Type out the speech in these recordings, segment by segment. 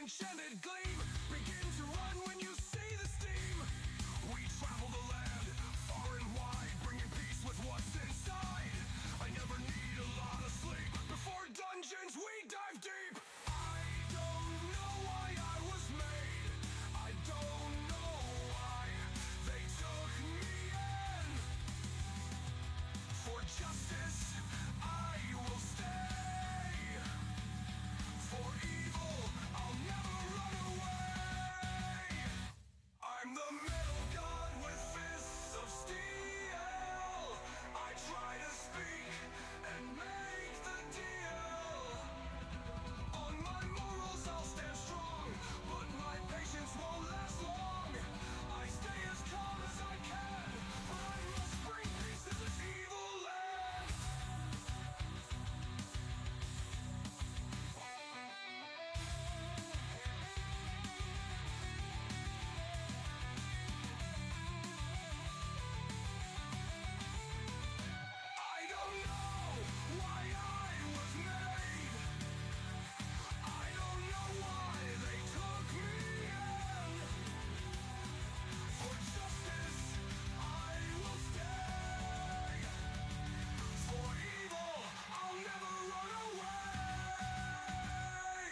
enchanted gleam begin to run when you see the steam. We travel the land far and wide, bringing peace with what's inside. I never need a lot of sleep. Before dungeons we dive deep. I don't know why I was made. I don't know why they took me in. For justice I will stay. For evil I'll never run away. I'm the metal god with fists of steel. I try to speak and make the deal. On my morals I'll stand strong, but my patience won't last long. I stay as calm as I can, but I must bring peace to this evil land. I don't know why I was made. I don't know why they took me in. For justice I will stay. For evil I'll never run away.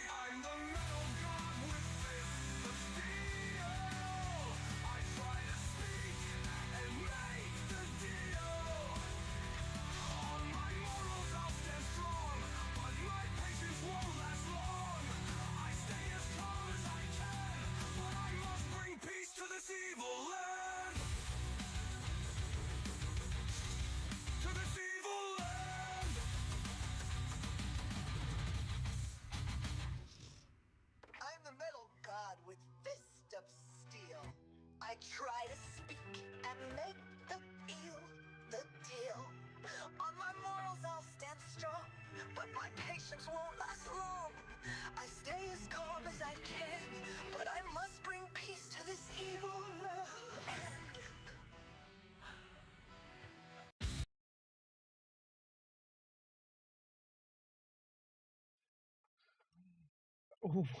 I'm the metal god with fists of steel. I try to speak and make the deal. On my morals I'll stand strong, but my patience won't last long. I stay as calm as I can, but I must bring peace to this evil land. To this evil land. I'm the metal god with fist of steel. I try to speak and make the deal. On my morals I'll stand strong, but my patience won't last long. I stay as calm as I can, but I must bring peace to this evil land.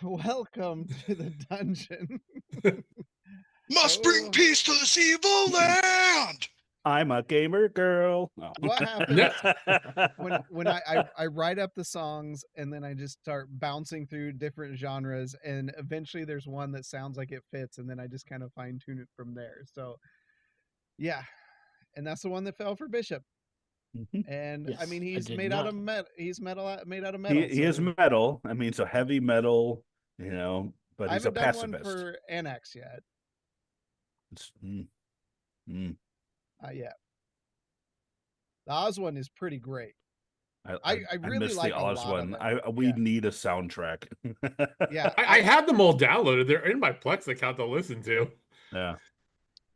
Welcome to the dungeon. Must bring peace to this evil land. I'm a gamer girl. Oh. What happens when I write up the songs and then I just start bouncing through different genres, and eventually there's one that sounds like it fits, and then I just kind of fine tune it from there. So yeah, and that's the one that fell for Bishop. And Yes, I mean, I he's did made out of not. metal. He's made out of metal. He is so metal. I mean, so heavy metal, but I he's a haven't done one pacifist. for Annex yet. Yeah. The Oz one is pretty great. I really miss like the a Oz lot one. of it. We Yeah. need a soundtrack. Yeah, I have them all downloaded. They're in my Plex account to listen to. Yeah.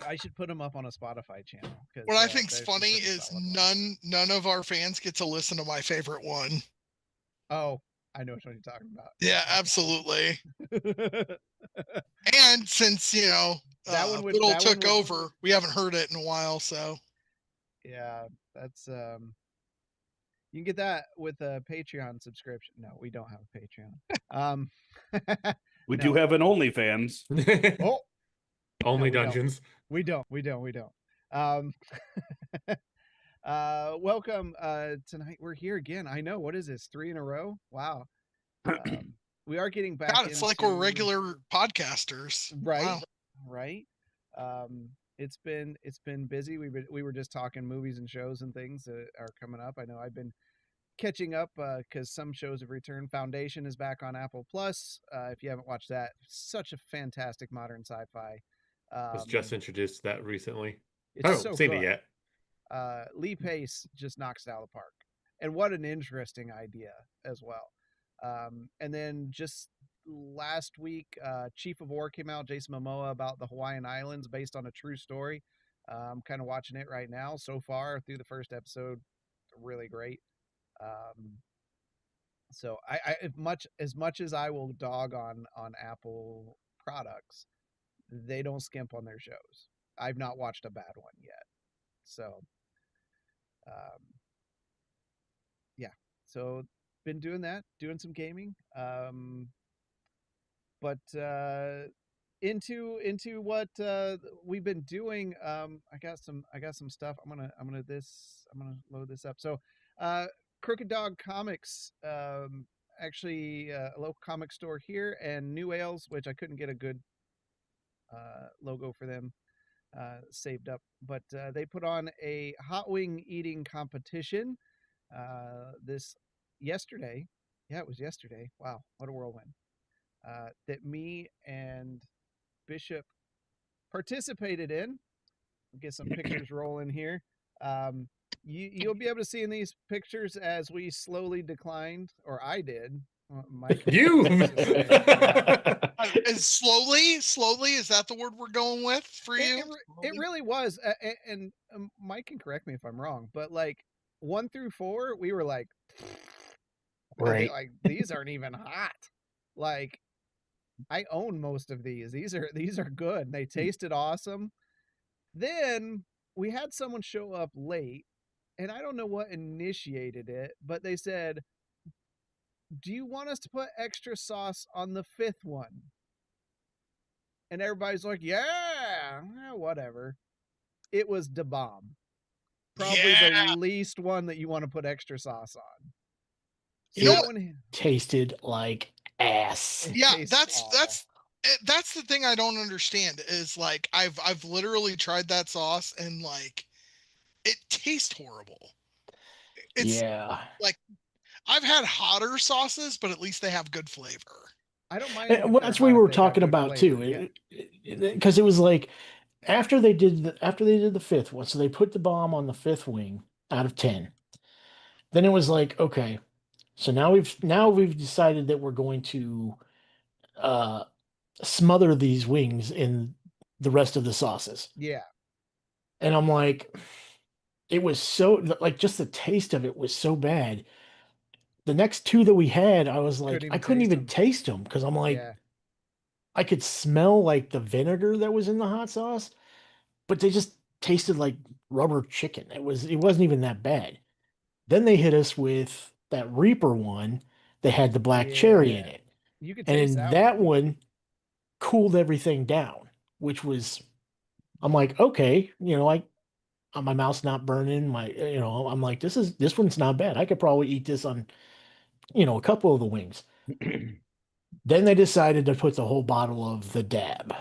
I should put them up on a Spotify channel. What I think's funny is none of our fans get to listen to my favorite one. Oh, I know which one you're talking about. Yeah, absolutely. And since Little took over, we haven't heard it in a while. So yeah, that's you can get that with a Patreon subscription. No, we don't have a Patreon. We do have an OnlyFans. Oh, Only no, Dungeons. We don't. Welcome. Tonight we're here again. I know. What is this? 3 in a row? Wow. We are getting back. God, it's like we're regular podcasters. Right. Wow. Right. It's been busy. We were just talking movies and shows and things that are coming up. I know I've been catching up because some shows have returned. Foundation is back on Apple Plus. If you haven't watched that, such a fantastic modern sci-fi. Was just introduced that recently. It's I haven't so seen good. it yet. Lee Pace just knocks it out of the park, and what an interesting idea as well. And then just last week, Chief of War came out, Jason Momoa, about the Hawaiian Islands based on a true story. I'm kind of watching it right now. So far through the first episode, really great. So I as much as I will dog on Apple products, they don't skimp on their shows. I've not watched a bad one yet. So yeah. So been doing that, doing some gaming. but into what we've been doing. I got some stuff. I'm gonna load this up. So Crooked Dog Comics, actually a local comic store here, and New Ales, which I couldn't get a good logo for them saved up, but they put on a hot wing eating competition this yesterday. Yeah, it was yesterday. Wow, what a whirlwind. That me and Bishop participated in. We'll get some pictures rolling here. You'll be able to see in these pictures as we slowly declined, or I did. Mike, You. Is slowly, is that the word we're going with for you? It really was, and Mike can correct me if I'm wrong, but like 1 through 4, we were like, Right. like these aren't even hot. Like I own most of these. These are good. They tasted awesome. Then we had someone show up late, and I don't know what initiated it, but they said, "Do you want us to put extra sauce on the 5th one?" And everybody's like, "Yeah, whatever." It was Da Bomb. Probably the least one that you want to put extra sauce on. So You know that what? one Tasted like ass. Yeah, tastes awful. that's the thing I don't understand is like I've literally tried that sauce and like it tastes horrible. It's Yeah. like I've had hotter sauces, but at least they have good flavor. I don't mind if Well, they're that's hot what we if were they have talking good about flavor. Yeah. too, because it was like after they did the 5th one, so they put the bomb on the 5th wing out of 10. Then it was like, okay, so now we've decided that we're going to uh smother these wings in the rest of the sauces. Yeah. And I'm like, it was so like just the taste of it was so bad. The next 2 that we had, I was like, I couldn't even taste them because I'm like, Yeah. I could smell like the vinegar that was in the hot sauce, but they just tasted like rubber chicken. It wasn't even that bad. Then they hit us with that Reaper one that had the black cherry in Yeah. it. You could And taste in that that one. one cooled everything down, which was I'm like, okay, like my mouth's not burning, I'm like, this one's not bad. I could probably eat this on, a couple of the wings. Then they decided to put the whole bottle of the dab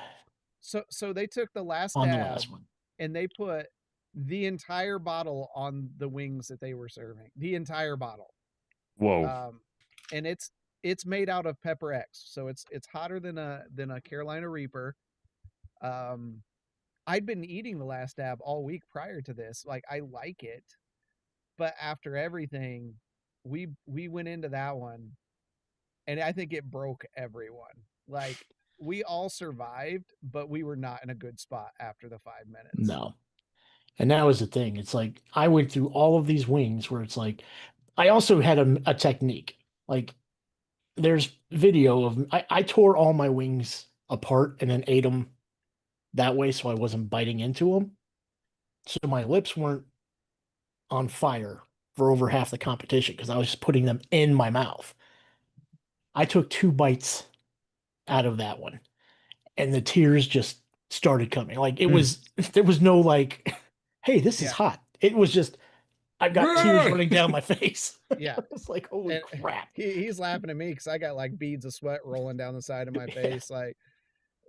So they took the last on the dab last one. and they put the entire bottle on the wings that they were serving. The entire bottle. Whoa. And it's made out of Pepper X, so it's hotter than a Carolina Reaper. I'd been eating the last dab all week prior to this. Like I like it, but after everything, we went into that one, and I think it broke everyone. Like we all survived, but we were not in a good spot after the 5 minutes. No. And that was the thing. It's like I went through all of these wings where it's like I also had a technique. Like there's video of I tore all my wings apart and then ate them that way so I wasn't biting into them. So my lips weren't on fire for over half the competition because I was just putting them in my mouth. I took 2 bites out of that one and the tears just started coming. Like there was no like, hey, this is hot. It was just, I've got tears running down my face. Yeah. It's like, holy crap. He's laughing at me because I got like beads of sweat rolling down the side of my face. Like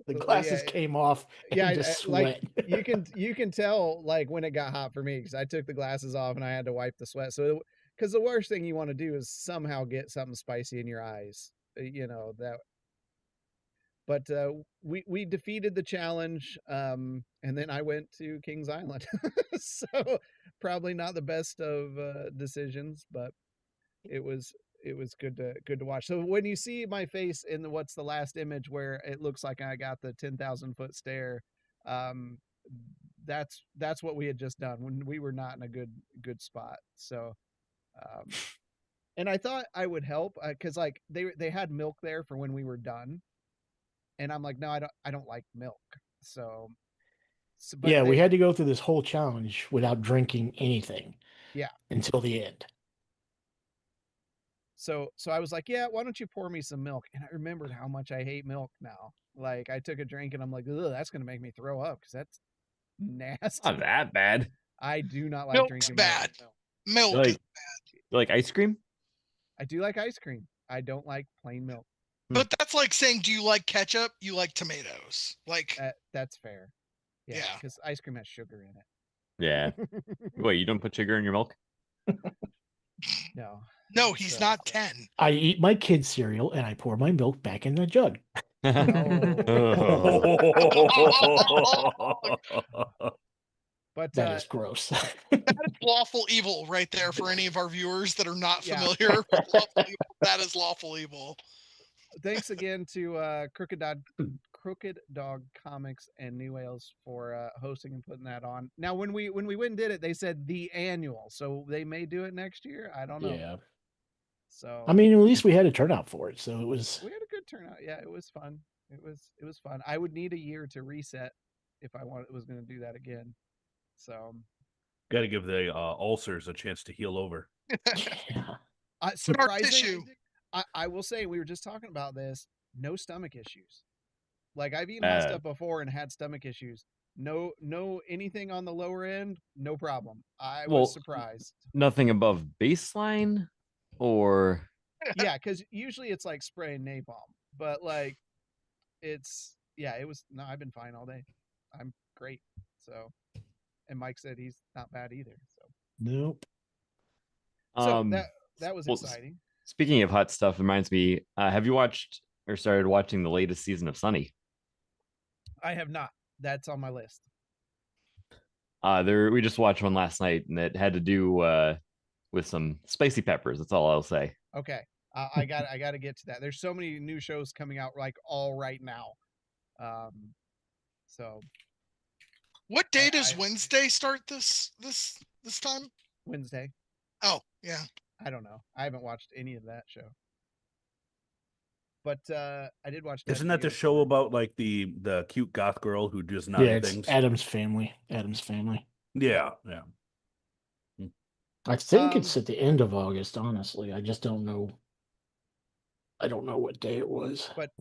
the glasses came off and just sweat. Like you can tell like when it got hot for me because I took the glasses off and I had to wipe the sweat. So because the worst thing you want to do is somehow get something spicy in your eyes, that. But we defeated the challenge, and then I went to Kings Island. So probably not the best of decisions, but it was good to watch. So when you see my face in what's the last image where it looks like I got the 10,000-foot stare, um, that's what we had just done when we were not in a good spot. So, and I thought I would help because like they had milk there for when we were done, and I'm like, no, I don't like milk. So but yeah, we had to go through this whole challenge without drinking anything. Yeah. Until the end. So I was like, yeah, why don't you pour me some milk? And I remembered how much I hate milk now. Like I took a drink and I'm like, ugh, that's gonna make me throw up because that's nasty. Not that bad. I do not like Milk's drinking bad. milk. Milk is You like ice cream? I do like ice cream. I don't like plain milk. But that's like saying, do you like ketchup? You like tomatoes? Like, That's fair. Yeah, Yeah. because ice cream has sugar in Yeah. it. Wait, you don't put sugar in your milk? No. no, he's So- not 10. I eat my kids' cereal and I pour my milk back in the jug. But That is gross. Lawful evil right there for any of our viewers that are not Yeah. familiar with lawful evil. That is lawful evil. thanks again to Crooked Dog Comics and New Wales for hosting and putting that on. Now, when we went and did it, they said the annual, so they may do it next year. I don't know. Yeah. So I mean, at least we had a turnout for it, so it was. we had a good turnout. Yeah, it was fun. It was fun. I would need a year to reset if I was going to do that again. So Got to give the ulcers a chance to heal over. Yeah. surprising. tissue. I will say we were just talking about this. No stomach issues. Like I've eaten hot stuff before and had stomach issues. No anything on the lower end, no problem. I Well, was surprised. Nothing above baseline, or Yeah, because usually it's like spraying napalm, but like it was no. I've been fine all day. I'm great. So, and Mike said he's not bad either. So, Nope. so that was well, exciting. Speaking of hot stuff, reminds me. Have you watched or started watching the latest season of Sunny? I have not. That's on my list. We just watched one last night, and it had to do with some spicy peppers. That's all I'll say. Okay. I got to get to that. There's so many new shows coming out like all right now. So What day does Wednesday start this time? Wednesday. Oh, yeah. I don't know. I haven't watched any of that show. But I did watch. Isn't that the show about like the cute goth girl who does naughty Yeah, it's things? Adam's Family. Adam's Family. Yeah. I think it's at the end of August. Honestly, I just don't know. I don't know what day it was. But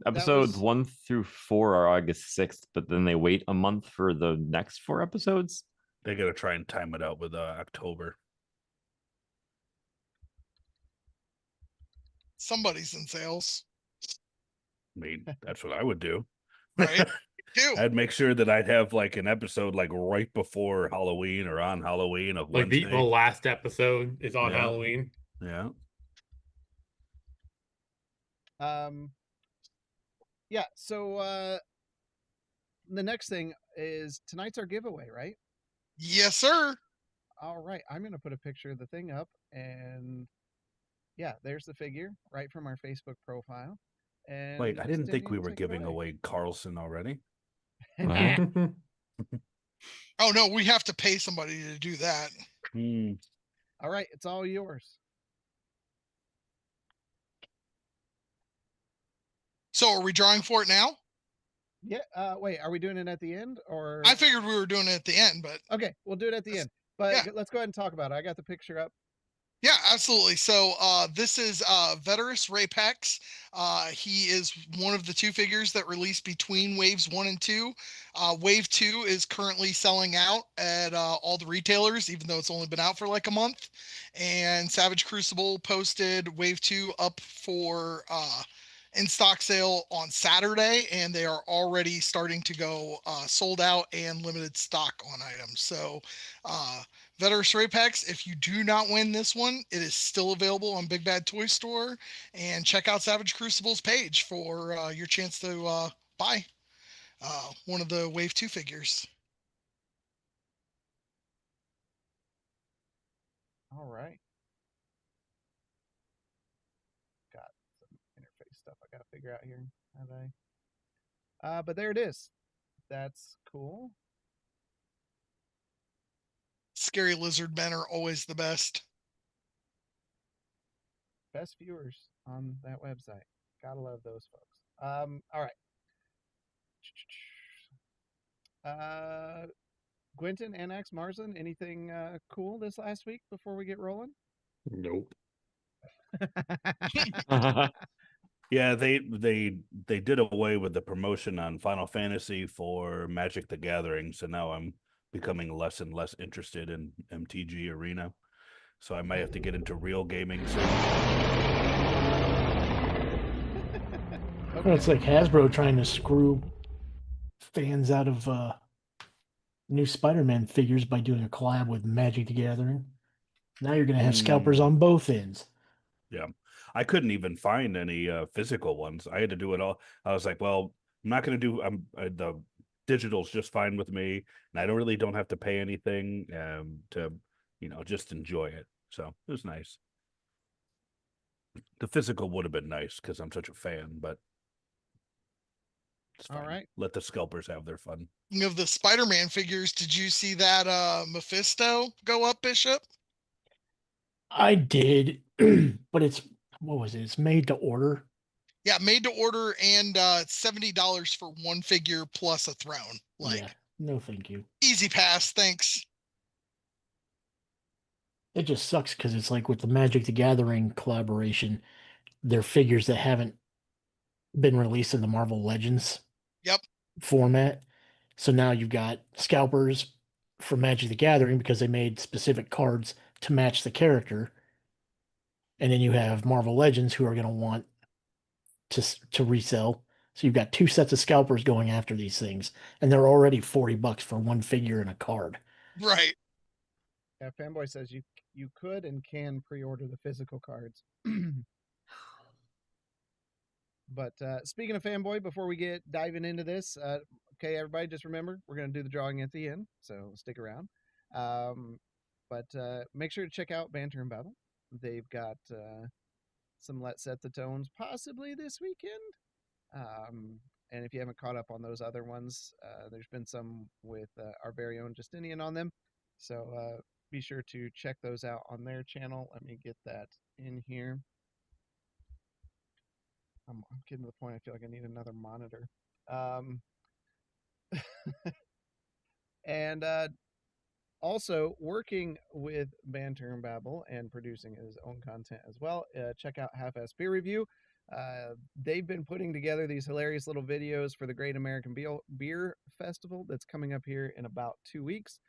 Episodes 1 through 4 are August 6th, but then they wait a month for the next 4 episodes. They got to try and time it out with October. Somebody's in sales. I mean, that's what I would do. Right? I'd make sure that I'd have like an episode like right before Halloween or on Halloween of Like Wednesday. the last episode is on Yeah. Halloween. Yeah. Yeah, so the next thing is tonight's our giveaway, right? Yes, sir. All right, I'm going to put a picture of the thing up, and yeah, there's the figure right from our Facebook profile. And Wait, I didn't think Cindy we will were take it giving away Carlson already. Oh, no, we have to pay somebody to do that. All right, it's all yours. So are we drawing for it now? Yeah, wait, are we doing it at the end or? I figured we were doing it at the end, but Okay, we'll do it at the end. But yeah. let's go ahead and talk about it. I got the picture up. Yeah, absolutely. So this is Veterus Rapex. He is one of the 2 figures that released between waves 1 and 2. Wave 2 is currently selling out at all the retailers, even though it's only been out for like a month. And Savage Crucible posted wave 2 up for in stock sale on Saturday, and they are already starting to go sold out and limited stock on items. So Veterus Rapex, if you do not win this one, it is still available on Big Bad Toy Store, and check out Savage Crucible's page for your chance to buy one of the Wave 2 figures. All right. Got some interface stuff I got to figure out here. But there it is. That's cool. Scary lizard men are always the best. Best viewers on that website. Gotta love those folks. All right. Quentin, Anax, Marsden, anything cool this last week before we get rolling? Nope. Yeah, they did away with the promotion on Final Fantasy for Magic the Gathering, so now I'm becoming less and less interested in MTG Arena. So I might have to get into real gaming soon. Well, it's like Hasbro trying to screw fans out of new Spider-Man figures by doing a collab with Magic the Gathering. Now you're going to have scalpers on both ends. Yeah. I couldn't even find any physical ones. I had to do it all. I was like, well, I'm not going to do the digital's just fine with me, and I don't have to pay anything to just enjoy it. So it was nice. The physical would have been nice because I'm such a fan, but it's fine. All right. Let the scalpers have their fun. Of the Spider-Man figures, did you see that Mephisto go up, Bishop? I did, but what was it? It's made to order. Yeah, made to order, and $70 for one figure plus a throne. Like, Yeah, no, thank you. easy pass, thanks. It just sucks because it's like with the Magic the Gathering collaboration, they're figures that haven't been released in the Marvel Legends format. So now you've got scalpers for Magic the Gathering because they made specific cards to match the character. And then you have Marvel Legends who are going to want to resell. So you've got two sets of scalpers going after these things, and they're already $40 for one figure and a card. Right. Yeah, Fanboy says you could and can pre-order the physical cards. But speaking of Fanboy, before we get diving into this, okay, everybody, just remember we're going to do the drawing at the end, so stick around. But make sure to check out Banter and Babble. They've got some Let's Set the Tones possibly this weekend. And if you haven't caught up on those other ones, there's been some with our very own Justinian on them. So be sure to check those out on their channel. Let me get that in here. I'm getting to the point I feel like I need another monitor. And also working with Banter and Babble and producing his own content as well. Check out Half-Ass Beer Review. They've been putting together these hilarious little videos for the Great American Beer Festival that's coming up here in about 2 weeks.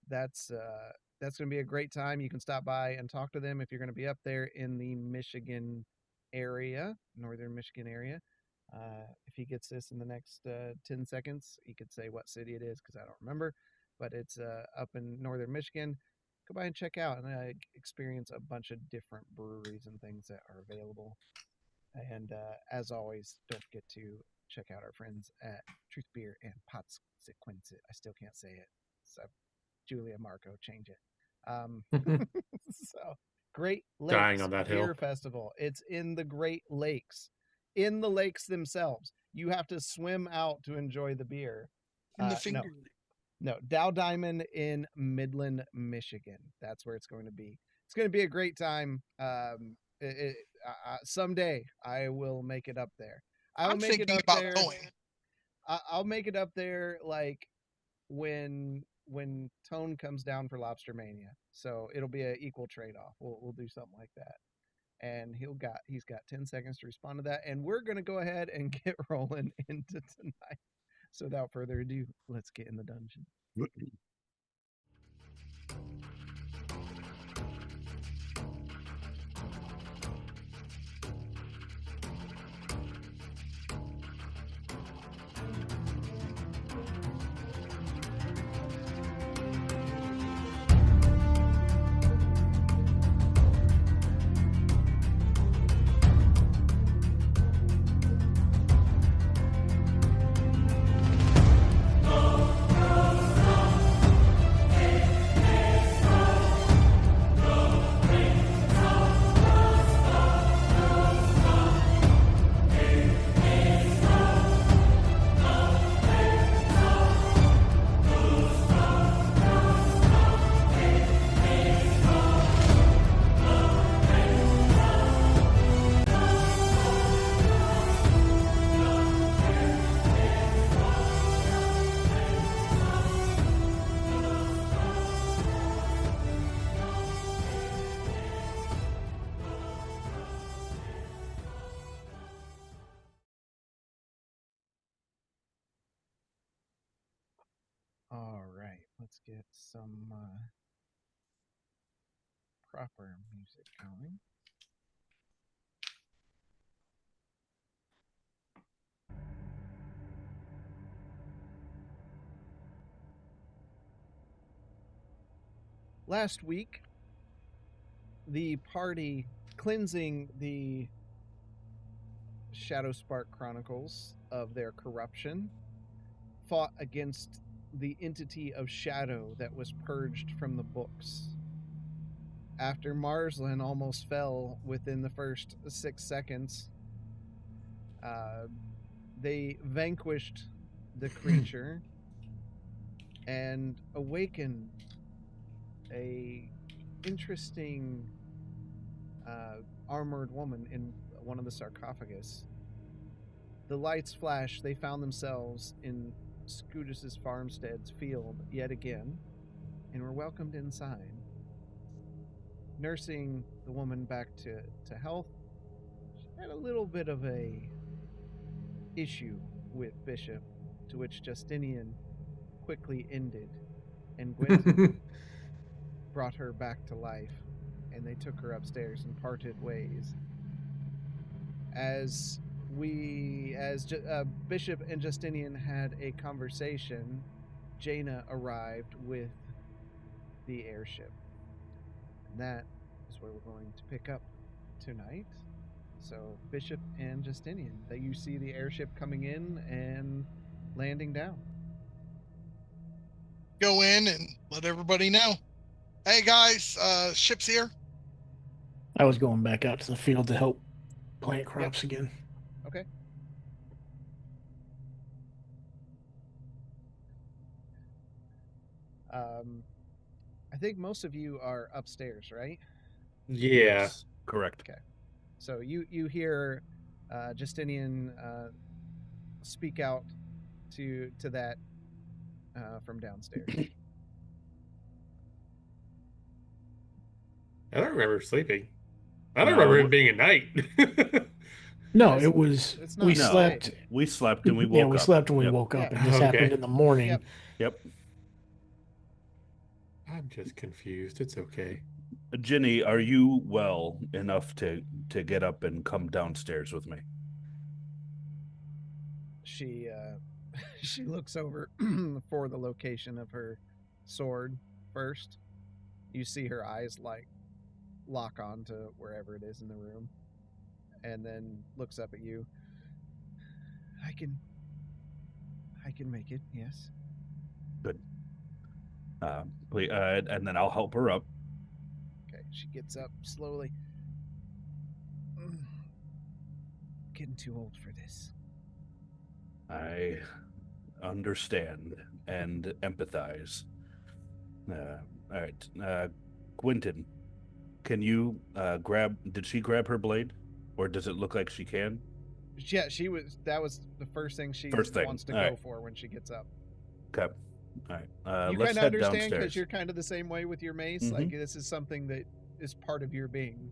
That's going to be a great time. You can stop by and talk to them if you're going to be up there in the Michigan area, northern Michigan area. If he gets this in the next 10 seconds, he could say what city it is because I don't remember, but it's up in northern Michigan. Go by and check out and experience a bunch of different breweries and things that are available. And as always, don't forget to check out our friends at Truth Beer and Consequence. I still can't say it. So Julia Marco, change it. So Great Lakes Dying on that Beer hill. Festival. It's in the Great Lakes. In the lakes themselves. You have to swim out to enjoy the beer. In the finger. No, Dow Diamond in Midland, Michigan. That's where it's going to be. It's going to be a great time. Someday I will make it up there. I'm thinking about going. I'll make it up there like when Tone comes down for Lobster Mania. So it'll be an equal trade-off. We'll do something like that. And he's got 10 seconds to respond to that. And we're going to go ahead and get rolling into tonight. So without further ado, let's get in the dungeon. All right, let's get some proper music going. Last week, the party cleansing the Shadowspark Chronicles of their corruption fought against the entity of shadow that was purged from the books. After Marsland almost fell within the first 6 seconds, they vanquished the creature and awakened a interesting armored woman in one of the sarcophagus. The lights flashed. They found themselves in Scutus's farmstead's field yet again, and were welcomed inside. Nursing the woman back to health, she had a little bit of a issue with Bishop, to which Justinian quickly ended, and Gwenton brought her back to life, and they took her upstairs and parted ways. As Bishop and Justinian had a conversation, Jaina arrived with the airship. And that is where we're going to pick up tonight. So, Bishop and Justinian, that you see the airship coming in and landing down. Go in and let everybody know. Hey guys, ship's here. I was going back out to the field to help plant crops again. Okay. I think most of you are upstairs, right? Yeah. Yes, correct. Okay. So you hear Justinian speak out to that from downstairs. I don't remember sleeping. I don't No, remember it being a night. No, It's- it was it's not we no, slept. We slept and we woke Yeah, up. we slept and we Yep. woke up, Yeah. and this Okay. happened in the morning. Yep. Yep. I'm just confused. It's okay. Ginny, are you well enough to get up and come downstairs with me? She she looks over for the location of her sword first. You see her eyes like lock on to wherever it is in the room, and then looks up at you. I can make it, yes. Good. Please, and then I'll help her up. Okay, she gets up slowly. Getting too old for this. I understand and empathize. All right. Quentin, can you grab... Did she grab her blade? Or does it look like she can? Yeah, that was the first thing she wants to go for when she gets up. Okay. All right. You Let's kind of head understand downstairs. because you're kind of the same way with your mace. Mhm. Like, this is something that is part of your being.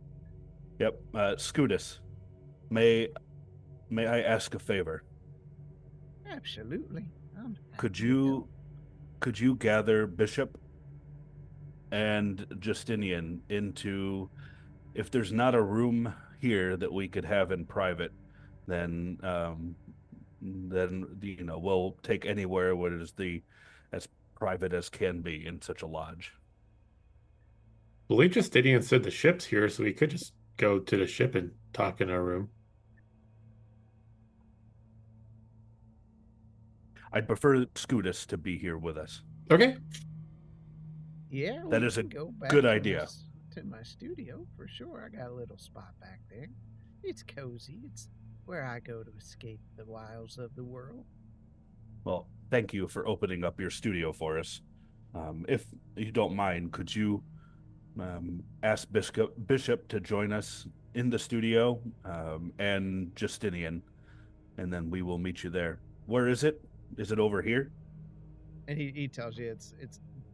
Yep. Scutus, may I ask a favor? Absolutely. Could you gather Bishop and Justinian into... If there's not a room here that we could have in private, then we'll take anywhere where it is as private as can be in such a lodge. Believe Justinian said the ship's here, so we could just go to the ship and talk in our room. I'd prefer Scutus to be here with us. Okay. Yeah, That we is a can go back good to idea. to my studio for sure. I got a little spot back there. It's cozy. It's where I go to escape the wiles of the world. Well, thank you for opening up your studio for us. If you don't mind, could you ask Bishop to join us in the studio, and Justinian, and then we will meet you there. Where is it? Is it over here? And he tells you it's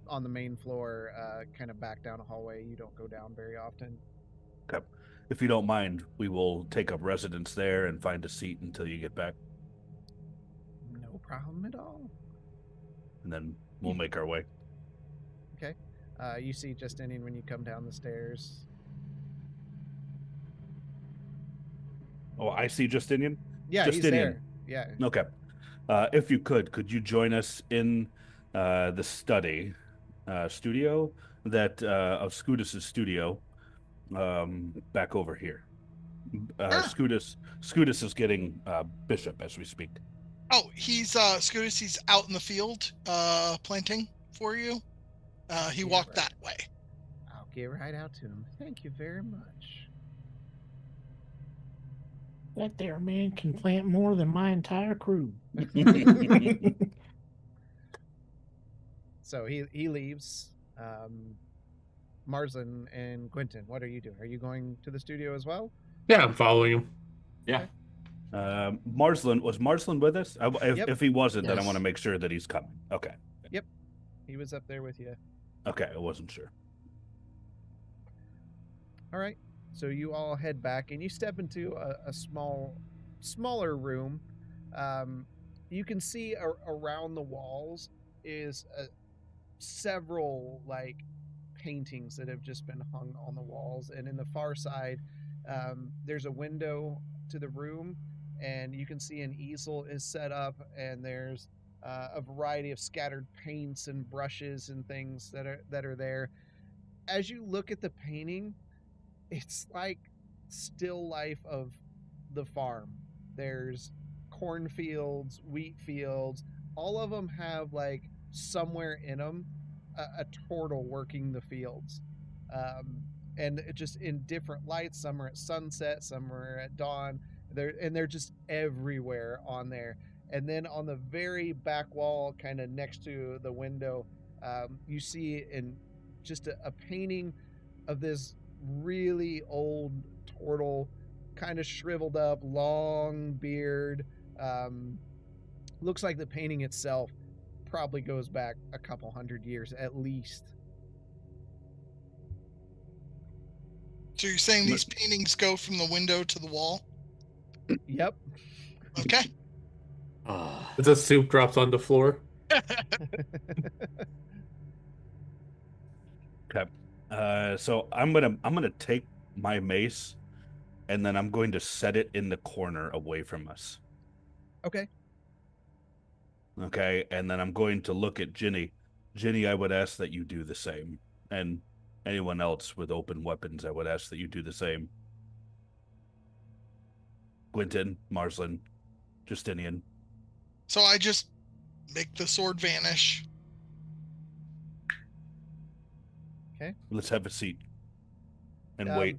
on the main floor, kind of back down a hallway. You don't go down very often. Okay. If you don't mind, we will take up residence there and find a seat until you get back. No problem at all. And then we'll make our way. Okay. You see Justinian when you come down the stairs. Oh, I see Justinian. Yeah, Justinian. he's there. Yeah. Okay. If you could you join us in the study studio that of Scudis's studio back over here? Sure. Scudis is getting Bishop as we speak. Oh, he's Scootus, he's out in the field planting for you. He Yeah, walked right. that way. I'll get right out to him. Thank you very much. That there man can plant more than my entire crew. So he leaves. Marsland and Quentin, what are you doing? Are you going to the studio as well? Yeah, I'm following him. Yeah. Marsland with us? Yep. If he wasn't, then I Yes. want to make sure that he's coming. Okay. Yep. He was up there with you. Okay, I wasn't sure. All right. So you all head back and you step into a smaller room. You can see around the walls is several like paintings that have just been hung on the walls, and in the far side there's a window to the room, and you can see an easel is set up, and there's a variety of scattered paints and brushes and things that are there. As you look at the painting, it's like still life of the farm. There's cornfields, wheat fields. All of them have like somewhere in them a turtle working the fields, and it just in different lights. Some are at sunset, some are at dawn. They're just everywhere on there. And then on the very back wall, kind of next to the window, you see in just a painting of this really old turtle, kind of shriveled up, long beard. Looks like the painting itself probably goes back a couple hundred years at least. So you're saying these paintings go from the window to the wall? Yep. Okay. As the soup drops on the floor. Okay. So I'm gonna take my mace, and then I'm going to set it in the corner away from us. Okay. Okay, and then I'm going to look at Ginny. Ginny, I would ask that you do the same, and anyone else with open weapons, I would ask that you do the same. Quentin, Marsland, Justinian. So I just make the sword vanish. Okay. Let's have a seat and wait.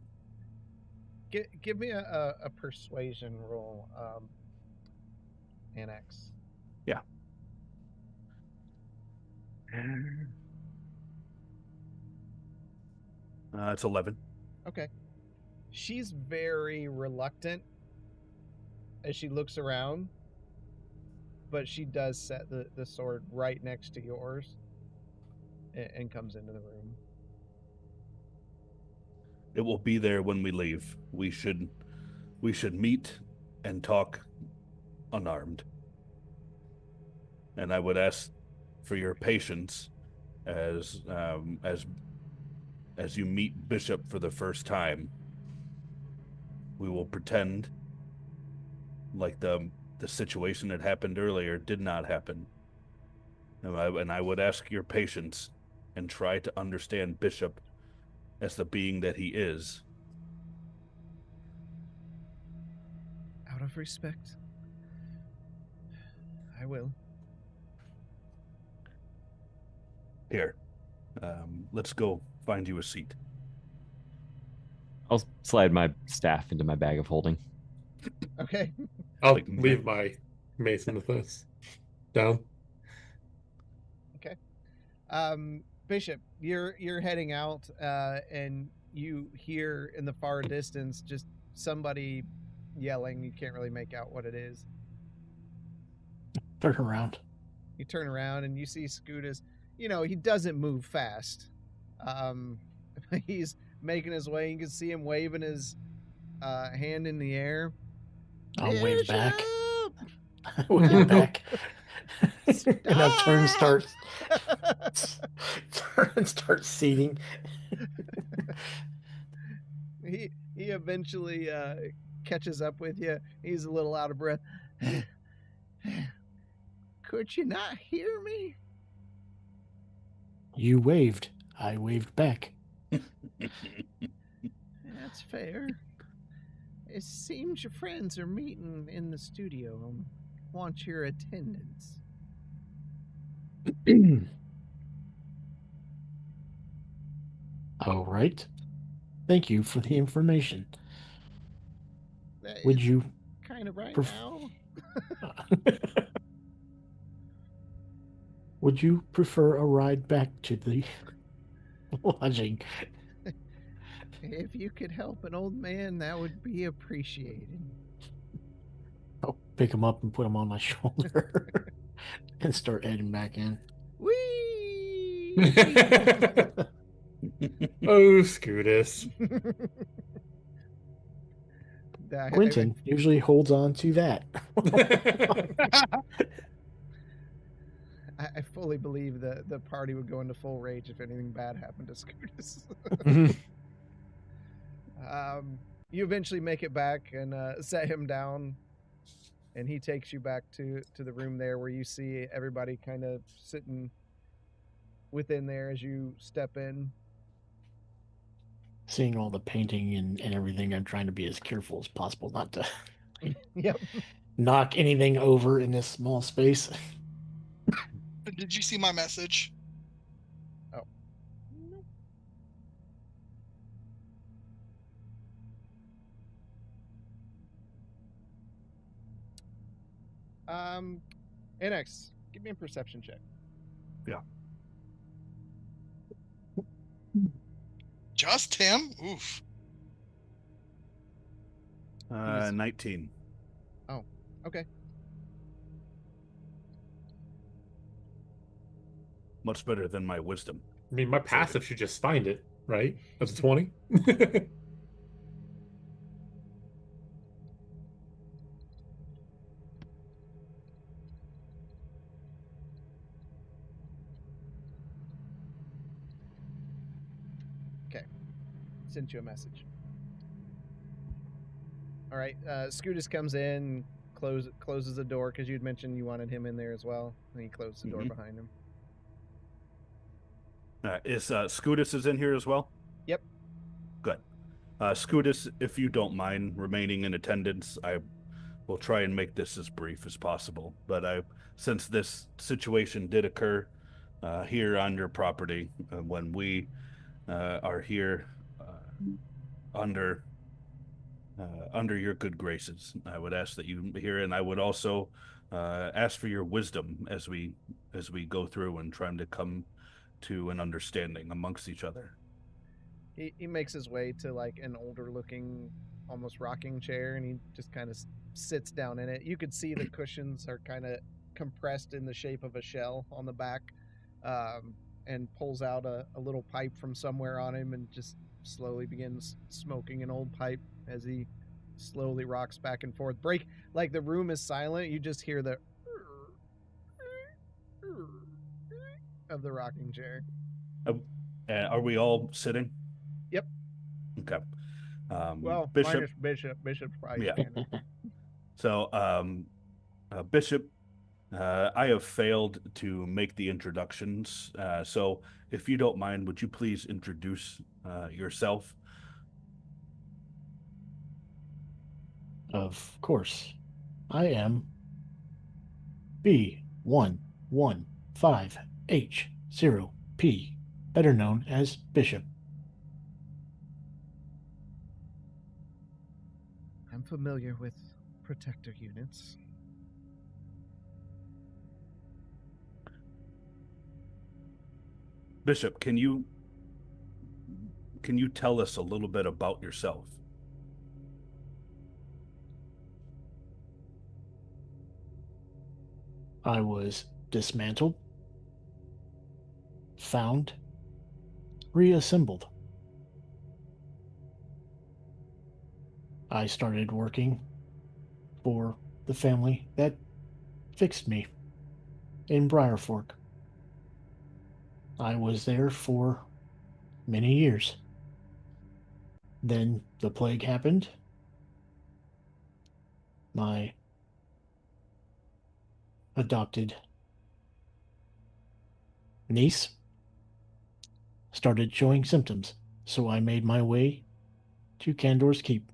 Give me a persuasion roll, Annex. Yeah. It's 11. Okay. She's very reluctant as she looks around, but she does set the sword right next to yours and comes into the room. It will be there when we leave. We should meet and talk unarmed. And I would ask for your patience as you meet Bishop for the first time. We will pretend like the situation that happened earlier did not happen. And I would ask your patience and try to understand Bishop as the being that he is. Out of respect, I will. Here, let's go find you a seat. I'll slide my staff into my bag of holding. Okay. I'll Like, leave my mace in the fence. Down. Okay. Bishop, you're heading out, and you hear in the far distance just somebody yelling. You can't really make out what it is. Turn around. You turn around and you see Scudis. You know, he doesn't move fast. He's making his way. You can see him waving his hand in the air. I'll wave back. Bishop! Wave back. And now turn Stop! starts seating. he eventually catches up with you. He's a little out of breath. Could you not hear me? You waved. I waved back. That's fair. It seems your friends are meeting in the studio and want your attendance. All right. Thank you for the information. That Would is you kind of right pref- now? Would you prefer a ride back to the lodging? If you could help an old man, that would be appreciated. I'll pick him up and put him on my shoulder and start heading back in. Whee! Oh, Scootus. Quentin usually holds on to that. I fully believe that the party would go into full rage if anything bad happened to Scootus. You eventually make it back and set him down, and he takes you back to the room there where you see everybody kind of sitting within there as you step in. Seeing all the painting and everything, I'm trying to be as careful as possible not to Yep. knock anything over in this small space. Did you see my message? Oh. Nope. NX, give me a perception check. Yeah. Just him? Oof. 19. Oh, okay. Much better than my wisdom. I mean, my passive should just find it, right? That's a 20. Sent you a message. All right. Scootus comes in, closes the door because you'd mentioned you wanted him in there as well, and he closed the door behind him. Is Scootus is in here as well? Yep. Good. Scootus, if you don't mind remaining in attendance, I will try and make this as brief as possible. But since this situation did occur here on your property, when we are here under your good graces, I would ask that you hear, and I would also ask for your wisdom as we go through and trying to come to an understanding amongst each other. He makes his way to like an older looking, almost rocking chair, and he just kind of sits down in it. You could see the cushions are kind of compressed in the shape of a shell on the back, and pulls out a little pipe from somewhere on him and just slowly begins smoking an old pipe as he slowly rocks back and forth. Like the room is silent, you just hear the of the rocking chair. Are we all sitting? Yep. Okay. Well, Bishop. Bishop's probably Yeah. standing. So, Bishop, I have failed to make the introductions. So, if you don't mind, would you please introduce yourself? Of course. I am B115H0P, better known as Bishop. I'm familiar with protector units. Bishop, can you tell us a little bit about yourself? I was dismantled, found, reassembled. I started working for the family that fixed me. in Briarfork. I was there for many years. Then the plague happened. My adopted niece started showing symptoms, so I made my way to Candor's Keep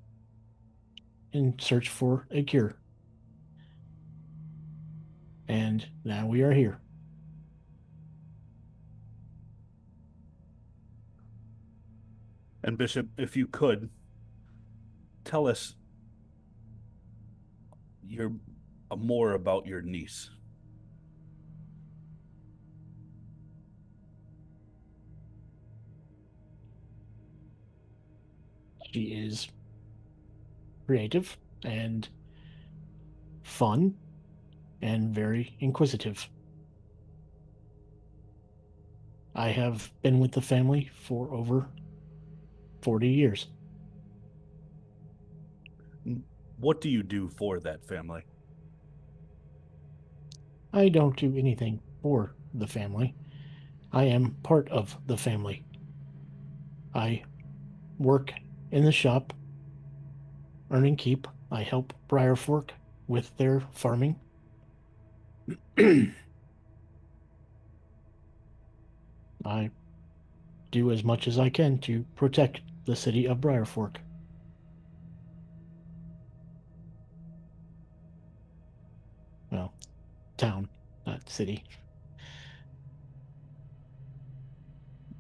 in search for a cure. And now we are here. And Bishop, if you could tell us your more about your niece. She is creative and fun and very inquisitive. I have been with the family for over 40 years. What do you do for that family? I don't do anything for the family. I am part of the family. I work in the shop, earning keep. I help Briarfork with their farming. I do as much as I can to protect the city of Briarfork. Well, town, not city.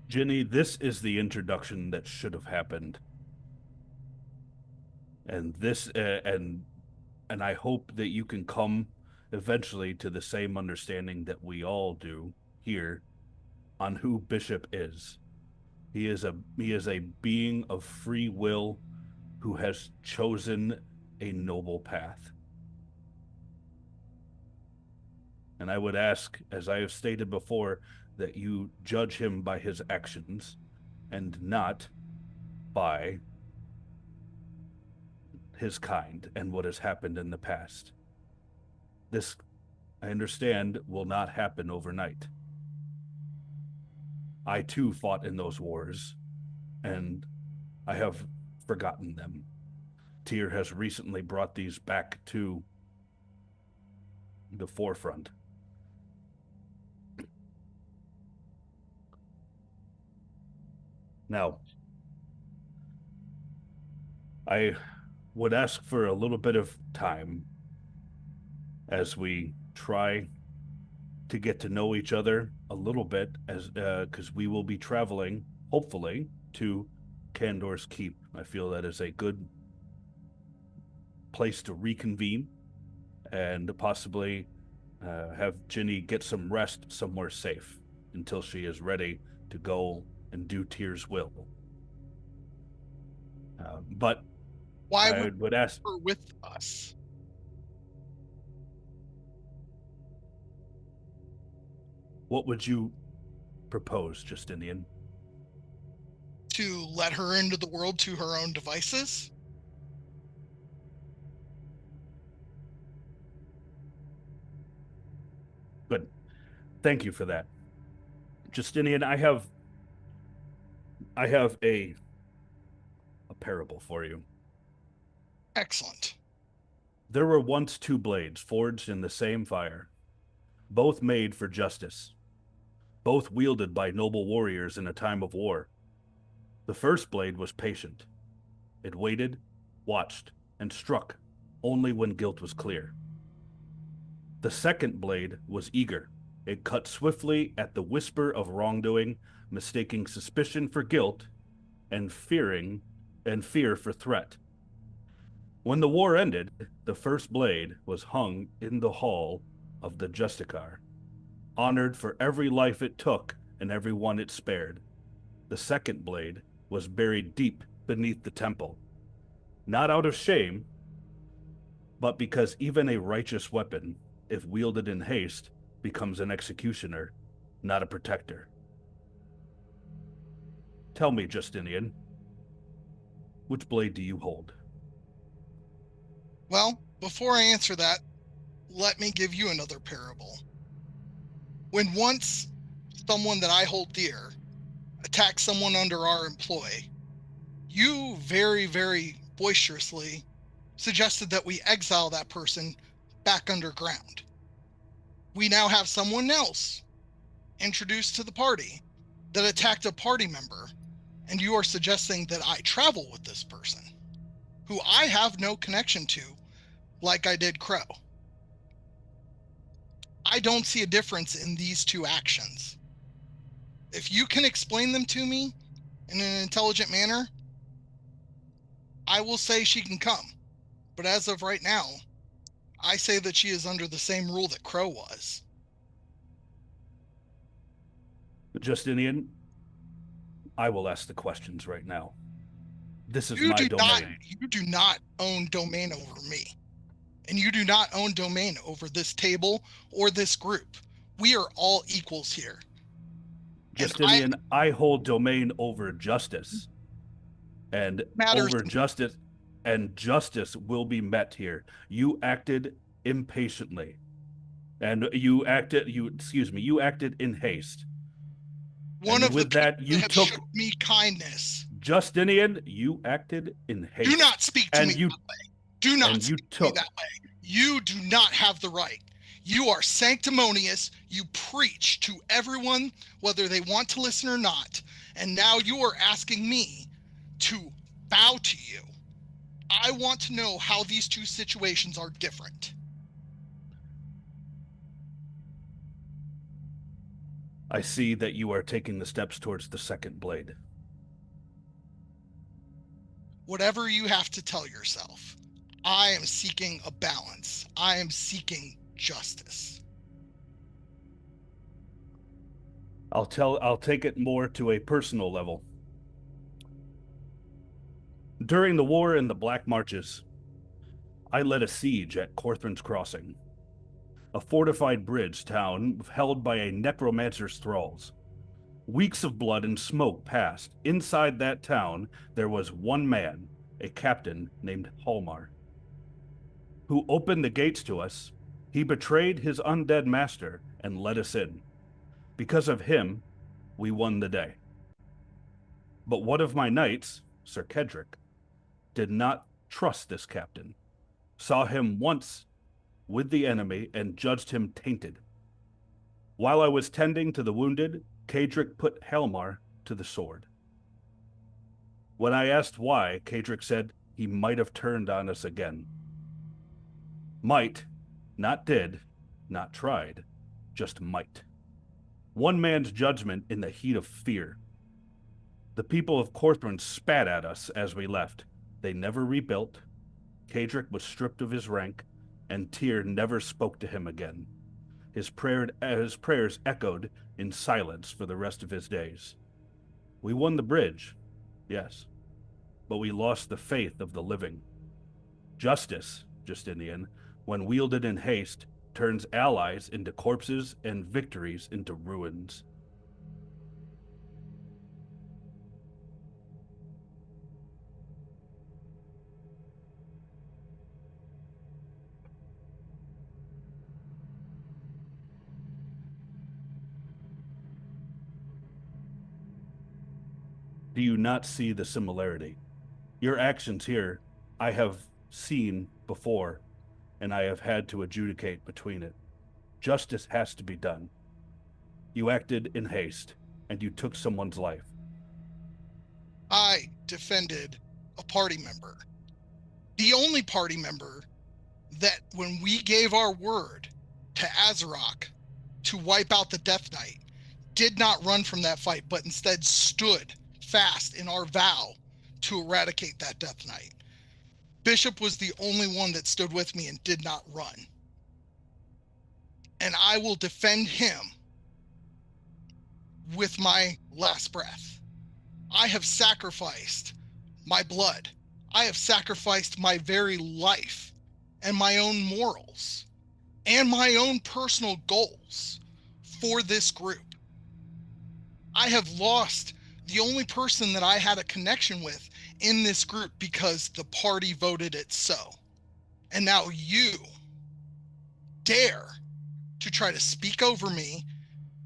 Ginny, this is the introduction that should have happened. And this and I hope that you can come eventually to the same understanding that we all do here on who Bishop is. He is a being of free will who has chosen a noble path. And I would ask, as I have stated before, that you judge him by his actions and not by his kind and what has happened in the past. This, I understand, will not happen overnight. I too fought in those wars, and I have forgotten them. Tyr has recently brought these back to the forefront. Now, I would ask for a little bit of time as we try to get to know each other a little bit, as because we will be traveling, hopefully, to Candor's Keep. I feel that is a good place to reconvene and possibly have Ginny get some rest somewhere safe until she is ready to go and do Tyr's will. But Why I would ask, her with us? what would you propose, Justinian? To let her into the world to her own devices? Good. Thank you for that. Justinian, I have a parable for you. Excellent. There were once two blades forged in the same fire, both made for justice, both wielded by noble warriors in a time of war. The first blade was patient. It waited, watched, and struck only when guilt was clear. The second blade was eager. It cut swiftly at the whisper of wrongdoing, mistaking suspicion for guilt and fear for threat. When the war ended, the first blade was hung in the hall of the Justicar, honored for every life it took and every one it spared. The second blade was buried deep beneath the temple, not out of shame, but because even a righteous weapon, if wielded in haste, becomes an executioner, not a protector. Tell me, Justinian, which blade do you hold? Well, before I answer that, let me give you another parable. When once someone that I hold dear attacks someone under our employ, you very, very boisterously suggested that we exile that person back underground. We now have someone else introduced to the party that attacked a party member, and you are suggesting that I travel with this person, who I have no connection to, like I did Crow. I don't see a difference in these two actions. If you can explain them to me in an intelligent manner, I will say she can come. But as of right now, I say that she is under the same rule that Crow was. Justinian, I will ask the questions right now. This is You my do domain. you do not own domain over me. And you do not own domain over this table or this group. We are all equals here. Justinian, I hold domain over justice. And Matters over justice, and justice will be met here. You acted impatiently. And you acted in haste. one And of the with that, people you that have took shown me kindness. Justinian, you acted in haste. Do not speak to and me you, that way. Do not and you speak to me took that way. You do not have the right. You are sanctimonious. You preach to everyone, whether they want to listen or not. And now you are asking me to bow to you. I want to know how these two situations are different. I see that you are taking the steps towards the second blade. Whatever you have to tell yourself, I am seeking a balance. I am seeking justice. I'll take it more to a personal level. During the war in the Black Marches, I led a siege at Corthran's Crossing, a fortified bridge town held by a necromancer's thralls. Weeks of blood and smoke passed. Inside that town, there was one man, a captain named Hallmar, who opened the gates to us. He betrayed his undead master and let us in. Because of him, we won the day. But one of my knights, Sir Kedrick, did not trust this captain, saw him once with the enemy, and judged him tainted. While I was tending to the wounded, Kedrick put Hallmar to the sword. When I asked why, Kedrick said he might have turned on us again. Might, not did, not tried, just might. One man's judgment in the heat of fear. The people of Corthran spat at us as we left. They never rebuilt. Kedrick was stripped of his rank, and Tyr never spoke to him again. His prayers echoed in silence for the rest of his days. We won the bridge, yes, but we lost the faith of the living. Justice, Justinian, when wielded in haste, turns allies into corpses and victories into ruins. Do you not see the similarity? Your actions here, I have seen before, and I have had to adjudicate between it. Justice has to be done. You acted in haste, and you took someone's life. I defended a party member. The only party member that, when we gave our word to Azarok to wipe out the Death Knight, did not run from that fight, but instead stood fast in our vow to eradicate that Death Knight. Bishop was the only one that stood with me and did not run. And I will defend him with my last breath. I have sacrificed my blood. I have sacrificed my very life and my own morals and my own personal goals for this group. I have lost the only person that I had a connection with in this group because the party voted it so. And now you dare to try to speak over me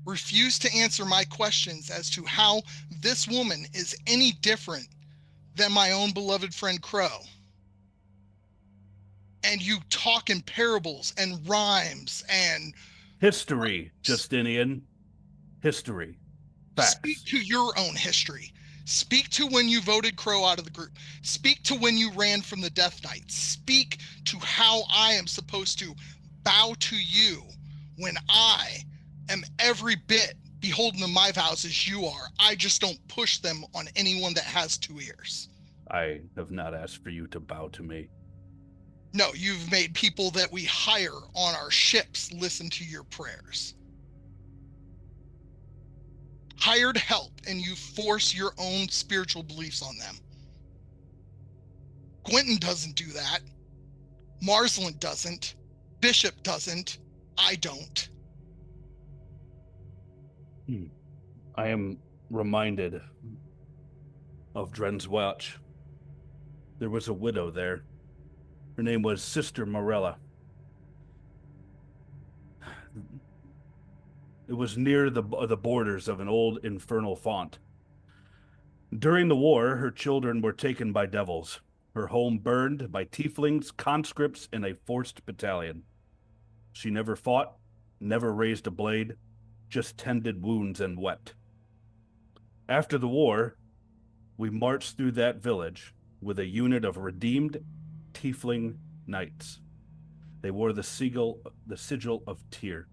refuse to answer my questions as to how this woman is any different than my own beloved friend Crow. And you talk in parables and rhymes and History, Justinian. History. speak Facts. to your own history. Speak to when you voted Crow out of the group. Speak to when you ran from the Death Knight. Speak to how I am supposed to bow to you when I am every bit beholden to my vows as you are. I just don't push them on anyone that has 2 ears. I have not asked for you to bow to me. No, you've made people that we hire on our ships listen to your prayers. Hired help, and you force your own spiritual beliefs on them. Quentin doesn't do that. Marsland doesn't. Bishop doesn't. I don't. I am reminded of Dren's Watch. There was a widow there. Her name was Sister Morella. It was near the borders of an old infernal font. During the war, her children were taken by devils. Her home burned by tieflings, conscripts, in a forced battalion. She never fought, never raised a blade, just tended wounds and wept. After the war, we marched through that village with a unit of redeemed tiefling knights. They wore the sigil of Tyr.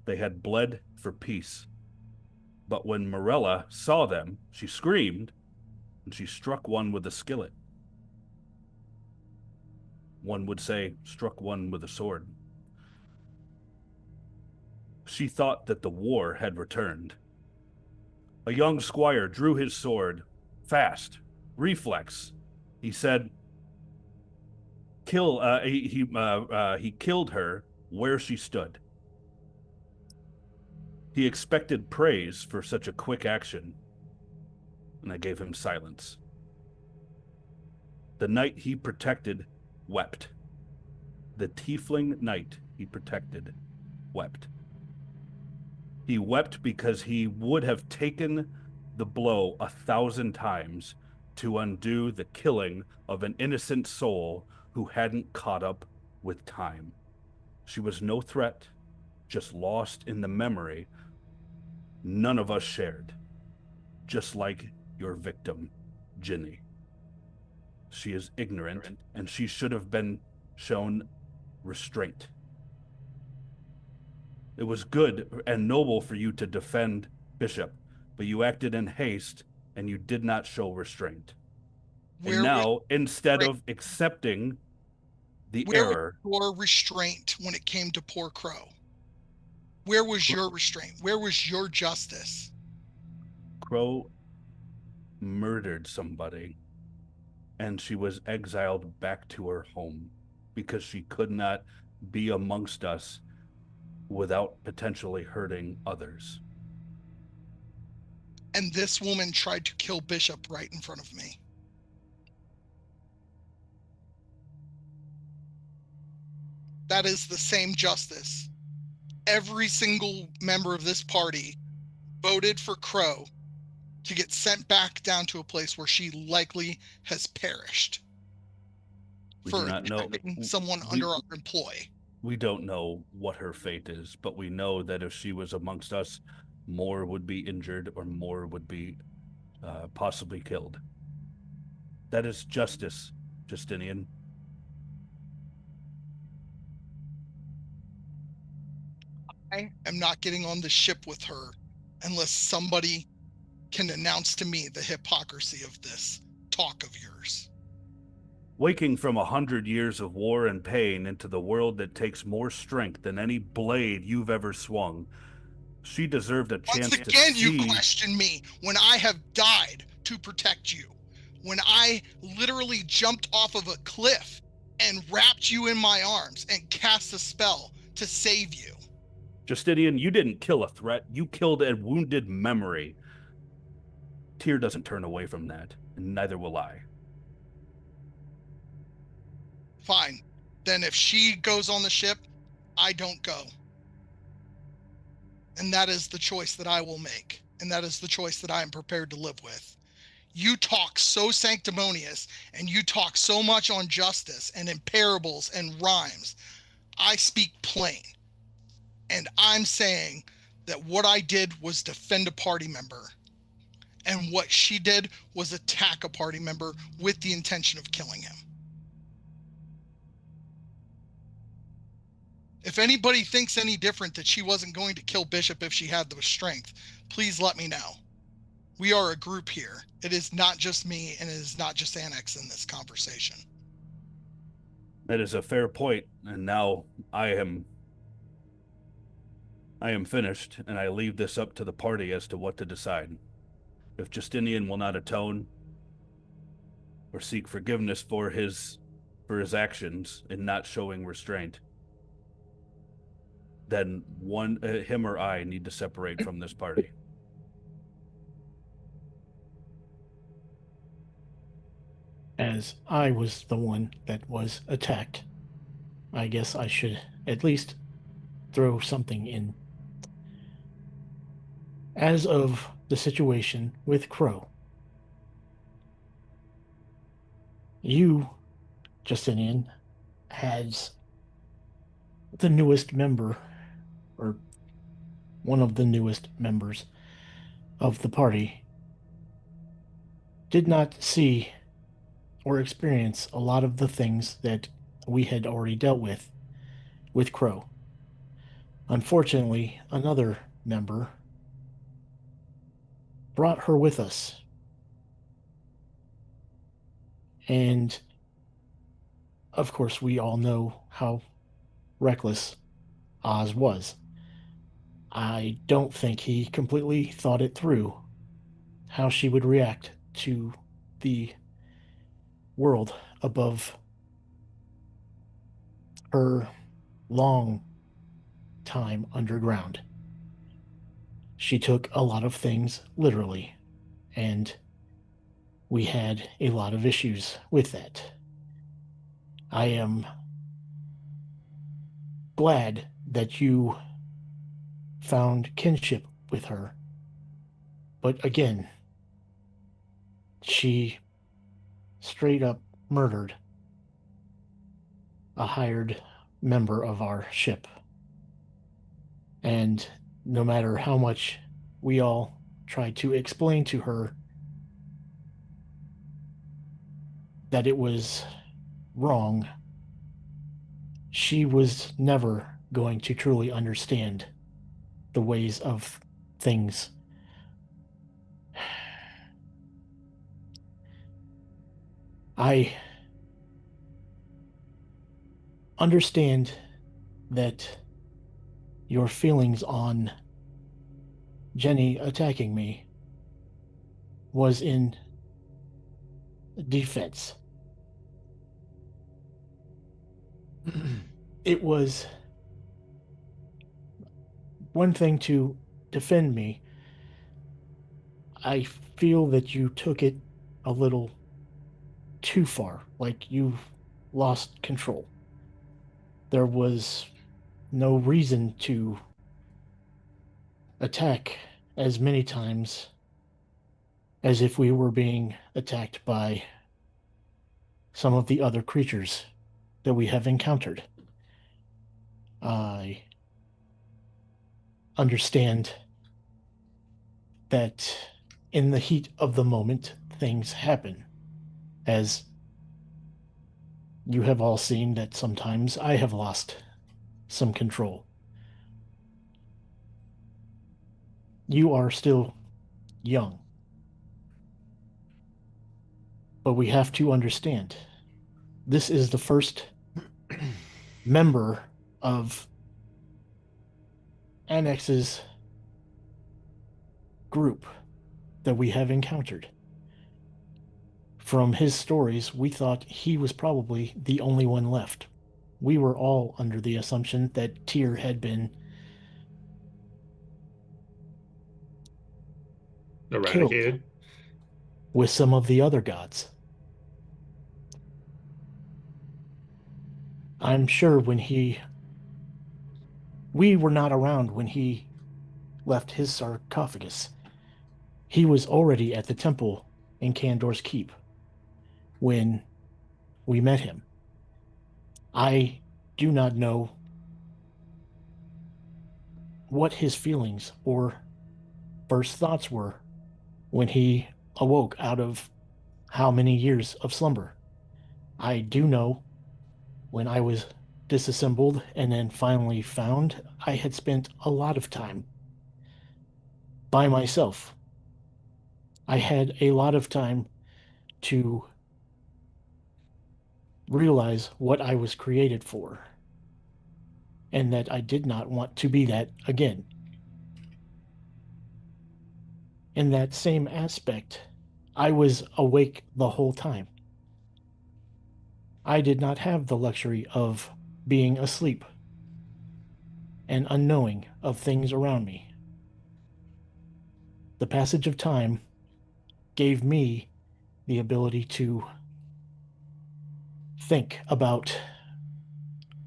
They had bled for peace. But when Morella saw them, she screamed, and she struck one with a skillet. One would say, struck one with a sword. She thought that the war had returned. A young squire drew his sword, fast, reflex. He said, he killed her where she stood. He expected praise for such a quick action, and I gave him silence. The knight he protected wept. The tiefling knight he protected wept. He wept because he would have taken the blow 1,000 times to undo the killing of an innocent soul who hadn't caught up with time. She was no threat, just lost in the memory none of us shared, just like your victim, Ginny. She is ignorant, and she should have been shown restraint. It was good and noble for you to defend Bishop, but you acted in haste and you did not show restraint. And now, instead of accepting the error, was your restraint when it came to poor Crow? Where was your restraint? Where was your justice? Crow murdered somebody, and she was exiled back to her home because she could not be amongst us without potentially hurting others. And this woman tried to kill Bishop right in front of me. That is the same justice. Every single member of this party voted for Crow to get sent back down to a place where she likely has perished. We for do not know someone under our employ. We don't know what her fate is, but we know that if she was amongst us, more would be injured or more would be possibly killed. That is justice, Justinian. I am not getting on the ship with her unless somebody can announce to me the hypocrisy of this talk of yours. Waking from 100 years of war and pain into the world that takes more strength than any blade you've ever swung, she deserved a chance to see. Once again, you question me when I have died to protect you. When I literally jumped off of a cliff and wrapped you in my arms and cast a spell to save you. Justinian, you didn't kill a threat. You killed a wounded memory. Tyr doesn't turn away from that, and neither will I. Fine. Then if she goes on the ship, I don't go. And that is the choice that I will make. And that is the choice that I am prepared to live with. You talk so sanctimonious and you talk so much on justice and in parables and rhymes. I speak plain. And I'm saying that what I did was defend a party member. And what she did was attack a party member with the intention of killing him. If anybody thinks any different that she wasn't going to kill Bishop if she had the strength, please let me know. We are a group here. It is not just me, and it is not just Annex in this conversation. That is a fair point, and now I am finished, and I leave this up to the party as to what to decide. If Justinian will not atone or seek forgiveness for his actions in not showing restraint, then him or I need to separate from this party. As I was the one that was attacked, I guess I should at least throw something in. As of the situation with Crow, you, Justinian, has the newest member, or one of the newest members of the party, did not see or experience a lot of the things that we had already dealt with Crow. Unfortunately, another member brought her with us. And of course, we all know how reckless Oz was. I don't think he completely thought it through how she would react to the world above her long time underground. She took a lot of things literally, and we had a lot of issues with that. I am glad that you found kinship with her. But again, she straight up murdered a hired member of our ship. And no matter how much we all tried to explain to her that it was wrong, she was never going to truly understand the ways of things. I understand that your feelings on Jenny attacking me was in defense. It was one thing to defend me. I feel that you took it a little too far, like you lost control. There was no reason to attack as many times as if we were being attacked by some of the other creatures that we have encountered. I understand that in the heat of the moment, things happen. As you have all seen, that sometimes I have lost some control. You are still young. But we have to understand this is the first member of Annex's group that we have encountered. From his stories, we thought he was probably the only one left. We were all under the assumption that Tyr had been killed Eradicated. with some of the other gods. I'm sure we were not around when he left his sarcophagus. He was already at the temple in Candor's Keep when we met him. I do not know what his feelings or first thoughts were when he awoke out of how many years of slumber. I do know when I was disassembled and then finally found, I had spent a lot of time by myself. I had a lot of time to realize what I was created for and that I did not want to be that again. In that same aspect, I was awake the whole time. I did not have the luxury of being asleep and unknowing of things around me. The passage of time gave me the ability to think about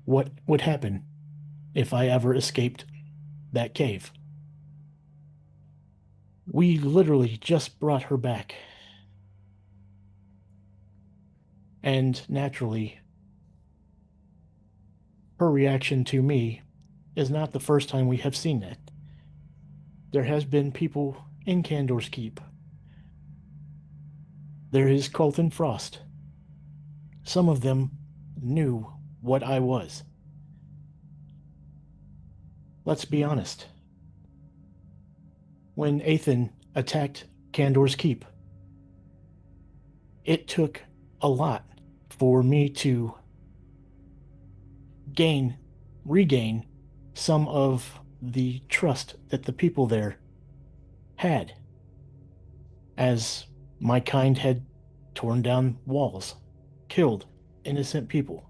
what would happen if I ever escaped that cave. We literally just brought her back. And naturally, her reaction to me is not the first time we have seen that. There has been people in Candor's Keep. There is Colton Frost. Some of them knew what I was. Let's be honest. When Ethan attacked Candor's Keep, it took a lot for me to regain some of the trust that the people there had, as my kind had torn down walls, killed innocent people.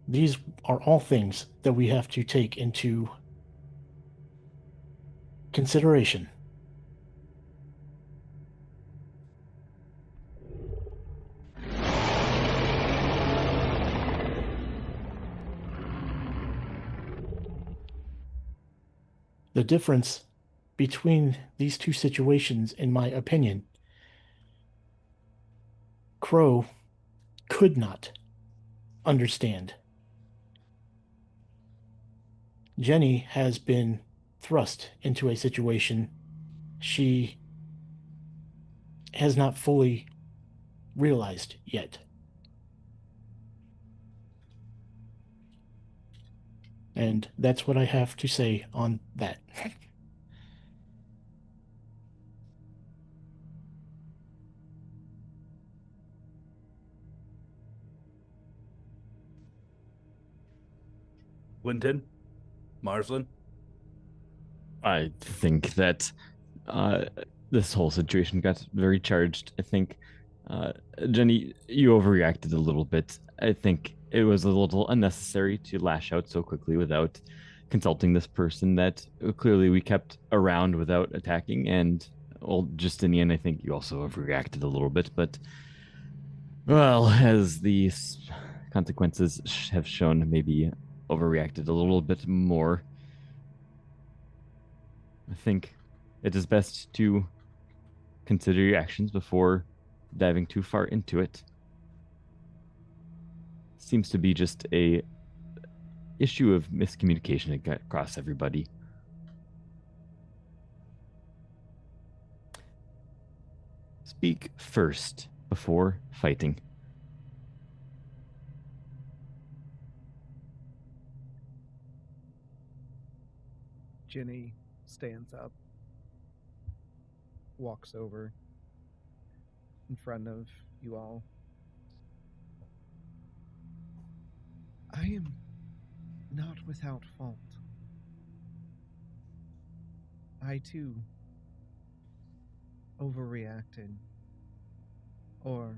These are all things that we have to take into consideration. The difference between these two situations, in my opinion, Crow could not understand. Jenny has been thrust into a situation she has not fully realized yet. And that's what I have to say on that. Winton, Marsland. I think that uh, this whole situation got very charged. I think, uh, Jenny, you overreacted a little bit. I think it was a little unnecessary to lash out so quickly without consulting this person that clearly we kept around without attacking. And, well, Justinian, I think you also overreacted a little bit. But, well, as the consequences have shown, maybe overreacted a little bit more. I think it is best to consider your actions before diving too far into it. Seems to be just a issue of miscommunication across everybody. Speak first before fighting. Ginny stands up, walks over in front of you all. I am not without fault. I too overreacted, or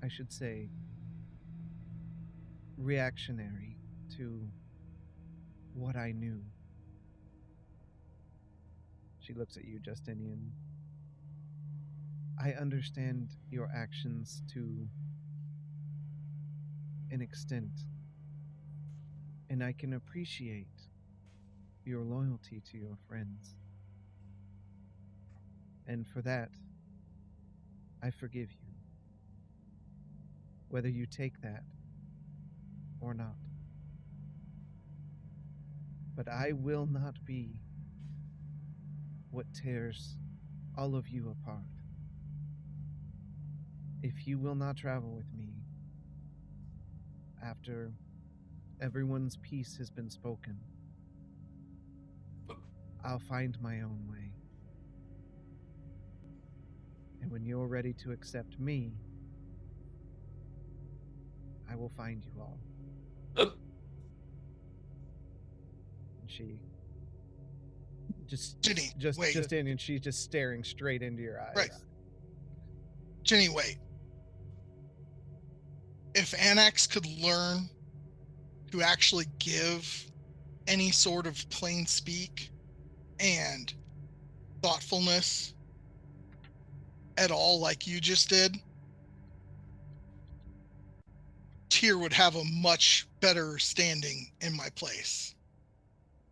I should say, reactionary to what I knew. She looks at you, Justinian. I understand your actions to an extent, And I can appreciate your loyalty to your friends. And for that, I forgive you. Whether you take that or not. But I will not be what tears all of you apart. If you will not travel with me after everyone's peace has been spoken, I'll find my own way. And when you're ready to accept me, I will find you all. And she Ginny, wait. and she's just staring straight into your eyes. Right. Ginny, wait. If Annex could learn to actually give any sort of plain speak and thoughtfulness at all like you just did, Tyr would have a much better standing in my place.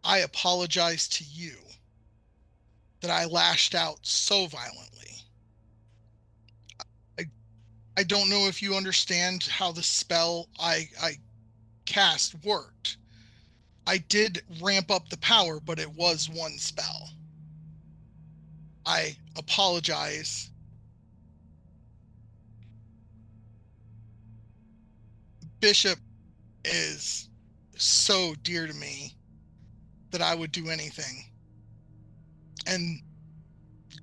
I apologize to you that I lashed out so violently. I don't know if you understand how the spell I cast worked. I did ramp up the power, but it was one spell. I apologize. Bishop is so dear to me that I would do anything. And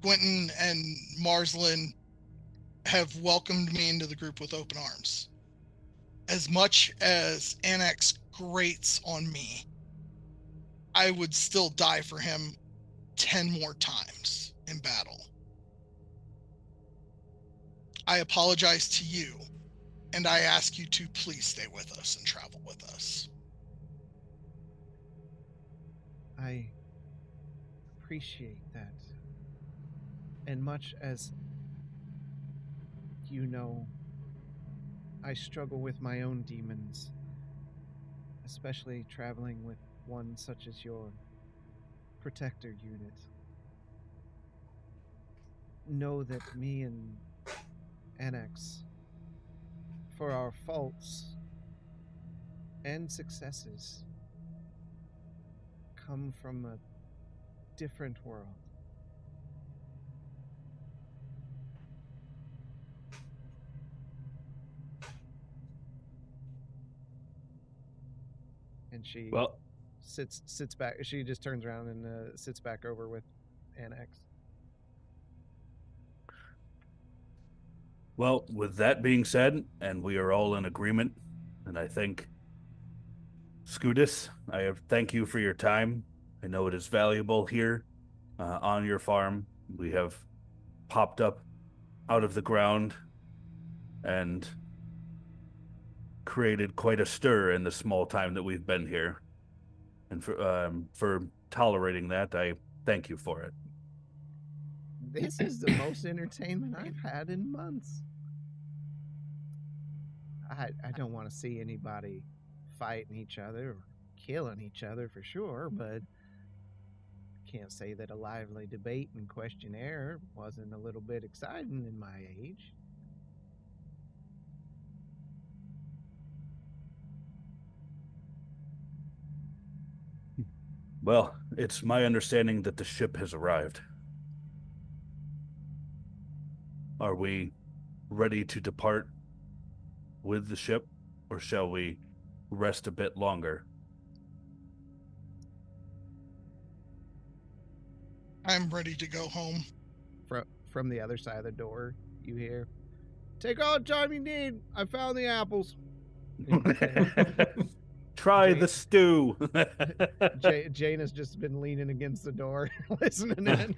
Quentin and Marslin have welcomed me into the group with open arms. As much as Annex grates on me, I would still die for him 10 more times in battle. I apologize to you, and I ask you to please stay with us and travel with us. I appreciate that. And much as you know, I struggle with my own demons, especially traveling with one such as your protector unit. Know that me and Annex, for our faults and successes, come from a different world. And she sits back. She just turns around and sits back over with Annex. Well, with that being said, and we are all in agreement, and I think, Scudis, thank you for your time. I know it is valuable here on your farm. We have popped up out of the ground and created quite a stir in the small time that we've been here. And for tolerating that, I thank you for it. This is the most entertainment I've had in months. I don't want to see anybody fighting each other or killing each other for sure, but can't say that a lively debate and questionnaire wasn't a little bit exciting in my age. Well, it's my understanding that the ship has arrived. Are we ready to depart with the ship, or shall we rest a bit longer? I'm ready to go home. From the other side of the door, you hear, "Take all the time you need. I found the apples." Try the stew. Jane has just been leaning against the door, listening in.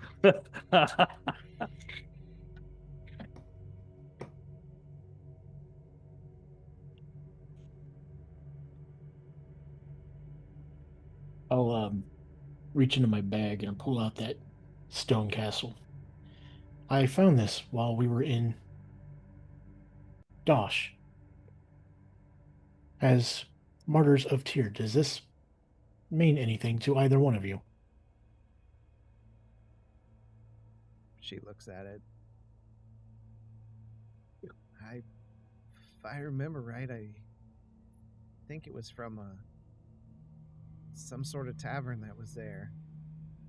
I'll reach into my bag and pull out that stone castle. I found this while we were in Dosh. As martyrs of Tyr, does this mean anything to either one of you. She looks at it. If I remember right, I think it was from some sort of tavern that was there.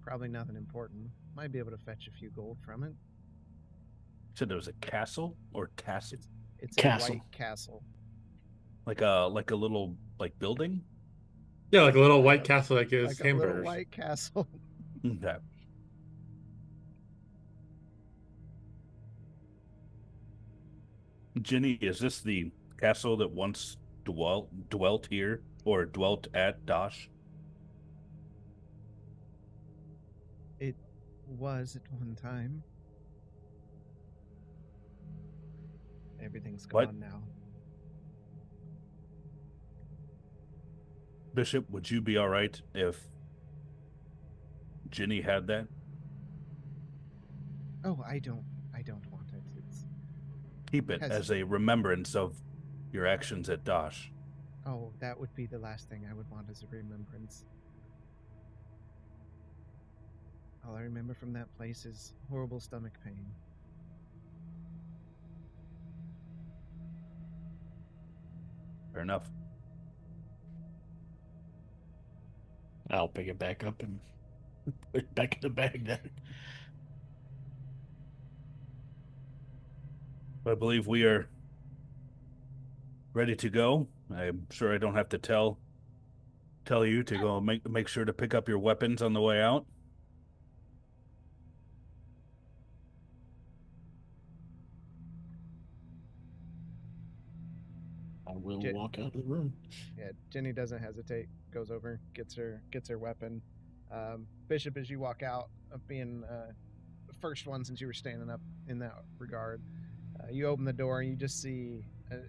Probably nothing important. Might be able to fetch a few gold from it. Said there was a castle or castle? It's Castle. a white castle. Like a little building? Yeah, like a little white castle that gives Like a hamburgers. little white castle. Okay. Ginny, is this the castle that once dwelt here or dwelt at Dosh? It was at one time. Everything's gone What? now. Bishop, would you be all right if Ginny had that? Oh, I don't want it. Keep it as a remembrance of your actions at Dosh. Oh, that would be the last thing I would want as a remembrance. All I remember from that place is horrible stomach pain. Fair enough. I'll pick it back up and put it back in the bag then. I believe we are ready to go. I'm sure I don't have to tell you to go make sure to pick up your weapons on the way out. I will walk out of the room. Yeah, Ginny doesn't hesitate. Goes over, gets her weapon. Bishop, as you walk out, of being the first one since you were standing up in that regard, you open the door and you just see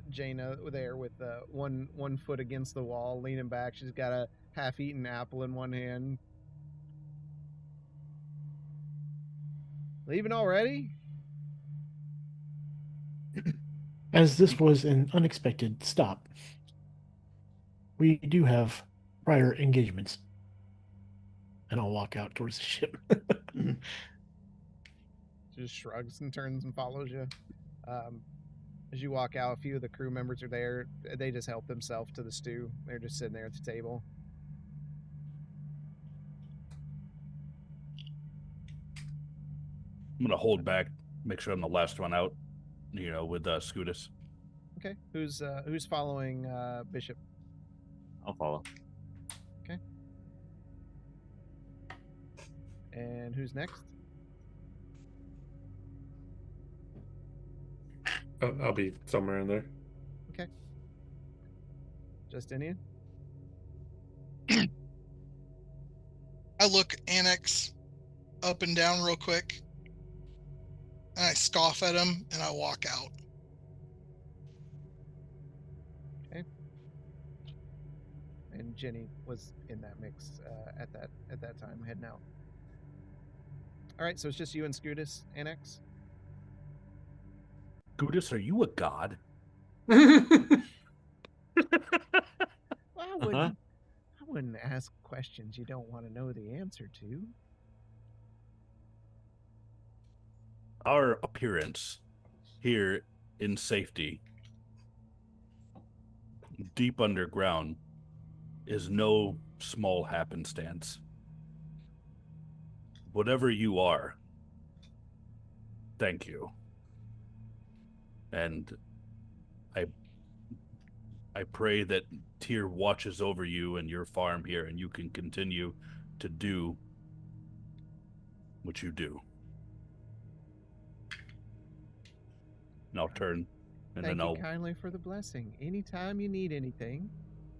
Jaina there with one foot against the wall, leaning back. She's got a half-eaten apple in one hand. Leaving already? As this was an unexpected stop, we do have prior engagements. And I'll walk out towards the ship. She just shrugs and turns and follows you. As you walk out, a few of the crew members are there. They just help themselves to the stew. They're just sitting there at the table. I'm gonna hold back, make sure I'm the last one out. With Scootus. Okay, who's following Bishop? I'll follow. Okay. And who's next? I'll be somewhere in there. Okay. Justinian? I look Annex up and down real quick, and I scoff at him, and I walk out. Okay. And Ginny was in that mix at that time, heading out. All right, so it's just you and Scootus, Annex? Scootus, are you a god? Well, I wouldn't ask questions you don't want to know the answer to. Our appearance here in safety, deep underground, is no small happenstance. Whatever you are, thank you. And I pray that Tyr watches over you and your farm here, and you can continue to do what you do. And I'll turn, and Thank then you I'll kindly for the blessing. Anytime you need anything,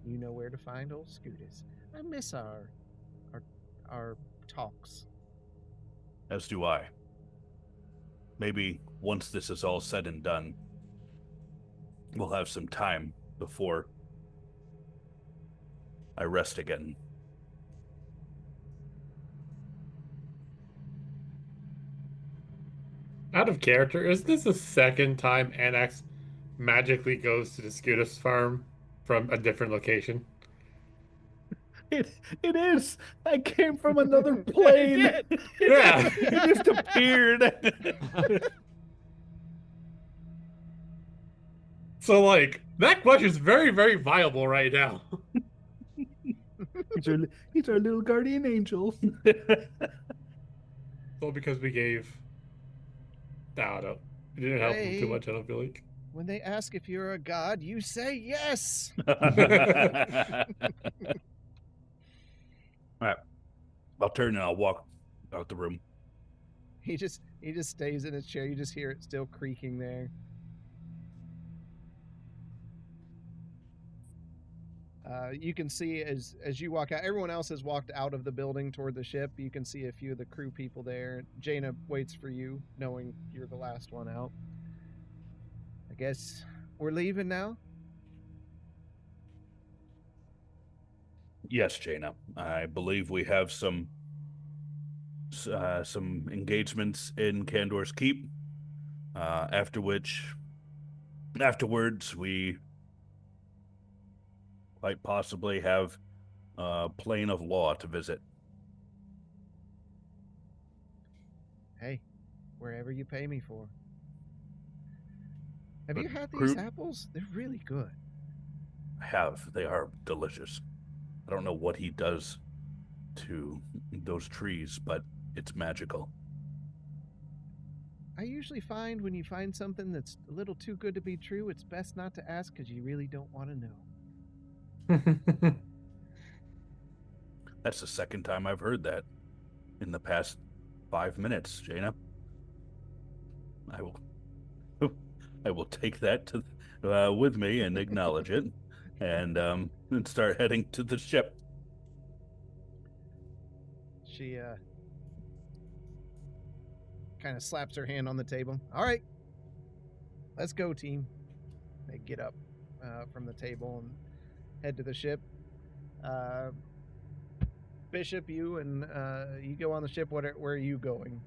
you know where to find old Scootus. I miss our talks. As do I. Maybe once this is all said and done, we'll have some time before I rest again. Out of character, is this the second time Annex magically goes to the Scootus farm from a different location? It is. I came from another plane. did. Yeah. It just appeared. So, like, that question's very, very viable right now. He's our little guardian angel. So, because we gave. I don't know. It didn't help him too Ray, much, I don't feel like. when they ask if you're a god, you say yes. All right. I'll turn and I'll walk out the room. He just stays in his chair. You just hear it still creaking there. You can see as you walk out, everyone else has walked out of the building toward the ship. You can see a few of the crew people there. Jaina waits for you, knowing you're the last one out. I guess we're leaving now. Yes, Jaina. I believe we have some engagements in Kandor's Keep. Afterwards, we quite possibly have a plane of law to visit. Hey, wherever you pay me for. Have you had Crew- these apples? They're really good. I have. They are delicious. I don't know what he does to those trees, but it's magical. I usually find when you find something that's a little too good to be true, it's best not to ask because you really don't want to know. That's the second time I've heard that in the past 5 minutes, Jaina. I will take that to with me and acknowledge it, and start heading to the ship. She kind of slaps her hand on the table. All right, let's go, team. They get up from the table and head to the ship. Bishop, you and you go on the ship. Where are you going?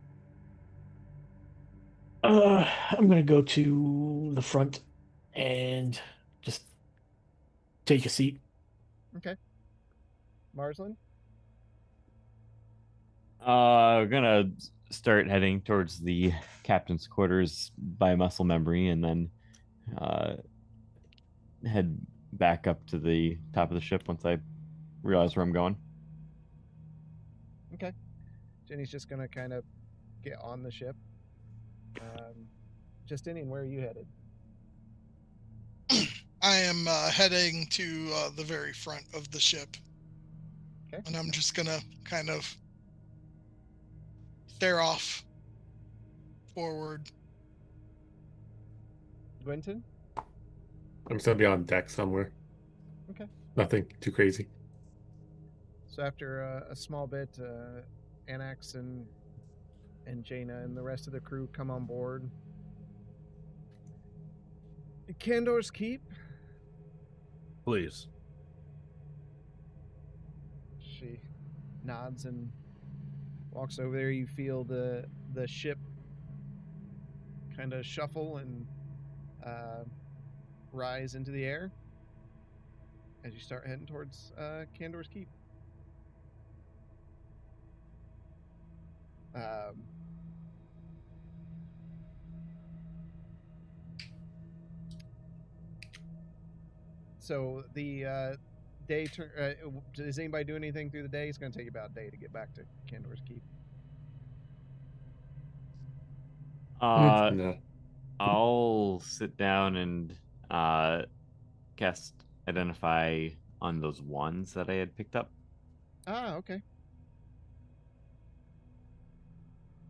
I'm gonna go to the front and just take a seat. Okay. Marsland? We're gonna start heading towards the captain's quarters by muscle memory, and then head back up to the top of the ship once I realize where I'm going. Okay. Jenny's just going to kind of get on the ship. Justinian, where are you headed? I am heading to the very front of the ship. Okay. And I'm just going to kind of stare off forward. Gwynton? I'm just gonna be on deck somewhere. Okay. Nothing too crazy. So after a small bit, Anax and Jaina and the rest of the crew come on board. Kandor's Keep? Please. She nods and walks over there. You feel the ship kind of shuffle and rise into the air as you start heading towards Kandor's Keep. So the day does anybody do anything through the day? It's going to take about a day to get back to Kandor's Keep. No. I'll sit down and cast Identify on those ones that I had picked up. Ah, okay.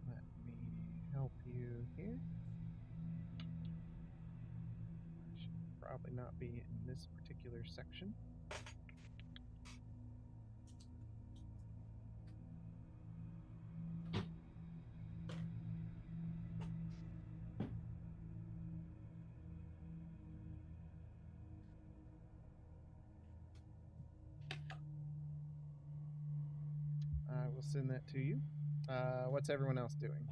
Let me help you here. I should probably not be in this particular section. I will send that to you. What's everyone else doing?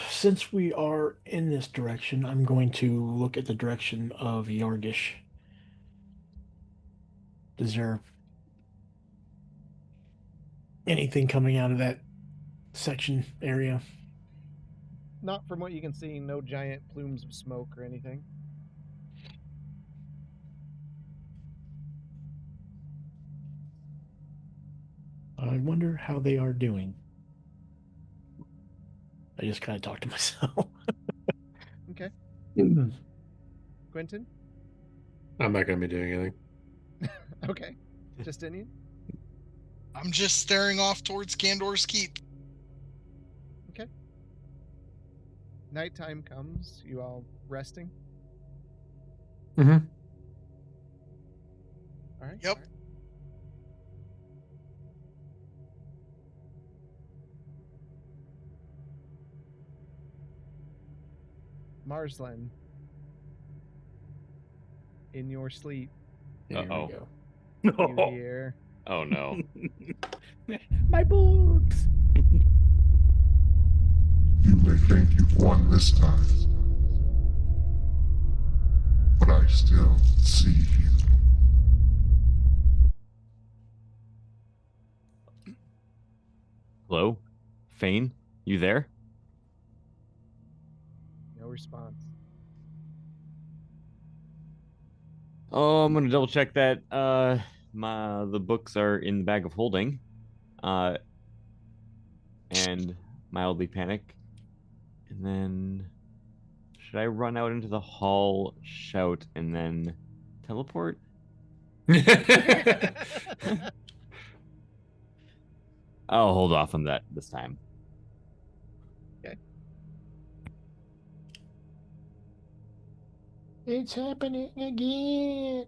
Since we are in this direction, I'm going to look at the direction of Yargish Is there anything coming out of that section area? Not from what you can see, no giant plumes of smoke or anything. I wonder how they are doing. I just kind of talked to myself. Okay. Quentin? I'm not going to be doing anything. Okay. Justinian? I'm just staring off towards Candor's Keep. Okay. Nighttime comes. You all resting? Mm-hmm. All right. Yep. All right. Marsland, in your sleep, There Uh-oh. we go. you hear Oh no. My books. You may think you've won this time, but I still see you. Hello? Fane? You there? no response. Oh, I'm gonna double check that. The books are in the bag of holding. And mildly panic. And then should I run out into the hall, shout, and then teleport? I'll hold off on that this time. It's happening again.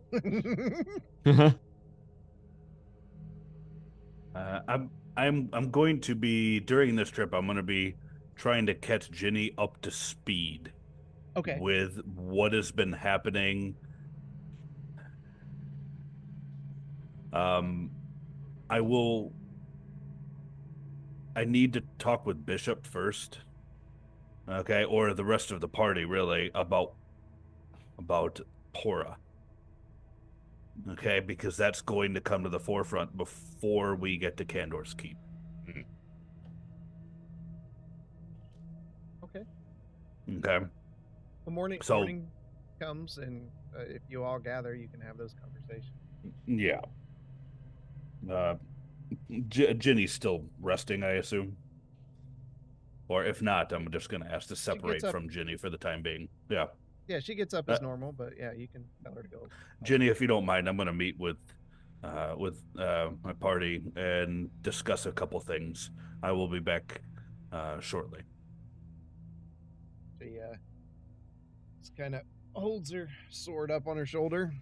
I'm going to be during this trip. I'm going to be trying to catch Ginny up to speed Okay. with what has been happening. I need to talk with Bishop first, okay, or the rest of the party really about Pora, okay, because that's going to come to the forefront before we get to Candor's Keep. Okay. Okay. The morning comes, and if you all gather, you can have those conversations. Yeah. Ginny's still resting, I assume. Or if not, I'm just going to ask to separate from Ginny for the time being. Yeah. Yeah, she gets up as normal, but yeah, you can tell her to go. Ginny, if you don't mind, I'm going to meet with my party and discuss a couple things. I will be back shortly. She just kind of holds her sword up on her shoulder.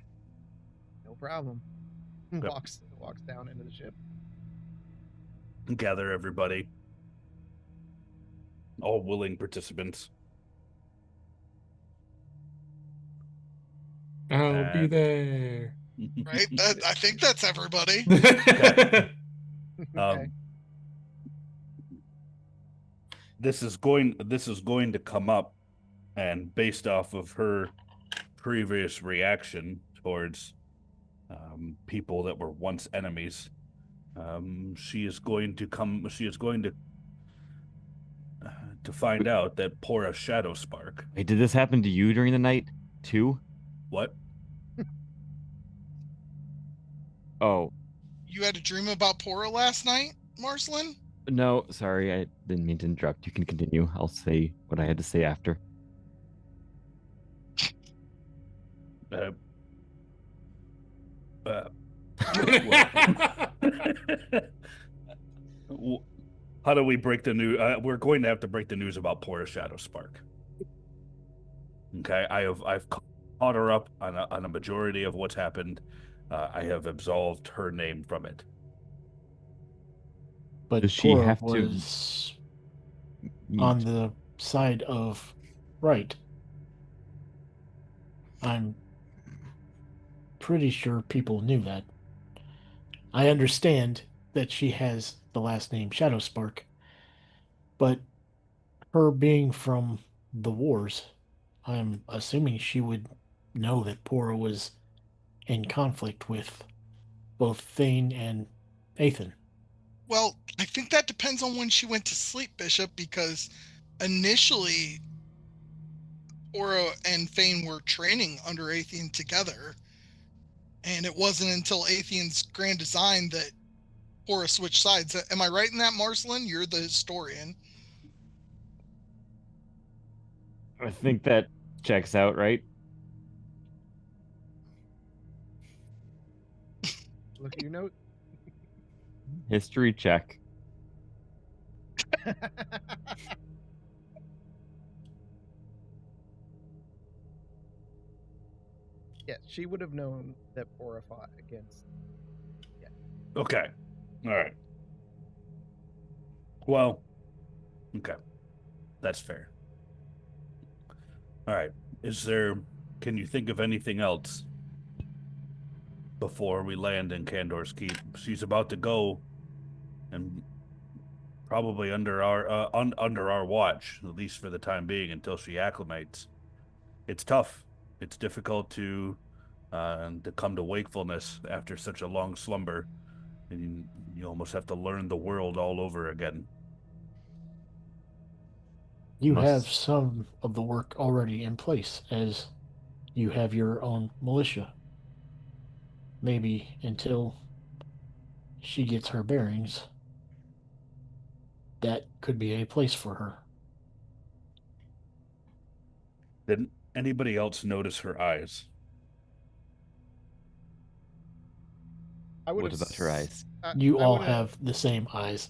No problem. Yep. Walks down into the ship. Gather everybody. All willing participants. I'll be there. Right? I think that's everybody. Okay. Okay. This is going to come up, and based off of her previous reaction towards people that were once enemies, she is going to find out that Pora Shadowspark. Wait, did this happen to you during the night too? What? Oh, You had a dream about Pora last night, Marsland? no, sorry, I didn't mean to interrupt. You can continue. I'll say what I had to say after. How do we break the news? We're going to have to break the news about Pora Shadowspark. Okay, I've caught her up on a majority of what's happened. I have absolved her name from it. But Does she Pora have to was meet? on the side of right. I'm pretty sure people knew that. I understand that she has the last name Shadowspark, but her being from the wars, I'm assuming she would know that Pora was in conflict with both Thane and Ethan. Well, I think that depends on when she went to sleep, Bishop, because initially Aura and Thane were training under Atheon together. And it wasn't until Atheon's grand design that Aura switched sides. Am I right in that, Marcelin? You're the historian. I think that checks out, right? Look at your note. History check. Yes, she would have known that Aura fought against. Okay. All right. Well, okay. That's fair. All right. Can you think of anything else before we land in Kandor's Keep? She's about to go, and probably under our watch, at least for the time being, until she acclimates. It's tough. It's difficult to come to wakefulness after such a long slumber, and you almost have to learn the world all over again. You have some of the work already in place, as you have your own militia. Maybe until she gets her bearings, that could be a place for her. Did anybody else notice her eyes? I would What have about her eyes? You I all would've- have the same eyes.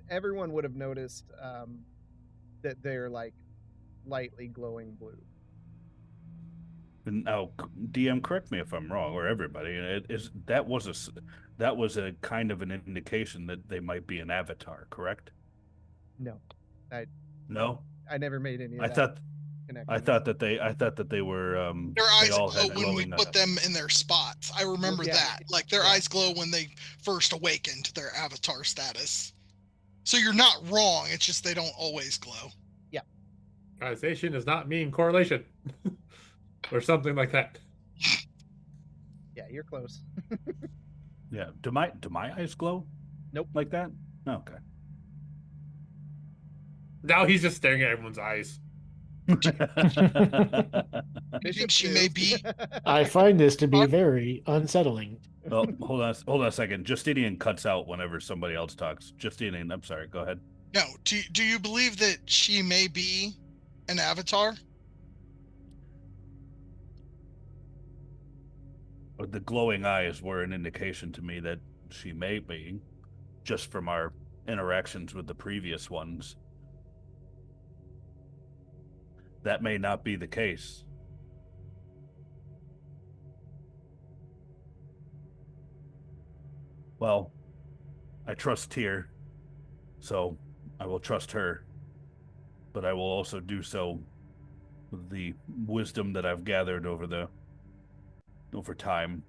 Everyone would have noticed that they're like lightly glowing blue. Now, DM, correct me if I'm wrong, or everybody. That was a kind of an indication that they might be an avatar, correct? No, No, I never made any. Of I that thought connection. I thought that they were. Their they eyes all glow had when we glowing put them in their spots. I remember yeah, that. Like their yeah. eyes glow when they first awaken to their avatar status. So you're not wrong. It's just they don't always glow. Causation does not mean correlation. Or something like that. Yeah, you're close. Yeah. Do my eyes glow? Nope. Like that? Okay. Now he's just staring at everyone's eyes. You think she may be? I find this to be very unsettling. Oh, hold on a second. Justinian cuts out whenever somebody else talks. Justinian, I'm sorry. Go ahead. No. Do you believe that she may be an avatar? The glowing eyes were an indication to me that she may be, just from our interactions with the previous ones. That may not be the case. Well, I trust Tyr, so I will trust her, but I will also do so with the wisdom that I've gathered over time.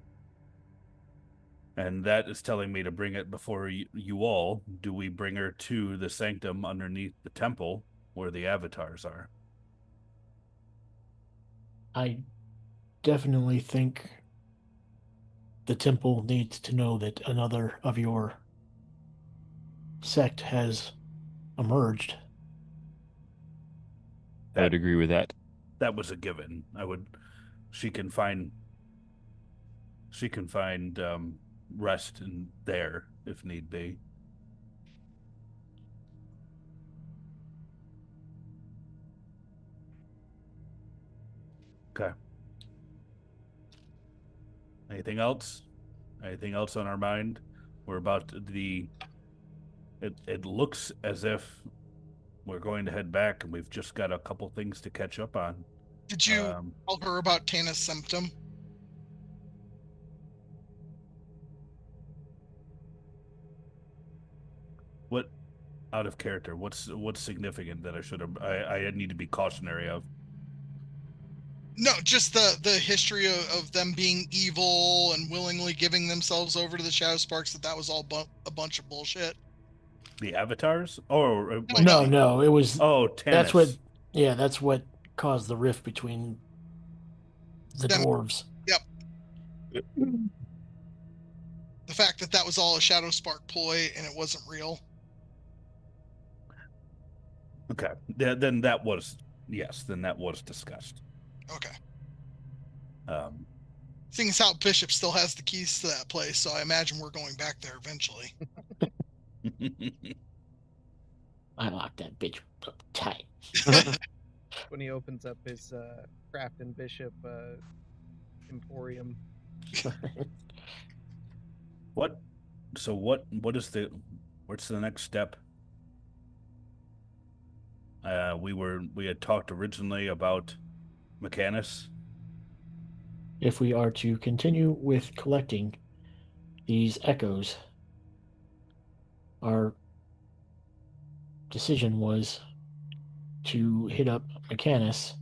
And that is telling me to bring it before you all. Do we bring her to the sanctum underneath the temple where the avatars are? I definitely think the temple needs to know that another of your sect has emerged. I would agree with that. That was a given. She can find rest in there if need be. Okay. Anything else? Anything else on our mind? We're about it looks as if we're going to head back, and we've just got a couple things to catch up on. Did you tell her about Tana's symptom? What, out of character? What's significant that I need to be cautionary of? No, just the history of them being evil and willingly giving themselves over to the Shadowsparks. That was all a bunch of bullshit. The avatars? Oh, No, it was. Oh, That's what. tennis. Yeah, that's what caused the rift between the Them- dwarves. Yep. The fact that that was all a Shadowspark ploy and it wasn't real. Okay. Then that was discussed. Okay. Um, Seeing as how Bishop still has the keys to that place, so I imagine we're going back there eventually. I locked that bitch up tight. When he opens up his Craft and Bishop emporium. what's the next step? We had talked originally about Mechanus. If we are to continue with collecting these echoes, our decision was to hit up Mechanus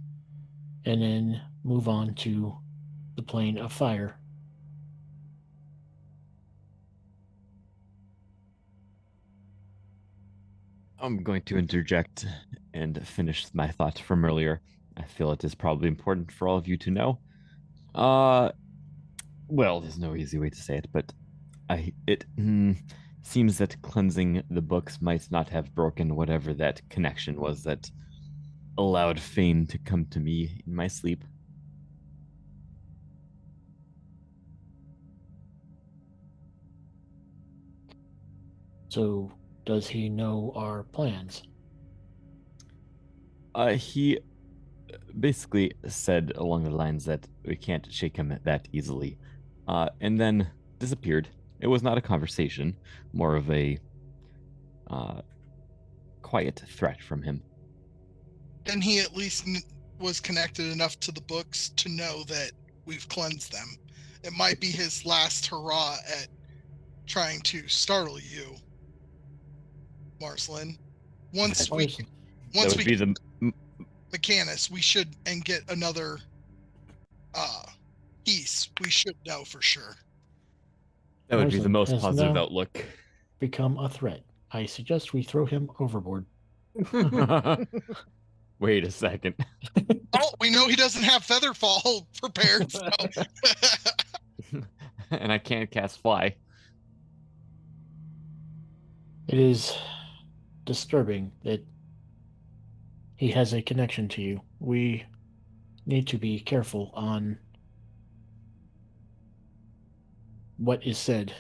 and then move on to the plane of fire. I'm going to interject and finish my thought from earlier. I feel it is probably important for all of you to know. Well, there's no easy way to say it, but it seems that cleansing the books might not have broken whatever that connection was that allowed Fane to come to me in my sleep. So, does he know our plans? He basically said along the lines that we can't shake him that easily, and then disappeared. It was not a conversation, more of a quiet threat from him. Then he at least was connected enough to the books to know that we've cleansed them. It might be his last hurrah at trying to startle you, Marcelin. Once we get Mechanus, we should and get another piece. We should know for sure. That would be the Marcelin most has positive now outlook. Become a threat. I suggest we throw him overboard. Wait a second. Oh, we know he doesn't have Featherfall prepared. So. And I can't cast Fly. It is disturbing that he has a connection to you. We need to be careful on what is said.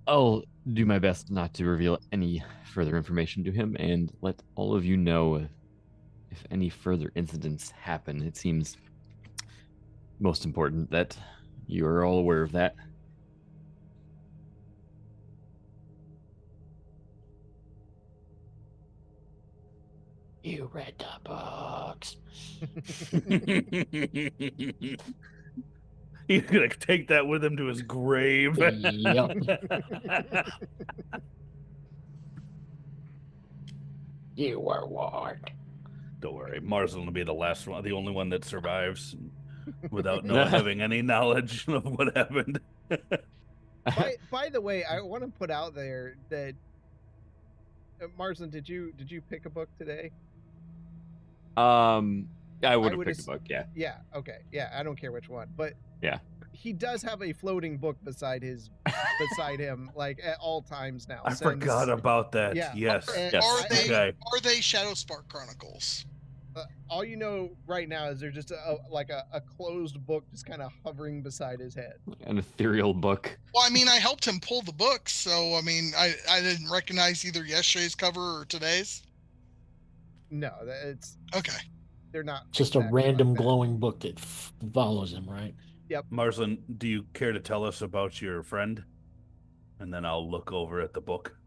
I'll do my best not to reveal any further information to him and let all of you know if any further incidents happen. It seems most important that you are all aware of that. You read the books. He's gonna take that with him to his grave. Yep. You were warned. Don't worry, Marsden will be the last one, the only one that survives without having any knowledge of what happened. By the way, I want to put out there that Marsden, did you pick a book today? I would have picked a book, yeah. Yeah, okay. Yeah, I don't care which one. But yeah. He does have a floating book beside him like at all times now. I forgot about that. Yeah. Yes. Are they Shadowspark Chronicles? All you know right now is there's just a closed book just kind of hovering beside his head. An ethereal book. Well, I mean, I helped him pull the books, so I mean, I didn't recognize either yesterday's cover or today's. No, it's okay. They're not just exactly a random like glowing book that follows him, right? Yep. Marsden, do you care to tell us about your friend? And then I'll look over at the book.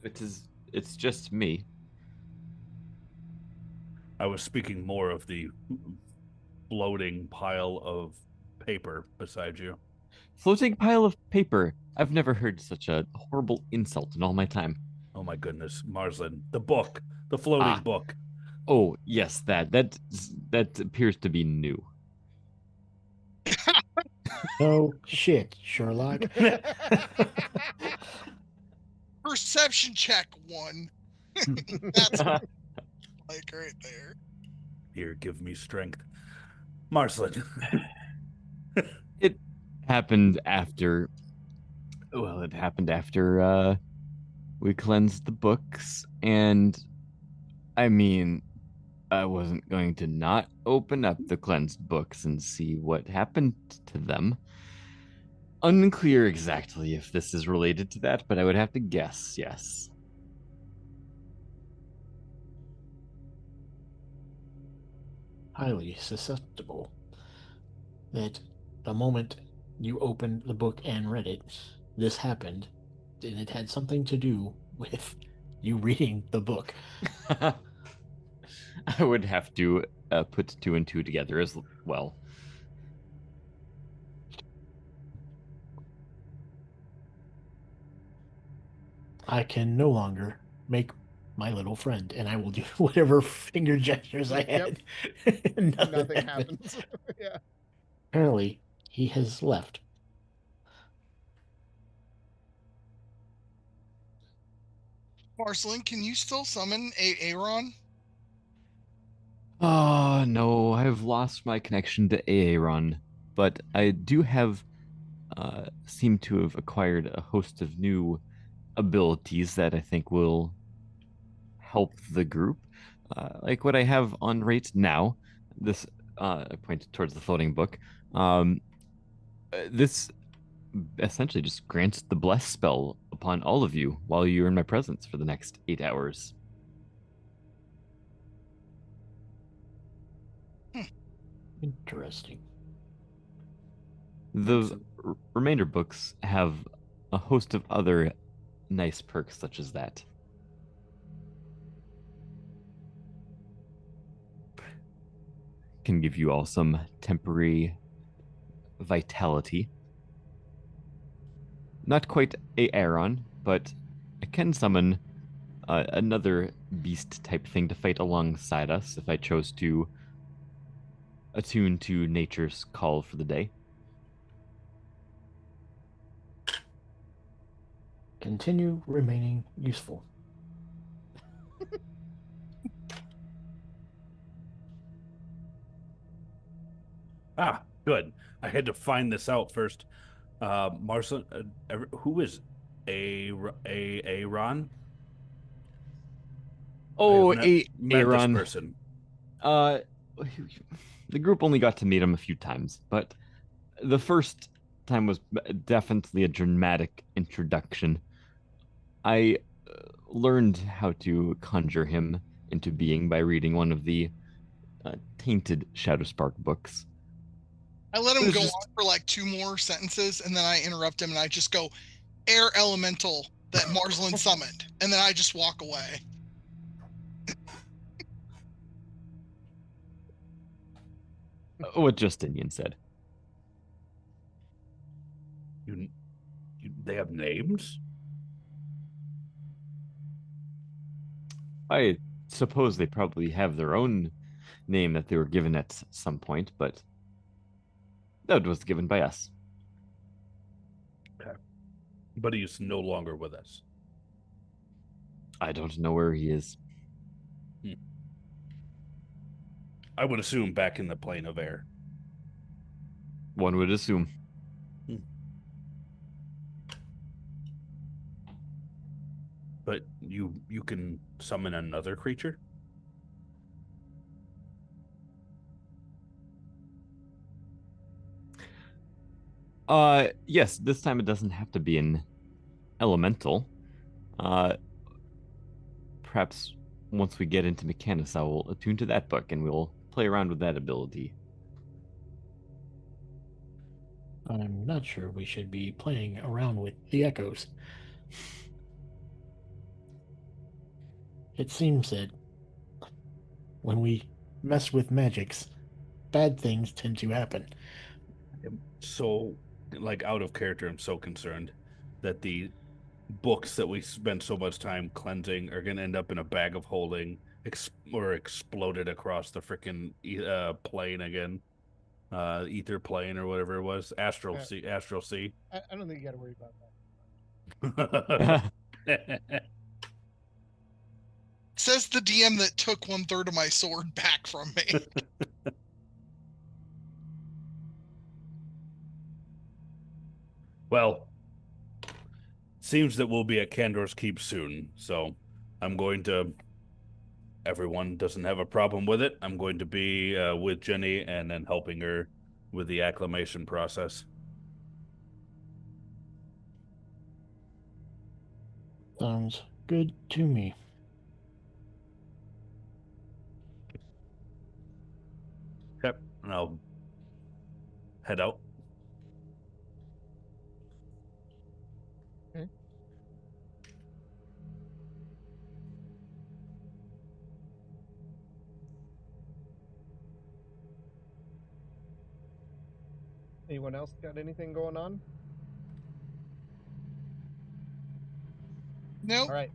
It's just me. I was speaking more of the floating pile of paper beside you. Floating pile of paper? I've never heard such a horrible insult in all my time. Oh my goodness, Marsden, the book, the floating book. Oh yes, that appears to be new. No shit, Sherlock. Perception check 1. That's like right there. Here, give me strength. Marceline. It happened after. Well, it happened after we cleansed the books, and I mean, I wasn't going to not open up the cleansed books and see what happened to them. Unclear exactly if this is related to that, but I would have to guess yes. Highly susceptible that the moment you opened the book and read it, this happened, and it had something to do with you reading the book. I would have to put two and two together as well. I can no longer make my little friend, and I will do whatever finger gestures I Yep. had. Nothing happens. Yeah. Apparently, he has left. Marceline, can you still summon Aaron? Oh no, I've lost my connection to Aaron, but I do have seem to have acquired a host of new abilities that I think will help the group. Like what I have on right now, this I pointed towards the floating book. This essentially just grants the bless spell upon all of you while you're in my presence for the next 8 hours. Interesting. The remainder books have a host of other nice perks such as that. Can give you all some temporary vitality. Not quite a Aaron, but I can summon another beast type thing to fight alongside us if I chose to attune to nature's call for the day. Continue remaining useful. Ah, good. I had to find this out first. Marceline, who is Aaron? Oh, met this Aaron. person. The group only got to meet him a few times, but the first time was definitely a dramatic introduction. I learned how to conjure him into being by reading one of the tainted Shadowspark books. I let him It was go just- on for like 2 more sentences, and then I interrupt him and I just go, air elemental that Marceline summoned. And then I just walk away. What Justinian said. They have names? I suppose they probably have their own name that they were given at some point, but that was given by us. Okay. But he's no longer with us. I don't know where he is. I would assume back in the plane of air. One would assume. But you can summon another creature? Yes, this time it doesn't have to be an elemental. Perhaps once we get into Mechanus, I will attune to that book and we'll play around with that ability. I'm not sure we should be playing around with the echoes. It seems that when we mess with magics, bad things tend to happen. I'm so, like, out of character. I'm so concerned that the books that we spend so much time cleansing are going to end up in a bag of holding or exploded across the freaking plane again. Ether plane or whatever it was. Astral Sea. I don't think you got to worry about that. Says the DM that took 1/3 of my sword back from me. Well, seems that we'll be at Candor's Keep soon, so I'm going to. Everyone doesn't have a problem with it. I'm going to be with Jenny and then helping her with the acclimation process. Sounds good to me. Yep, and I'll head out. Anyone else got anything going on? Nope. All right.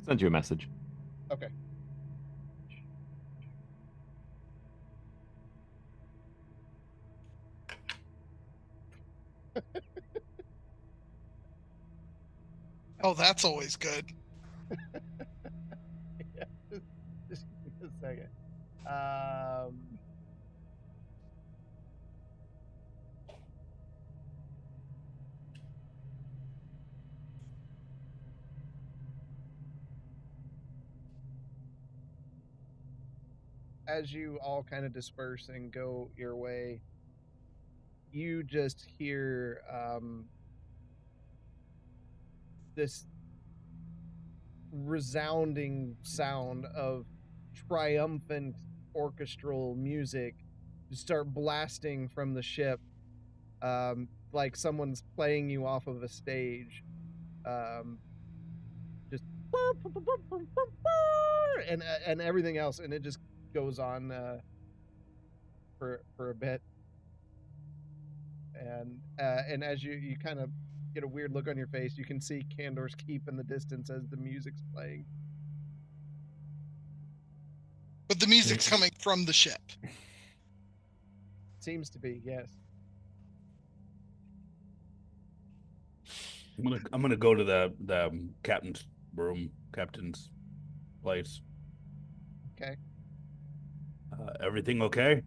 Send you a message. Okay. Oh, that's always good. Yeah, just give me a second. As you all kind of disperse and go your way, you just hear this resounding sound of triumphant orchestral music start blasting from the ship, like someone's playing you off of a stage, just and everything else, and it just goes on for a bit, and as you kind of get a weird look on your face, you can see Candor's Keep in the distance as the music's playing. But the music's coming from the ship. Seems to be, yes. I'm gonna go to the captain's room, captain's place. Okay. Everything okay?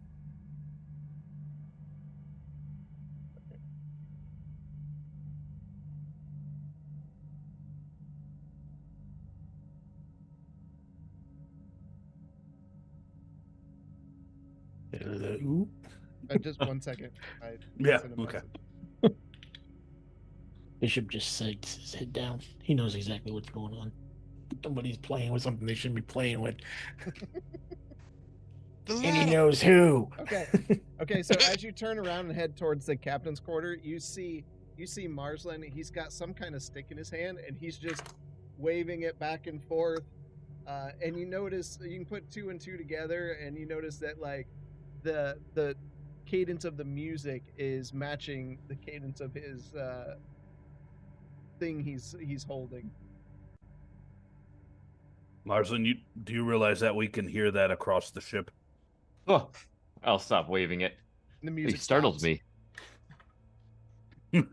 Just 1 second. I Yeah, sent a okay. message. Bishop just set his head down. He knows exactly what's going on. Somebody's playing with something they shouldn't be playing with. And he knows who. Okay. Okay, so as you turn around and head towards the captain's quarter, you see Marsland. He's got some kind of stick in his hand, and he's just waving it back and forth. And you notice, you can put 2 and 2 together, and you notice that like the cadence of the music is matching the cadence of his thing he's holding. Marsland, do you realize that we can hear that across the ship? Oh, I'll stop waving it. The He music startles stops. me.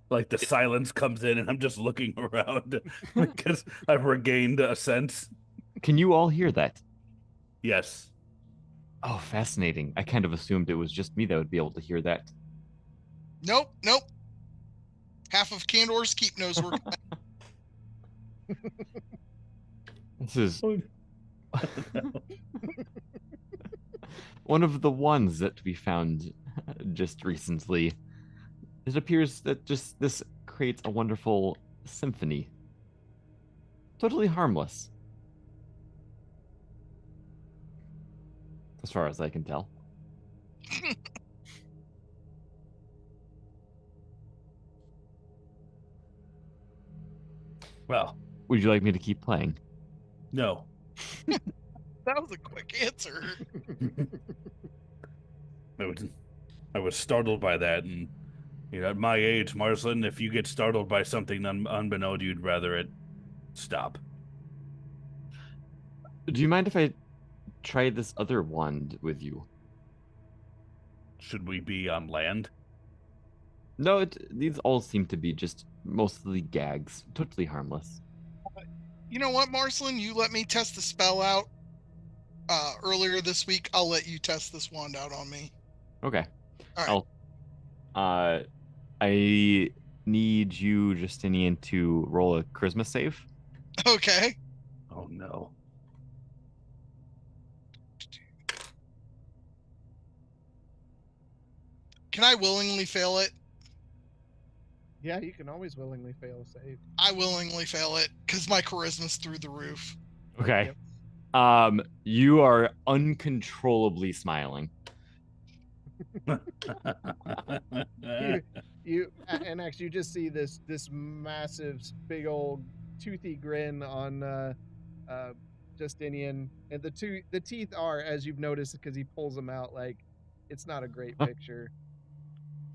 Like the silence comes in, and I'm just looking around because I've regained a sense. Can you all hear that? Yes. Oh, fascinating. I kind of assumed it was just me that would be able to hear that. Nope. Half of Candor's Keep knows we're This is one of the ones that we found just recently. It appears that just this creates a wonderful symphony. Totally harmless. As far as I can tell. Well, would you like me to keep playing? No. That was a quick answer. I was startled by that, and at my age, Marsland, if you get startled by something unbeknown, you'd rather it stop. Do you mind if I try this other wand with you? Should we be on land? No, these all seem to be just mostly gags, totally harmless. You know what, Marsland? You let me test the spell out earlier this week. I'll let you test this wand out on me. Okay. All right. I need you, Justinian, to roll a charisma save. Okay. Oh no. Can I willingly fail it? Yeah, you can always willingly fail a save. I willingly fail it because my charisma's through the roof. Okay. Yep. You are uncontrollably smiling. And you just see this massive, big old toothy grin on Justinian, and the teeth are, as you've noticed, because he pulls them out. Like, it's not a great picture.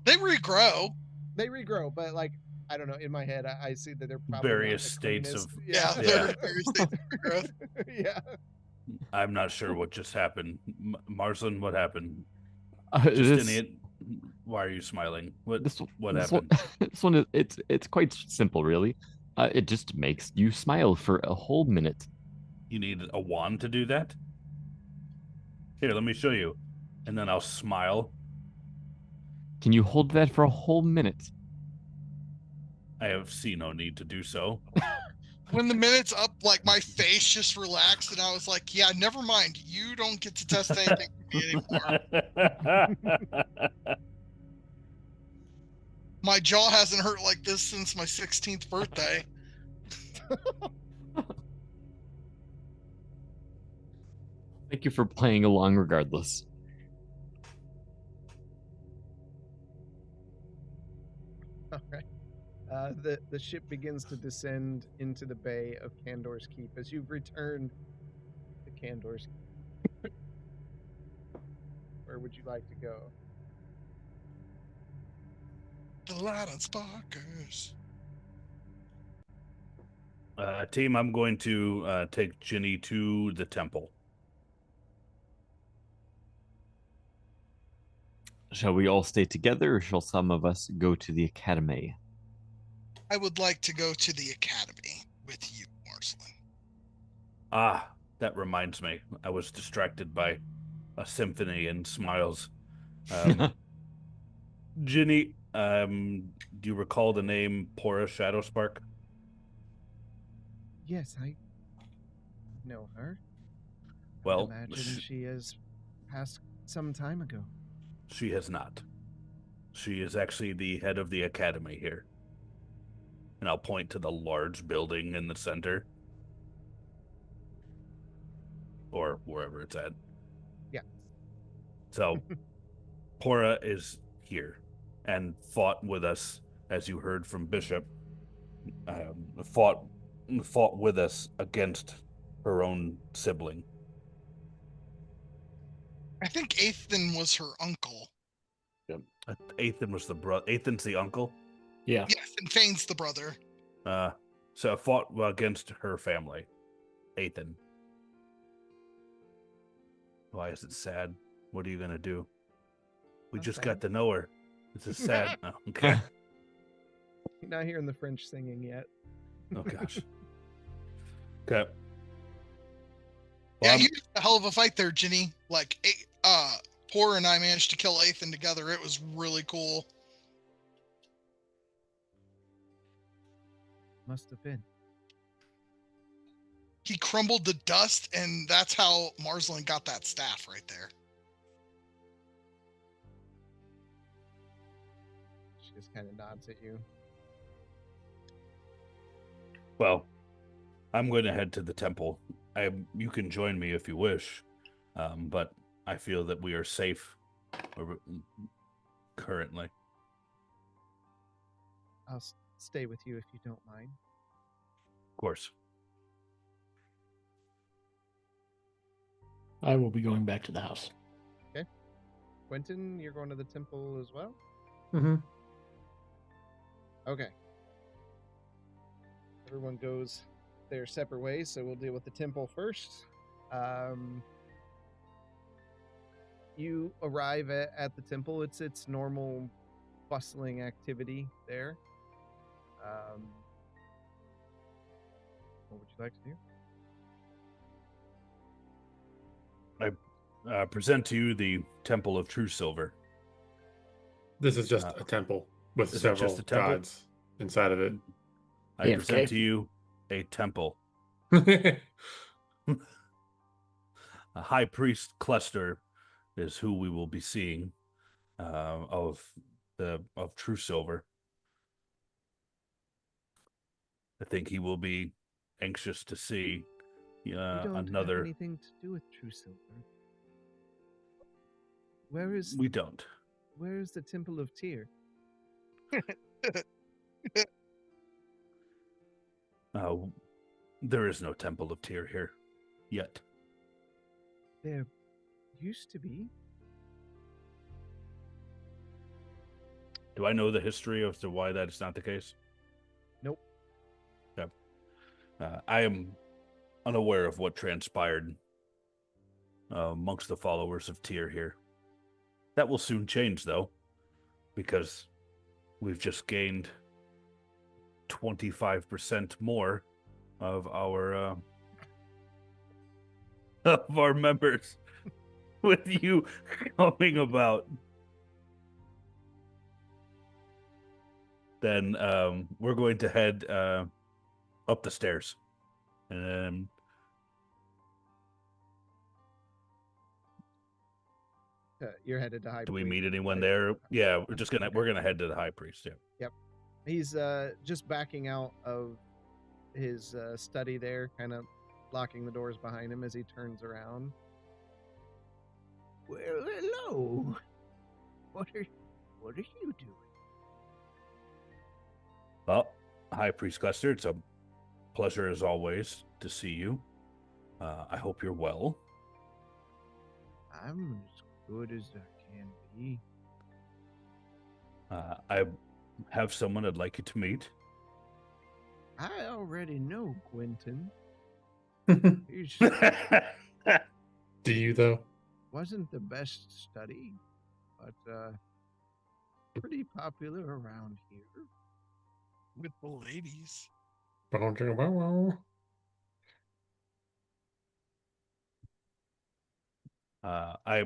They regrow. They regrow, but like, I don't know. In my head, I see that they're probably Various not the states cleanest. of- Yeah, Yeah. they're various states of regrowth. Yeah. I'm not sure what just happened. Marsland, what happened? This, Justinian, why are you smiling? What this happened? one, this one is it's quite simple, really. It just makes you smile for a whole minute. You need a wand to do that? Here, let me show you. And then I'll smile. Can you hold that for a whole minute? I have seen no need to do so. When the minute's up, like my face just relaxed, and I was like, "Yeah, never mind. You don't get to test anything for me anymore. My jaw hasn't hurt like this since my 16th birthday." Thank you for playing along regardless. All right. The ship begins to descend into the bay of Candor's Keep as you've returned to Candor's Keep. Where would you like to go? The light on sparkers. Team, I'm going to take Ginny to the temple. Shall we all stay together, or shall some of us go to the academy? I would like to go to the academy with you, Marsland. Ah, that reminds me. I was distracted by a symphony and smiles. Ginny, do you recall the name Pora Shadowspark? Yes, I know her. Well, I imagine she has passed some time ago. she has not. She is actually the head of the academy here. And I'll point to the large building in the center. Or wherever it's at. Yeah. So, Pora is here and fought with us, as you heard from Bishop. Fought with us against her own sibling. I think Ethan was her uncle. Ethan was the brother. Ethan's the uncle. Yeah. Yes, and Fane's the brother. So I fought against her family, Ethan. Why is it sad? What are you gonna do? We Not just sad. got to know her. This is sad. Oh, okay. You're not hearing the French singing yet. Oh gosh. Okay. Yeah, Well, you had a hell of a fight there, Ginny. Like, Poor and I managed to kill Ethan together. It was really cool. Must have been. He crumbled to dust, and that's how Marsland got that staff right there. She just kind of nods at you. well, I'm going to head to the temple. You can join me if you wish, but I feel that we are safe currently. I'll stay with you if you don't mind. Of course. I will be going back to the house. Quentin, you're going to the temple as well? Mm-hmm. Okay. Everyone goes their separate ways, so we'll deal with the temple first. You arrive at the temple. It's its normal bustling activity there. What would you like to do? Present to you the Temple of True Silver. This is just a temple. with Is it just several a temple? gods inside of it. I present AFK. to you a temple. A high priest cluster is who we will be seeing of True Silver. I think he will be anxious to see We don't have another. anything to do with True Silver. Where is We don't. where is the Temple of Tyr? There is no Temple of Tyr here yet. There used to be. Do I know the history as to why that is not the case? Nope. Yeah. I am unaware of what transpired amongst the followers of Tyr here. That will soon change, though, because we've just gained 25% more of our of our members with you coming about. Then we're going to head up the stairs, and You're headed to High do we Priest, meet anyone right? there? Yeah, we're gonna head to the high priest. Yeah. He's just backing out of his study there, kind of locking the doors behind him as he turns around. Well, hello. What are you doing? Well, High Priest Cluster, it's a pleasure as always to see you. I hope you're well. I'm as good as I can be. I have someone I'd like you to meet. I already know Quentin. Do He's you though? wasn't the best study, but pretty popular around here. With the ladies. I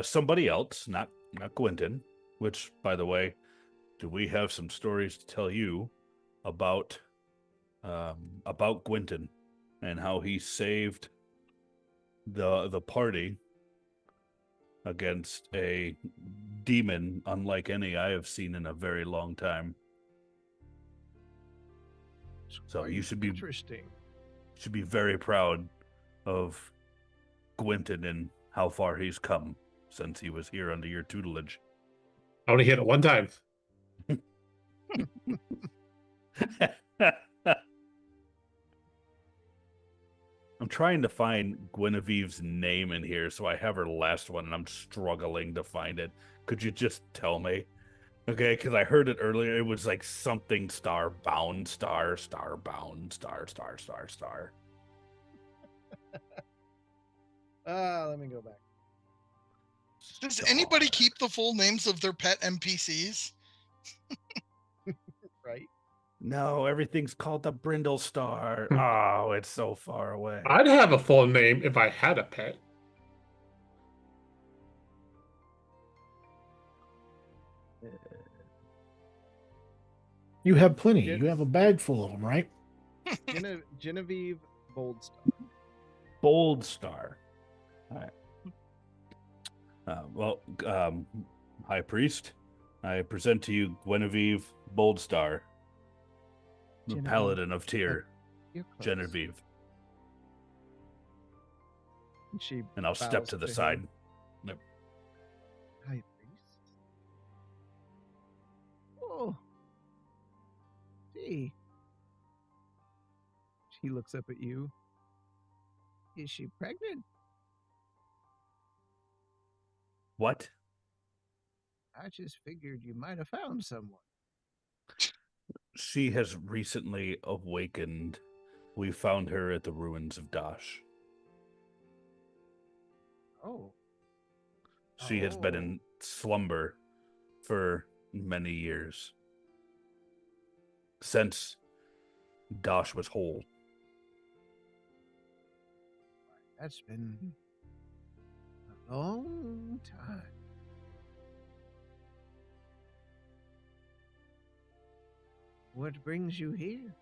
somebody else, not Quentin. Which, by the way, do we have some stories to tell you about Quentin and how he saved the party against a demon unlike any I have seen in a very long time. So you should be interesting. very proud of Quentin and how far he's come since he was here under your tutelage. I only hit it one time. I'm trying to find Guinevere's name in here, so I have her last one, and I'm struggling to find it. Could you just tell me? Okay, because I heard it earlier. It was like something star bound, star bound, star. Let me go back. Does Star. anybody keep the full names of their pet NPCs? Right? No, everything's called the Brindle Star. Oh, it's so far away. I'd have a full name if I had a pet. You have plenty. Gen- You have a bag full of them, right? Genevieve Boldstar. Bold Star. All right. High Priest, I present to you Guinevere Boldstar, the Genevieve. Paladin of Tyr, You're close. Genevieve. And I'll step bows to the him. side. High Priest. Oh. See. She looks up at you. Is she pregnant? What? I just figured you might have found someone. She has recently awakened. We found her at the ruins of Dash. Oh. She has been in slumber for many years. Since Dash was whole. That's been a long time. what brings you here?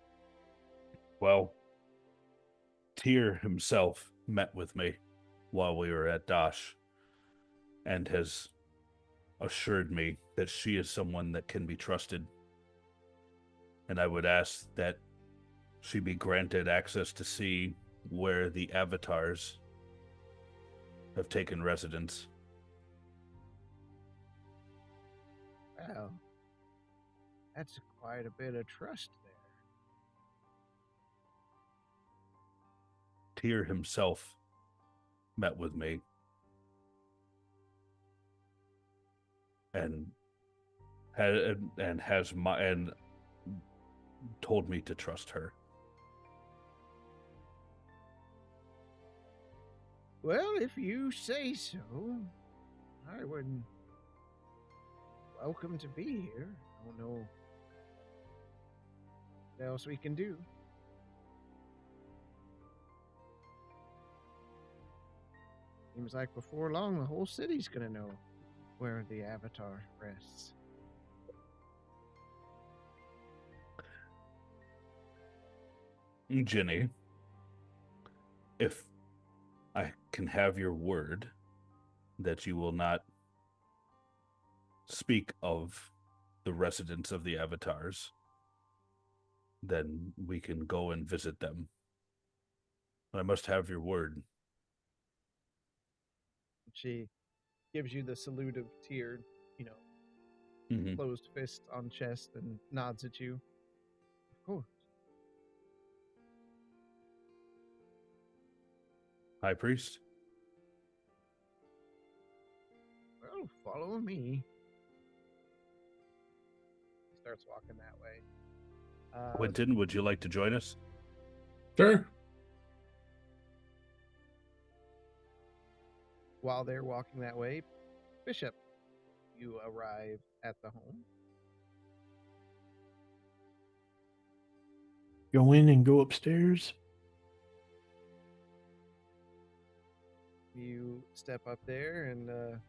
Well, Tyr himself met with me while we were at Dosh and has assured me that she is someone that can be trusted. And I would ask that she be granted access to see where the avatars have taken residence. Well, that's quite a bit of trust there. Tyr himself met with me and told me to trust her. Well, if you say so, I would welcome to be here. I don't know what else we can do. Seems like before long the whole city's gonna know where the Avatar rests. Ginny, if I can have your word that you will not speak of the residents of the avatars, then we can go and visit them. I must have your word. She gives you the salute of Tyr, Mhm. closed fist on chest, and nods at you. Of course. High Priest? Well, follow me. He starts walking that way. Quentin, would you like to join us? Sure. While they're walking that way, Bishop, you arrive at the home. Go in and go upstairs. You step up there, and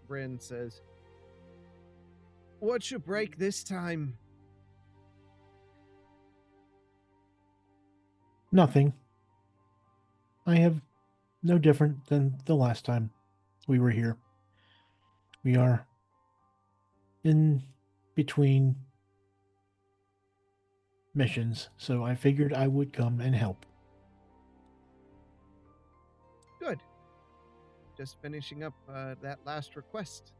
Bryn says, "What's your break this time?" Nothing. I have no different than the last time we were here. We are in between missions, so I figured I would come and help. Good. Just finishing up that last request.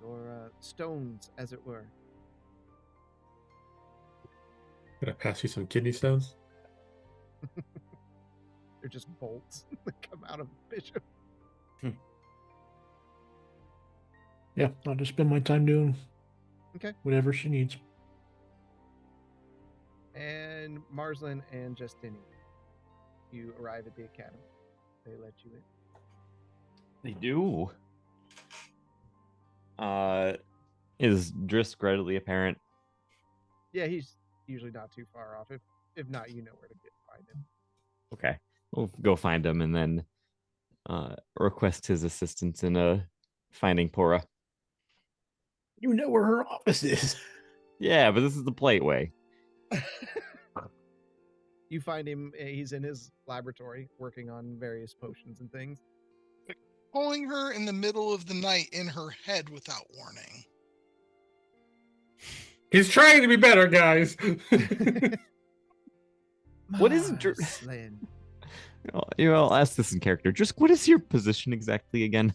Your stones, as it were. Can I pass you some kidney stones? They're just bolts that come out of Bishop. Yeah, I'll just spend my time doing Okay. whatever she needs. And Marslin and Justini, you arrive at the academy. They let you in. They do. Is Drisk readily apparent? Yeah, he's usually not too far off. If not, you know where to find him. Okay. We'll go find him and then request his assistance in finding Pora. You know where her office is. Yeah, but this is the polite way. You find him. He's in his laboratory working on various potions and things. Pulling her in the middle of the night in her head without warning. He's trying to be better, guys. What is Marslin? I'll ask this in character. Just what is your position exactly again?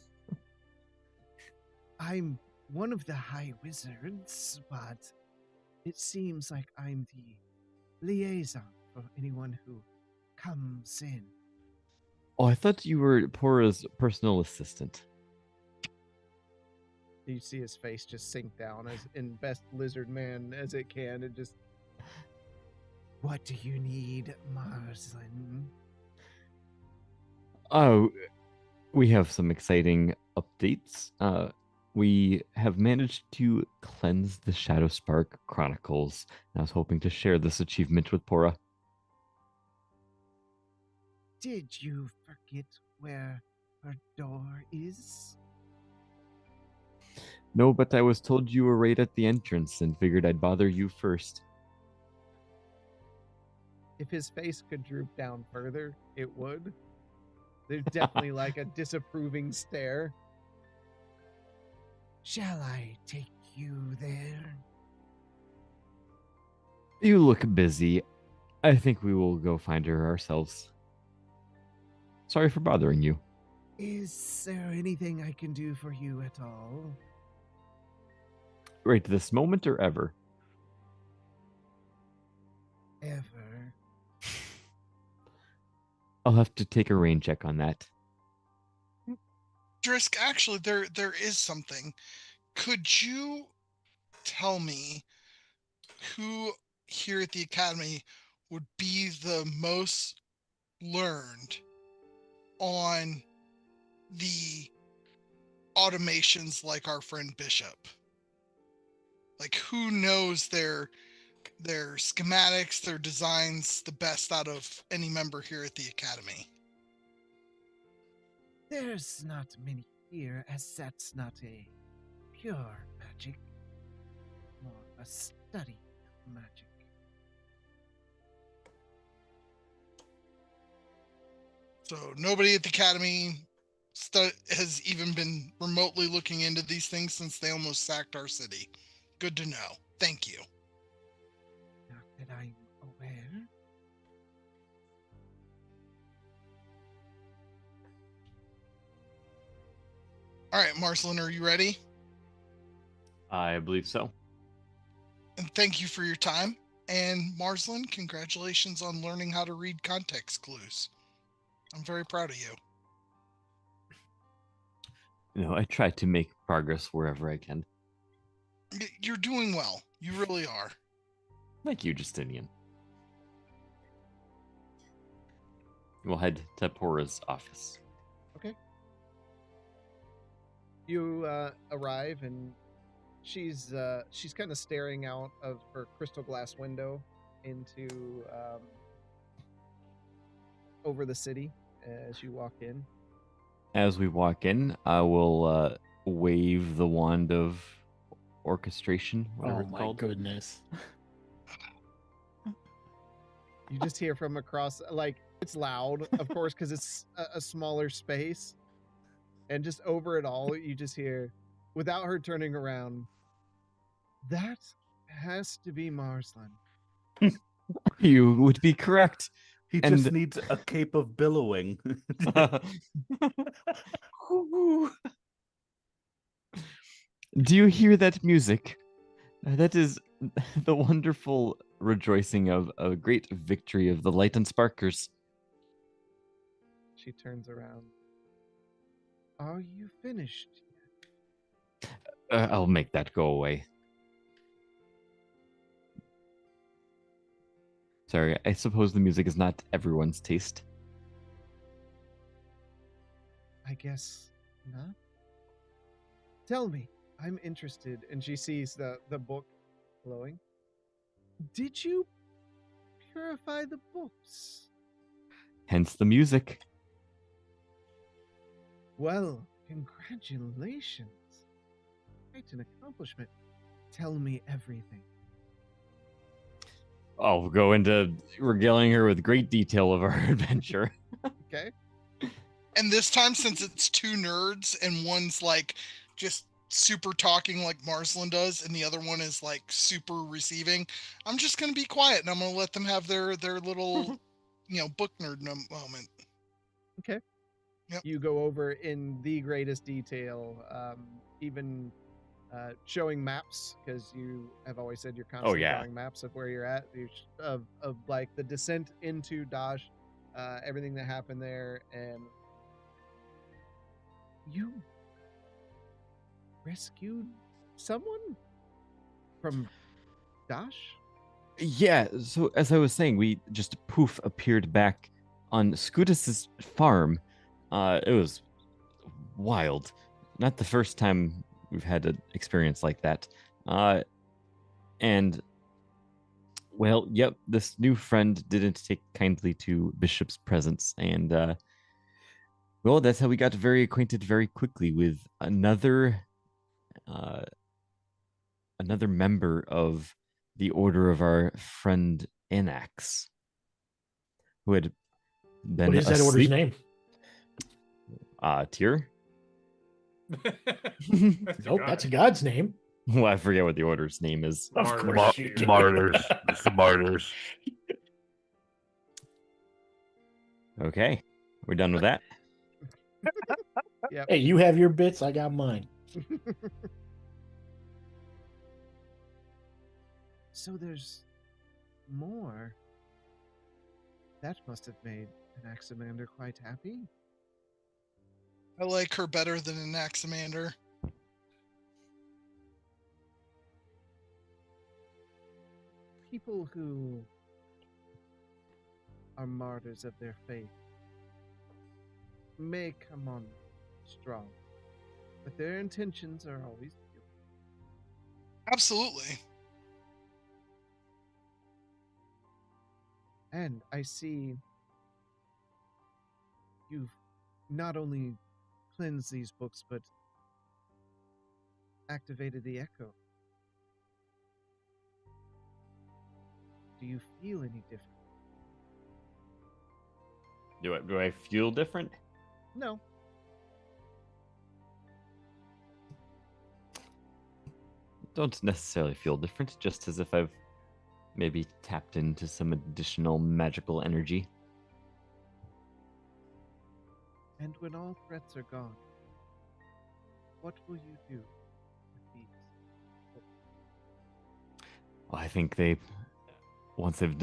I'm one of the High Wizards, but it seems like I'm the liaison for anyone who comes in. Oh, I thought you were Pora's personal assistant. You see his face just sink down as in best lizard man as it can. It just. What do you need, Marslin? Oh, we have some exciting updates. We have managed to cleanse the Shadowspark Chronicles. I was hoping to share this achievement with Pora. Did you forget where her door is? No, but I was told you were right at the entrance and figured I'd bother you first. If his face could droop down further, it would. There's definitely like a disapproving stare. Shall I take you there? You look busy. I think we will go find her ourselves. Sorry for bothering you. Is there anything I can do for you at all? Right this moment or ever? Ever? I'll have to take a rain check on that. Drisk, actually, there is something. Could you tell me who here at the Academy would be the most learned on the automations like our friend Bishop? Like, who knows their schematics, their designs the best out of any member here at the Academy? There's not many here, as that's not a pure magic, more a study of magic. So nobody at the Academy has even been remotely looking into these things since they almost sacked our city. Good to know. Thank you. Not that I'm aware. All right, Marcelin, are you ready? I believe so. And thank you for your time. And Marcelin, congratulations on learning how to read context clues. I'm very proud of you. I try to make progress wherever I can. You're doing well. You really are. Thank you, Justinian. We'll head to Pora's office. Okay. You arrive, and she's kind of staring out of her crystal glass window into over the city as you walk in. As we walk in, I will wave the wand of orchestration, whatever Oh it's my called. goodness. You just hear from across, like, it's loud, of course, because it's a smaller space. And just over it all, you just hear, without her turning around, that has to be Marsland. You would be correct. He And- just needs a cape of billowing. Do you hear that music? That is the wonderful rejoicing of a great victory of the Light and Sparkers. She turns around. Are you finished? I'll make that go away. Sorry, I suppose the music is not everyone's taste. I guess not. Tell me, I'm interested. And she sees the book glowing. Did you purify the books? Hence the music. Well, congratulations. Quite an accomplishment. Tell me everything. I'll go into regaling her with great detail of our adventure. Okay. And this time, since it's two nerds and one's like just super talking like Marcelin does, and the other one is like super receiving, I'm just gonna be quiet and I'm gonna let them have their little, book nerd moment. Okay. Yep. You go over in the greatest detail, even showing maps, because you have always said you're constantly drawing maps of where you're at, of like the descent into Dash, everything that happened there, and you rescued someone from Dash? Yeah, so as I was saying, we just poof appeared back on Scutus's farm. It was wild. Not the first time we've had an experience like that. And well, yep, this new friend didn't take kindly to Bishop's presence, and well, that's how we got very acquainted very quickly with another another member of the order of our friend Anax, who had been What is that order's asleep. name? Tyr? Nope, that's a god's name. Well, I forget what the order's name is. Of Martyrs. course you do. Martyrs. It's the martyrs. Okay, we're done with that. Yep. Hey, you have your bits, I got mine. So there's more. That must have made Anaximander quite happy. I like her better than an Anaximander. People who are martyrs of their faith may come on strong, but their intentions are always pure. Absolutely. And I see you've not only cleansed these books, but activated the echo. Do you feel any different? Do I feel different? No. Don't necessarily feel different, just as if I've maybe tapped into some additional magical energy. And when all threats are gone, what will you do with these? Well, I think once they've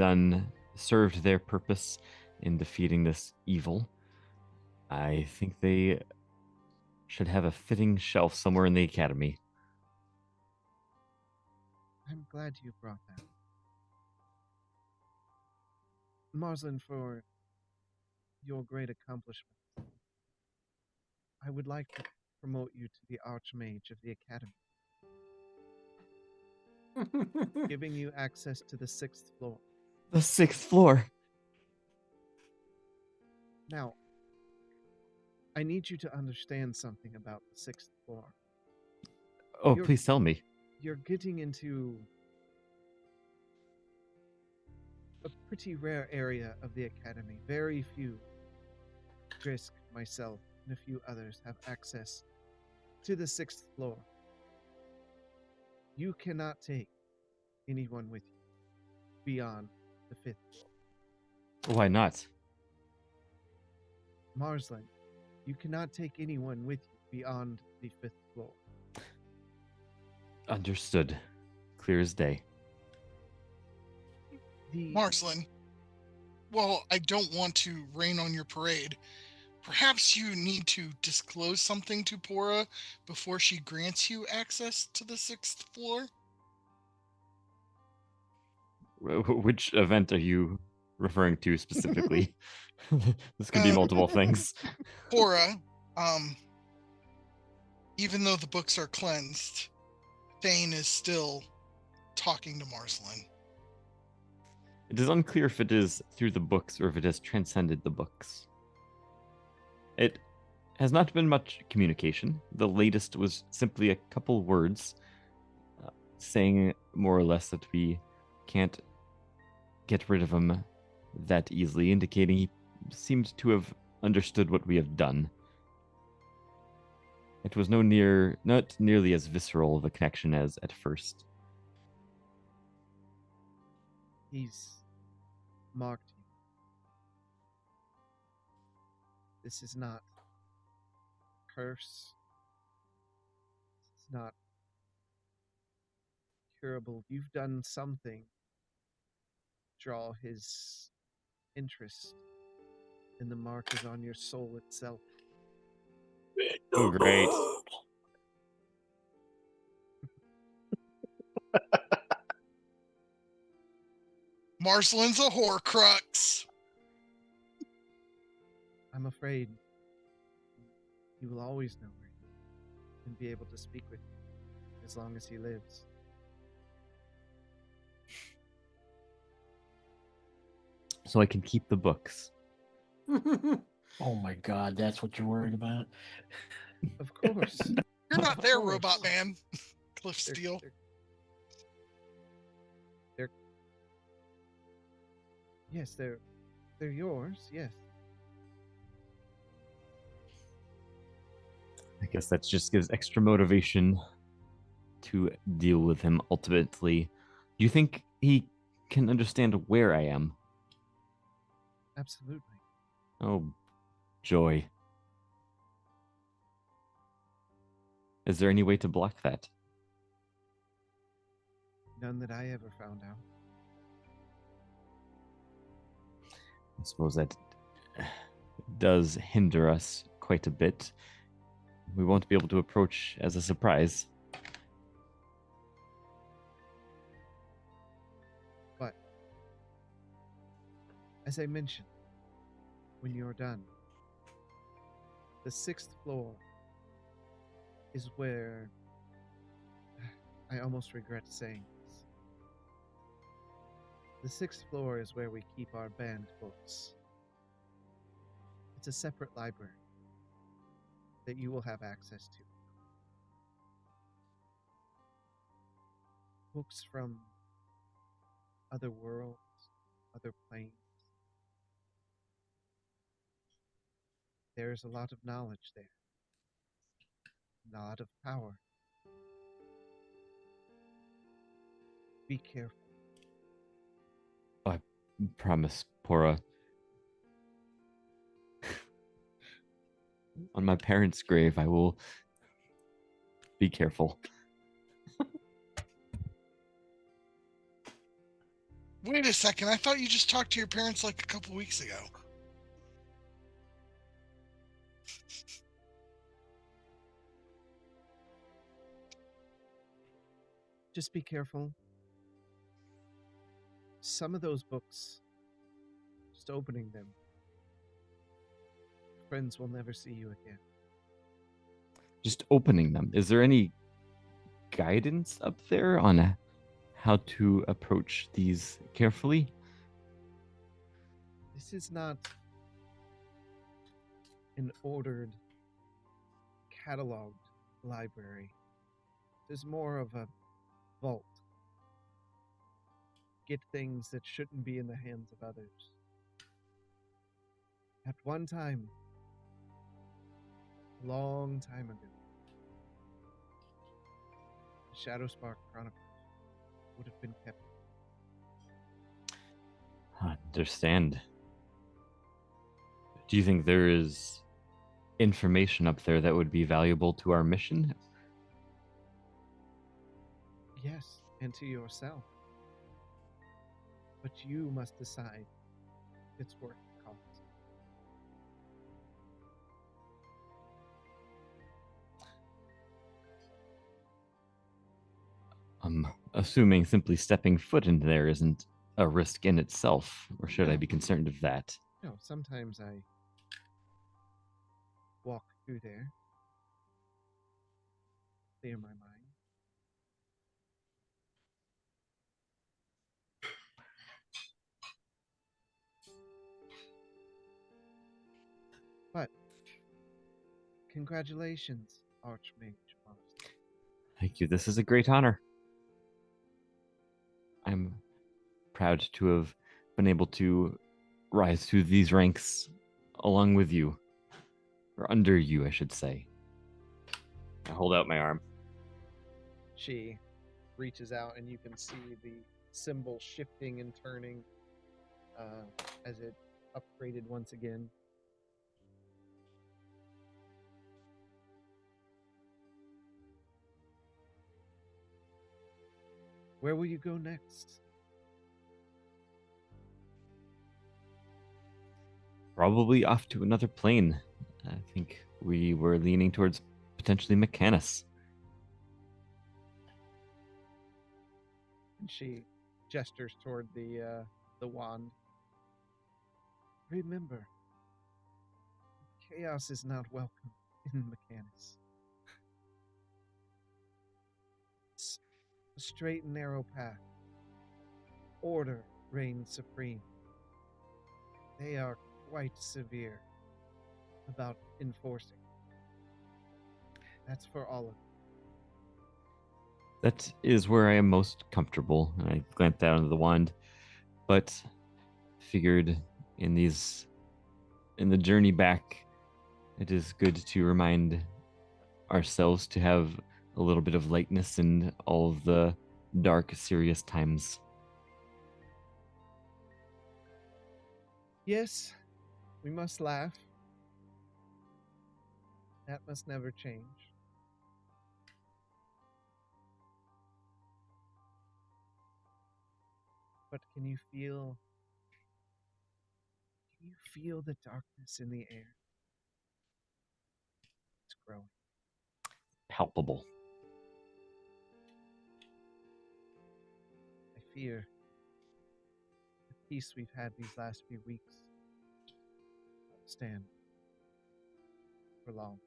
served their purpose in defeating this evil, I think they should have a fitting shelf somewhere in the academy. I'm glad you brought that. Marslin, for your great accomplishment, I would like to promote you to the Archmage of the Academy, giving you access to the 6th floor. The 6th floor. Now, I need you to understand something about the 6th floor. Oh, You're- please tell me. You're getting into a pretty rare area of the Academy. Very few, Drisk, myself, and a few others have access to the 6th floor. You cannot take anyone with you beyond the 5th floor. Why not? Marslin, you cannot take anyone with you beyond the 5th floor. Understood. Clear as day. Marslin, well, I don't want to rain on your parade. Perhaps you need to disclose something to Pora before she grants you access to the 6th floor? Which event are you referring to specifically? This could be multiple things. Pora, even though the books are cleansed, Thane is still talking to Marslin. It is unclear if it is through the books or if it has transcended the books. It has not been much communication. The latest was simply a couple words saying more or less that we can't get rid of him that easily, indicating he seemed to have understood what we have done. It was not nearly as visceral of a connection as at first. He's marked you. This is not curse. It's not curable. You've done something to draw his interest, and the mark is on your soul itself. Oh, great. Marslin's a Horcrux. I'm afraid he will always know where you are and be able to speak with you as long as he lives. So I can keep the books. Oh my god, that's what you're worried about? Of course. You're not there, course. Robot Man. Cliff They're- Steele. they're- yes, they're yours. Yes. I guess that just gives extra motivation to deal with him ultimately. Do you think he can understand where I am? Absolutely. Oh, joy. Is there any way to block that? None that I ever found out. I suppose that does hinder us quite a bit. We won't be able to approach as a surprise. But as I mentioned, when you're done, the 6th floor is where I almost regret saying this. The 6th floor is where we keep our banned books. It's a separate library that you will have access to. Books from other worlds, other planes. There's a lot of knowledge there, a lot of power. Be careful. I promise, Pora. On my parents' grave, I will be careful. Wait a second. I thought you just talked to your parents like a couple weeks ago. Just be careful. Some of those books, just opening them, friends will never see you again. Just opening them. Is there any guidance up there on how to approach these carefully? This is not an ordered, cataloged library. There's more of a vault. Get things that shouldn't be in the hands of others. At one time, a long time ago, the Shadowspark Chronicles would have been kept. I understand. Do you think there is information up there that would be valuable to our mission? Yes, and to yourself. But you must decide if it's worth the cost. I'm assuming simply stepping foot into there isn't a risk in itself, or should I No. be concerned of that? No, sometimes I walk through there, clear my mind. But congratulations, Archmage Master. Thank you. This is a great honor. I'm proud to have been able to rise through these ranks along with you. Or under you, I should say. I hold out my arm. She reaches out, and you can see the symbol shifting and turning as it upgraded once again. Where will you go next? Probably off to another plane. I think we were leaning towards potentially Mechanus. And she gestures toward the wand. Remember, chaos is not welcome in Mechanus. It's a straight and narrow path. Order reigns supreme. They are quite severe about enforcing. That's for all of you. That is where I am most comfortable. And I glanced down at the wand, but figured in the journey back, it is good to remind ourselves to have a little bit of lightness in all of the dark, serious times. Yes, we must laugh. That must never change. But can you feel the darkness in the air? It's growing. Palpable. I fear the peace we've had these last few weeks won't stand for long.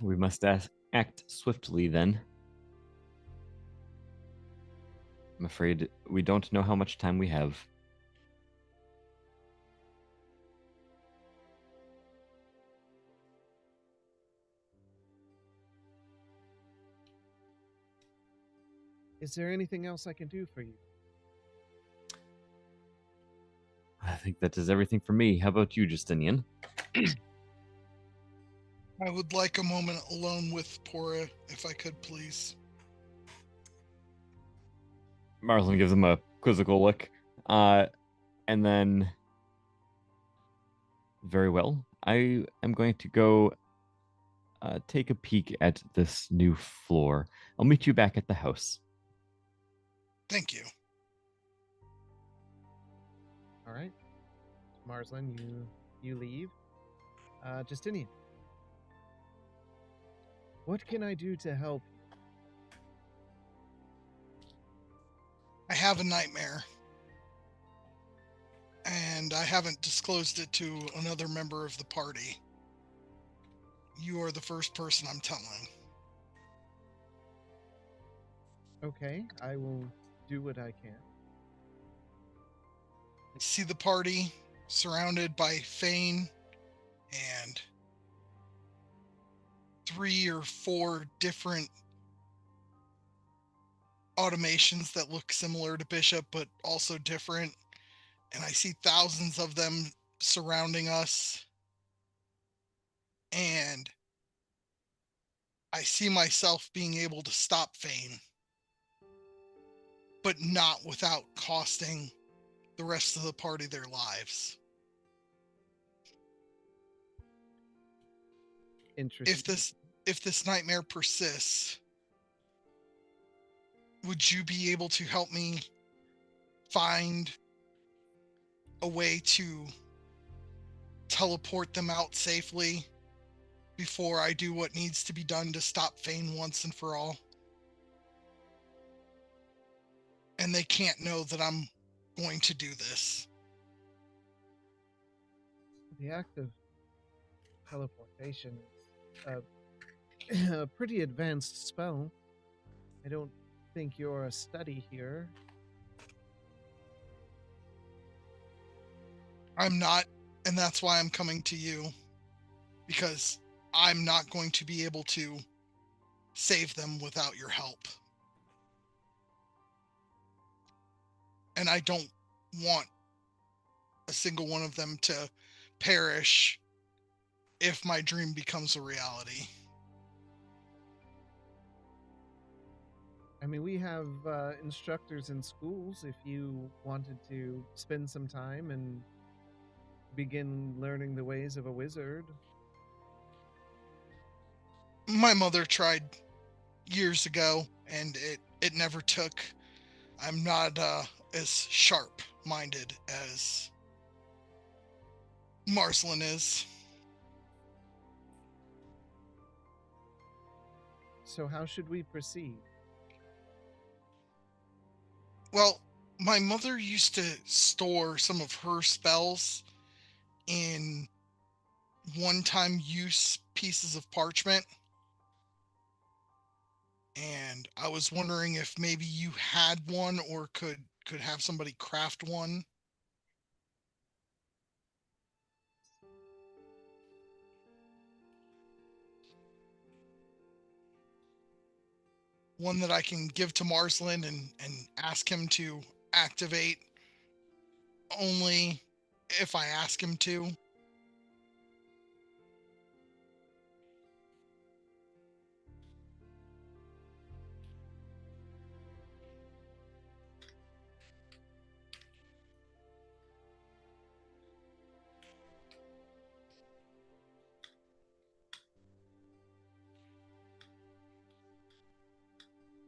We must act swiftly then. I'm afraid we don't know how much time we have. Is there anything else I can do for you? I think that is everything for me. How about you, Justinian? I would like a moment alone with Pora, if I could, please. Marlon gives him a quizzical look. And then, very well. I am going to go take a peek at this new floor. I'll meet you back at the house. Thank you. All right. Marslin, you leave. Justinian, what can I do to help? I have a nightmare. And I haven't disclosed it to another member of the party. You are the first person I'm telling. Okay, I will do what I can. See the party surrounded by Fane and 3 or 4 different automations that look similar to Bishop but also different. And I see thousands of them surrounding us. And I see myself being able to stop Fane, but not without costing the rest of the party their lives. Interesting. If this nightmare persists, would you be able to help me find a way to teleport them out safely before I do what needs to be done to stop Fane once and for all? And they can't know that I'm going to do this. The act of teleportation is a pretty advanced spell. I don't think you're a study here. I'm not, and that's why I'm coming to you, because I'm not going to be able to save them without your help. And I don't want a single one of them to perish if my dream becomes a reality. I mean, we have instructors in schools if you wanted to spend some time and begin learning the ways of a wizard. My mother tried years ago, and it never took. I'm not as sharp-minded as Marcelin is. So how should we proceed? Well, my mother used to store some of her spells in one-time use pieces of parchment. And I was wondering if maybe you had one or could have somebody craft one. one that I can give to Marsland and ask him to activate only if I ask him to.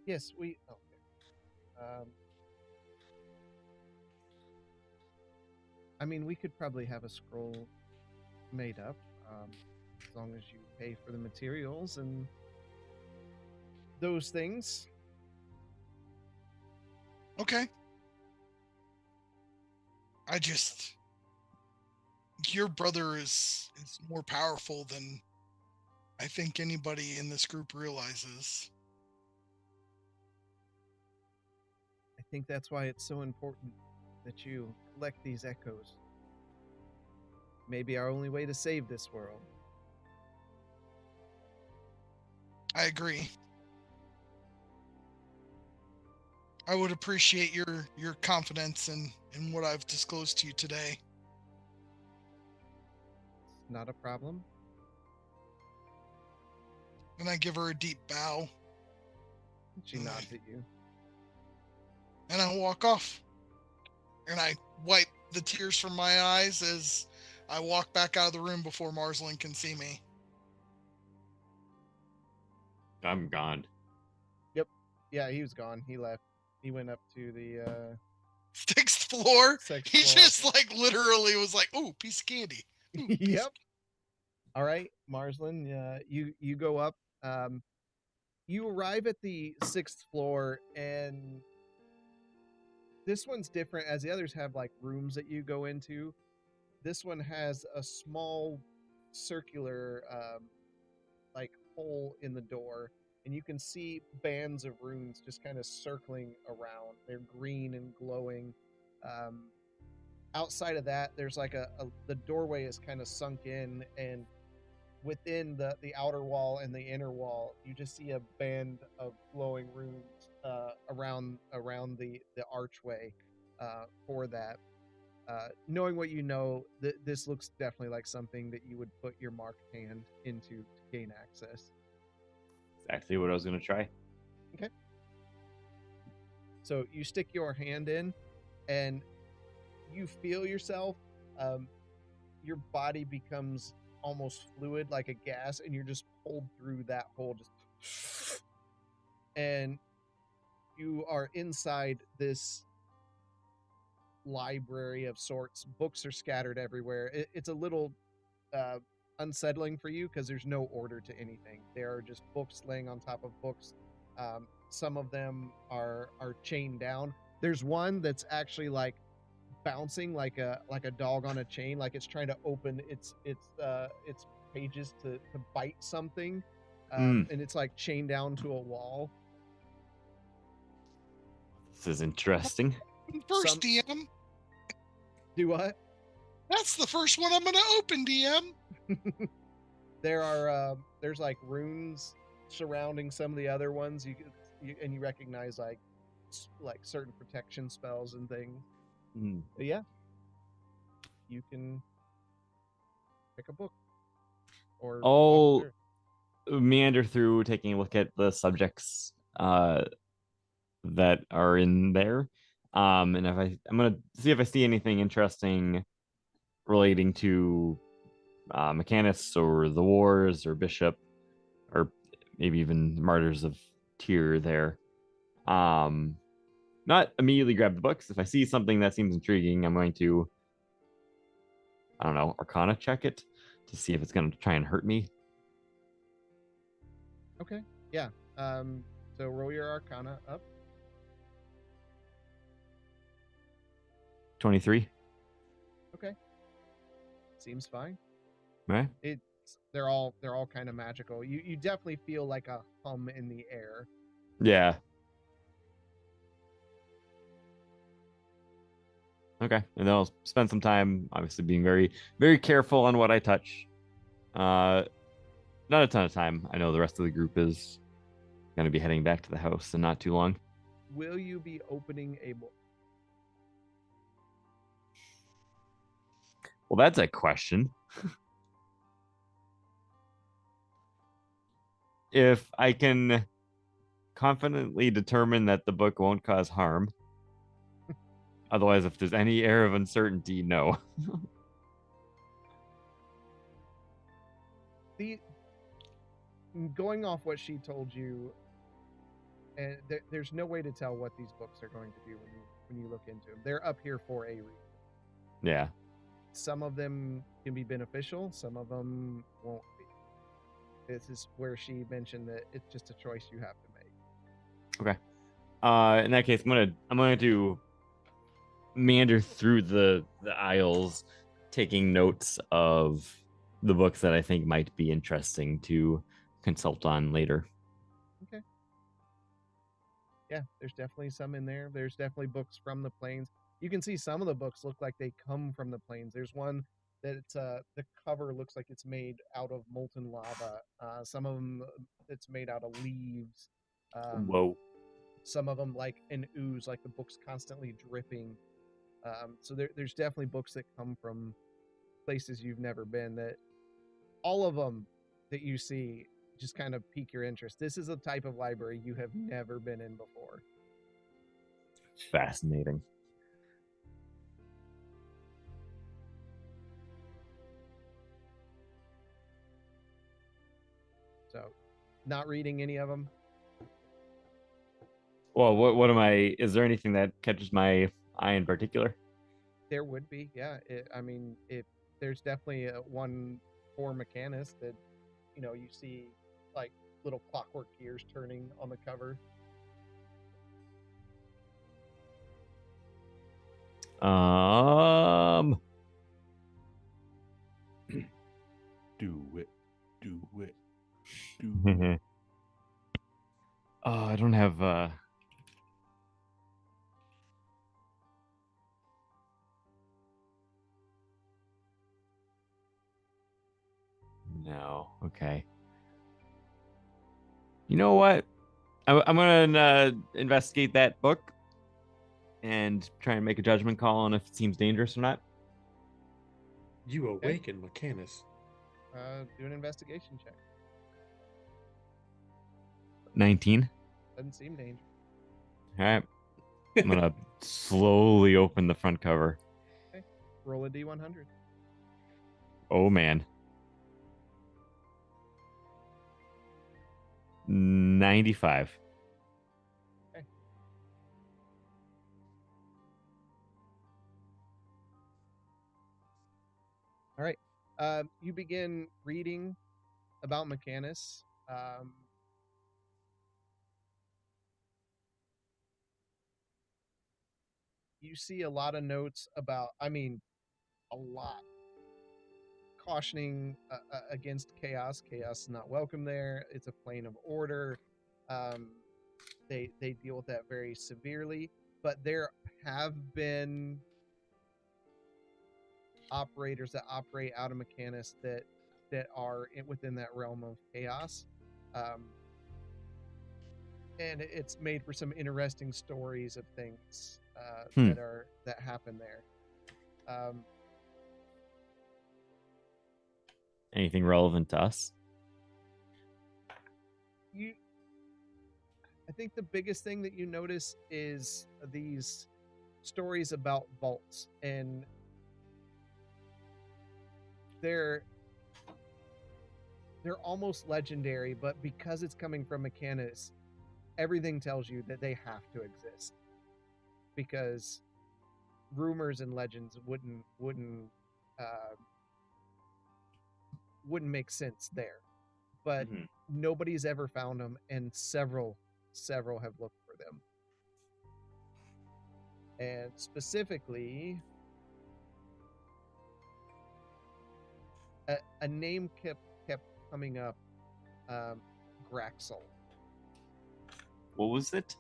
Yes, we. Okay. I mean, we could probably have a scroll made up, as long as you pay for the materials and those things. Okay. Your brother is more powerful than I think anybody in this group realizes. I think that's why it's so important that you collect these echoes. Maybe our only way to save this world. I agree. I would appreciate your confidence in what I've disclosed to you today. Not a problem. And I give her a deep bow. She nods at you. And I walk off. And I wipe the tears from my eyes as I walk back out of the room before Marsland can see me. I'm gone. Yep. Yeah, he was gone. He left. He went up to the Sixth floor. sixth He floor. just like literally was like, "Ooh, piece of candy." Ooh, piece Yep. All right, Marsland, you go up. You arrive at the sixth floor, and this one's different, as the others have like rooms that you go into. This one has a small circular like hole in the door, and you can see bands of runes just kind of circling around. They're green and glowing. Outside of that, there's like the doorway is kind of sunk in, and within the outer wall and the inner wall, you just see a band of glowing runes around the archway for that. Knowing what you know, this looks definitely like something that you would put your marked hand into to gain access. Exactly what I was going to try. Okay. So you stick your hand in, and you feel yourself. Your body becomes almost fluid, like a gas, and you're just pulled through that hole, just, and you are inside this library of sorts. Books are scattered everywhere. It's a little unsettling for you because there's no order to anything. There are just books laying on top of books. Some of them are chained down. There's one that's actually like bouncing like a dog on a chain, like it's trying to open its pages to bite something, and it's like chained down to a wall. This is interesting. First, DM. Do what? That's the first one I'm gonna open, DM. There's like runes surrounding some of the other ones. You recognize like certain protection spells and things. But yeah, you can pick a book. Or I'll meander through, taking a look at the subjects that are in there. And if I'm gonna see if I see anything interesting relating to mechanists or the wars or bishop, or maybe even martyrs of Tyr there. Not immediately grab the books. If I see something that seems intriguing, I'm going to, I don't know, Arcana check it to see if it's going to try and hurt me. Okay. Yeah. So roll your Arcana up. 23. Okay. Seems fine. Right. They're all kind of magical. You definitely feel like a hum in the air. Yeah. Okay. And then I'll spend some time, obviously, being very, very careful on what I touch. Not a ton of time. I know the rest of the group is going to be heading back to the house in not too long. Will you be opening a book? Well, that's a question. If I can confidently determine that the book won't cause harm, otherwise, if there's any air of uncertainty, no. Going off what she told you, and there's no way to tell what these books are going to do when you look into them. They're up here for a reason. Yeah. Some of them can be beneficial, some of them won't be. This is where she mentioned that it's just a choice you have to make. Okay. In that case, I'm gonna do meander through the aisles, taking notes of the books that I think might be interesting to consult on later. Okay. Yeah, there's definitely some in there. There's definitely books from the plains. You can see some of the books look like they come from the plains. There's one that the cover looks like it's made out of molten lava. Some of them it's made out of leaves. Whoa. Some of them like an ooze, like the book's constantly dripping. So there's definitely books that come from places you've never been. That all of them that you see just kind of pique your interest. This is a type of library you have never been in before. Fascinating. So, not reading any of them. Well, what am I? Is there anything that catches my eye in particular? There would be, yeah. If there's definitely one for mechanics that you see like little clockwork gears turning on the cover. Do it. Do it. Do it. Oh, I don't have no. Okay. You know what? I'm gonna investigate that book and try and make a judgment call on if it seems dangerous or not. You awaken Mechanus. Do an investigation check. 19. Doesn't seem dangerous. All right. I'm gonna slowly open the front cover. Okay. Roll a D100. Oh man. 95. Okay. All right. You begin reading about Mechanus. You see a lot of notes about, a lot cautioning against chaos. Chaos is not welcome there. It's a plane of order. They deal with that very severely, but there have been operators that operate out of Mechanus that are within that realm of chaos. And it's made for some interesting stories of things that happen there. Anything relevant to us? I think the biggest thing that you notice is these stories about vaults, and they're almost legendary, but because it's coming from Mechanus, everything tells you that they have to exist, because rumors and legends wouldn't make sense there. But nobody's ever found them, and several have looked for them. And specifically, a name kept coming up, Graxel. What was it?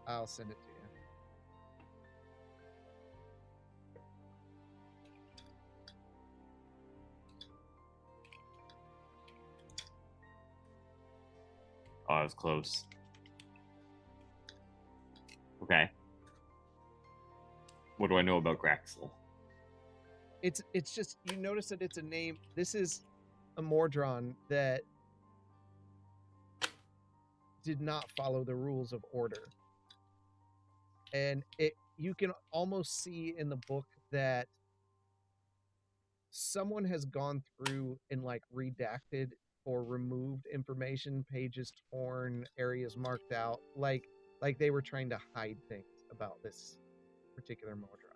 I'll send it to you. Oh, I was close. Okay. What do I know about Graxel? It's just, you notice that it's a name. This is a Mordron that did not follow the rules of order. And you can almost see in the book that someone has gone through and like redacted or removed information, pages torn, areas marked out, like they were trying to hide things about this particular Mordron.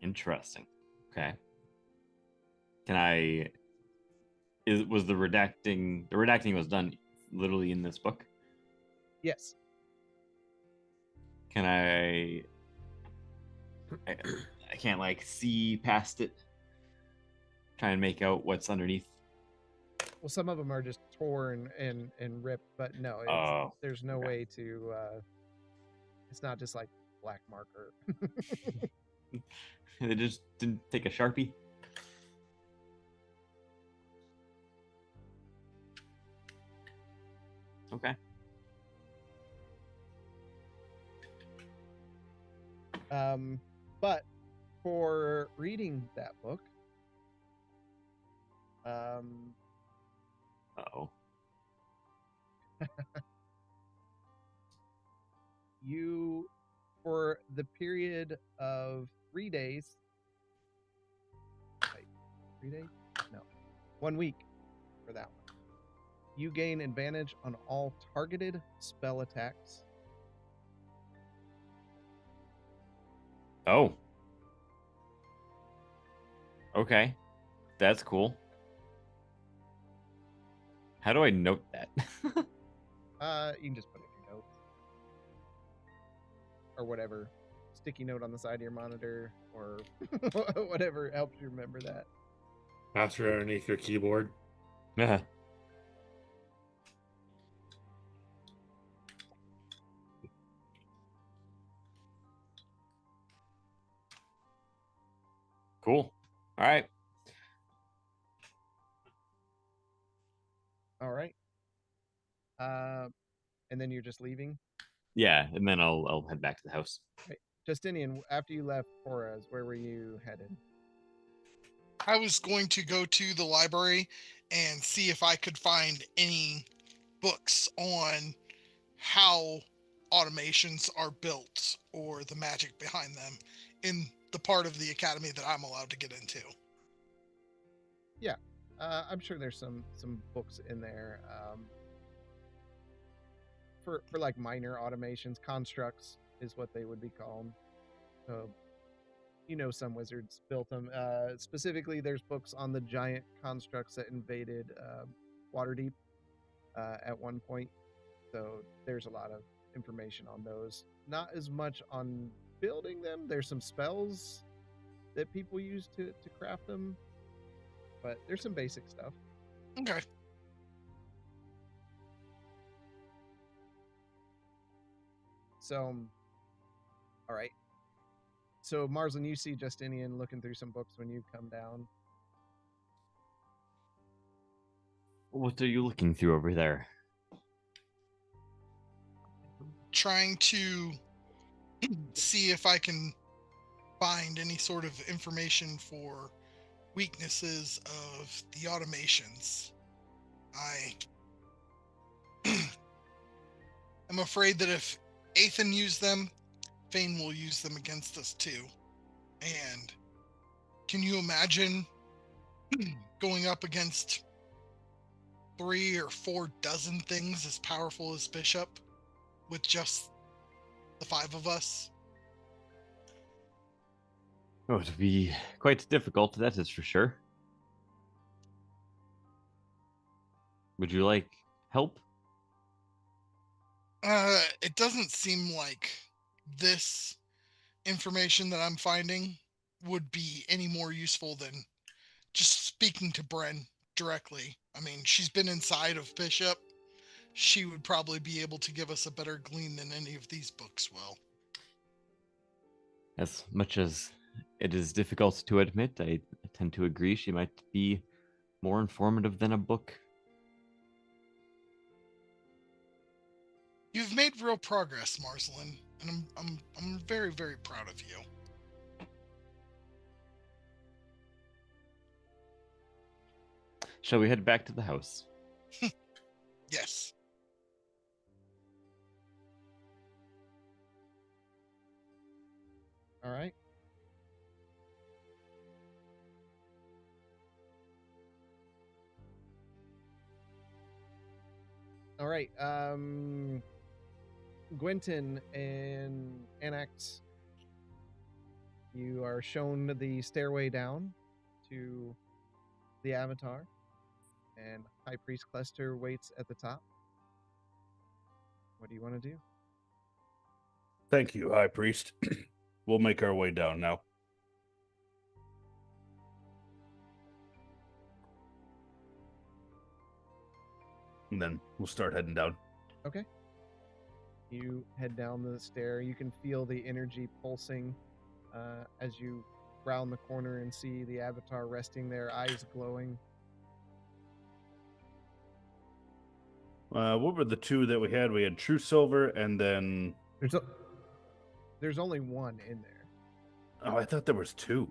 Interesting. Okay. Was the redacting was done literally in this book? Yes. Can I can't like see past it. Try and make out what's underneath. Well, some of them are just torn and ripped, but no, there's no way to. It's not just like black marker. They just didn't take a Sharpie. Okay. But for reading that book, Uh-oh. you, for the period of 3 days, wait, 3 days? No, 1 week for that one. You gain advantage on all targeted spell attacks. Oh. Okay. That's cool. How do I note that? You can just put it in your notes. Or whatever. Sticky note on the side of your monitor, or whatever helps you remember that. After underneath your keyboard. Yeah. Cool. All right. All right. And then you're just leaving? Yeah, and then I'll head back to the house. Right. Justinian, after you left Hora's, where were you headed? I was going to go to the library and see if I could find any books on how automations are built or the magic behind them in the part of the academy that I'm allowed to get into. Yeah, I'm sure there's some books in there for like minor automations. Constructs is what they would be called. So, some wizards built them. Specifically, there's books on the giant constructs that invaded Waterdeep at one point. So there's a lot of information on those. Not as much on building them. There's some spells that people use to craft them, but there's some basic stuff. Okay. So, all right. So, Marsland, you see Justinian looking through some books when you come down. What are you looking through over there? Trying to see if I can find any sort of information for weaknesses of the automations. I'm afraid that if Ethan used them, Fane will use them against us too. And can you imagine going up against 3 or 4 dozen things as powerful as Bishop with just the 5 of us? Oh, it'd be quite difficult, that is for sure. Would you like help? It doesn't seem like this information that I'm finding would be any more useful than just speaking to Bren directly. I mean, she's been inside of Bishop. She would probably be able to give us a better glean than any of these books will. As much as it is difficult to admit, I tend to agree she might be more informative than a book. You've made real progress, Marcelin, and I'm very, very proud of you. Shall we head back to the house? Yes. All right. All right. Gwenton and Anax, you are shown the stairway down to the Avatar, and High Priest Cluster waits at the top. What do you want to do? Thank you, High Priest. We'll make our way down now. And then we'll start heading down. Okay. You head down the stair. You can feel the energy pulsing as you round the corner and see the Avatar resting there, eyes glowing. What were the two that we had? We had True Silver, and then There's only one in there. I thought there was two.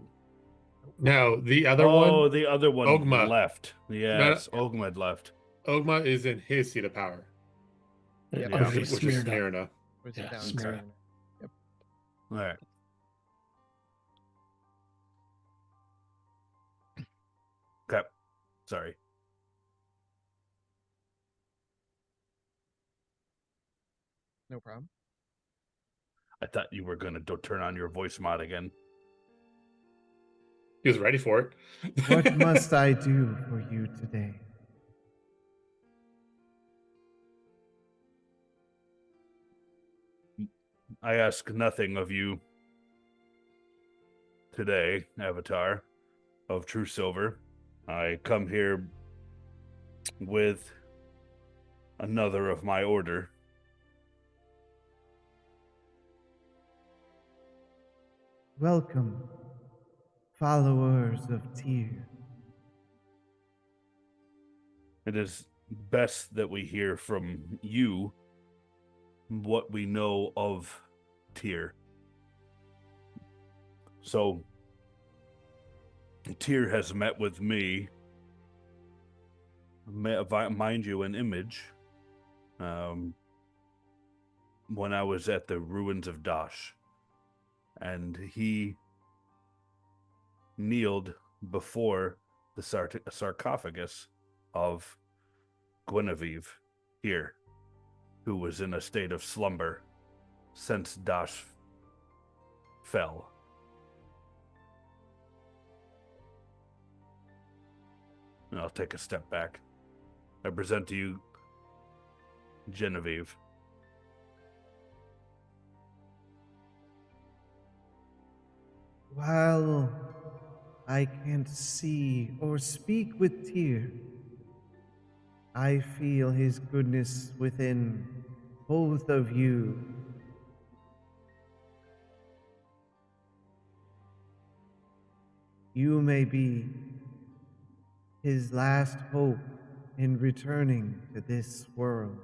No, the other one. Oh, the other one Ogma. left. Yes, Ogma had left. Ogma is in his seat of power, Yep. Yeah. which is Smyrna. Puts it Yeah, down. Smyrna. Yep. All right. Okay. Sorry. No problem. I thought you were going to turn on your voice mod again. He was ready for it. What must I do for you today? I ask nothing of you today, Avatar of True Silver. I come here with another of my order. Welcome, followers of Tyr. It is best that we hear from you what we know of Tyr. So, Tyr has met with me, mind you, an image, when I was at the ruins of Dash. And he kneeled before the sarcophagus of Guinevere here, who was in a state of slumber since Dash fell. And I'll take a step back. I present to you Genevieve. While I can't see or speak with Tyr, I feel his goodness within both of you. You may be his last hope in returning to this world.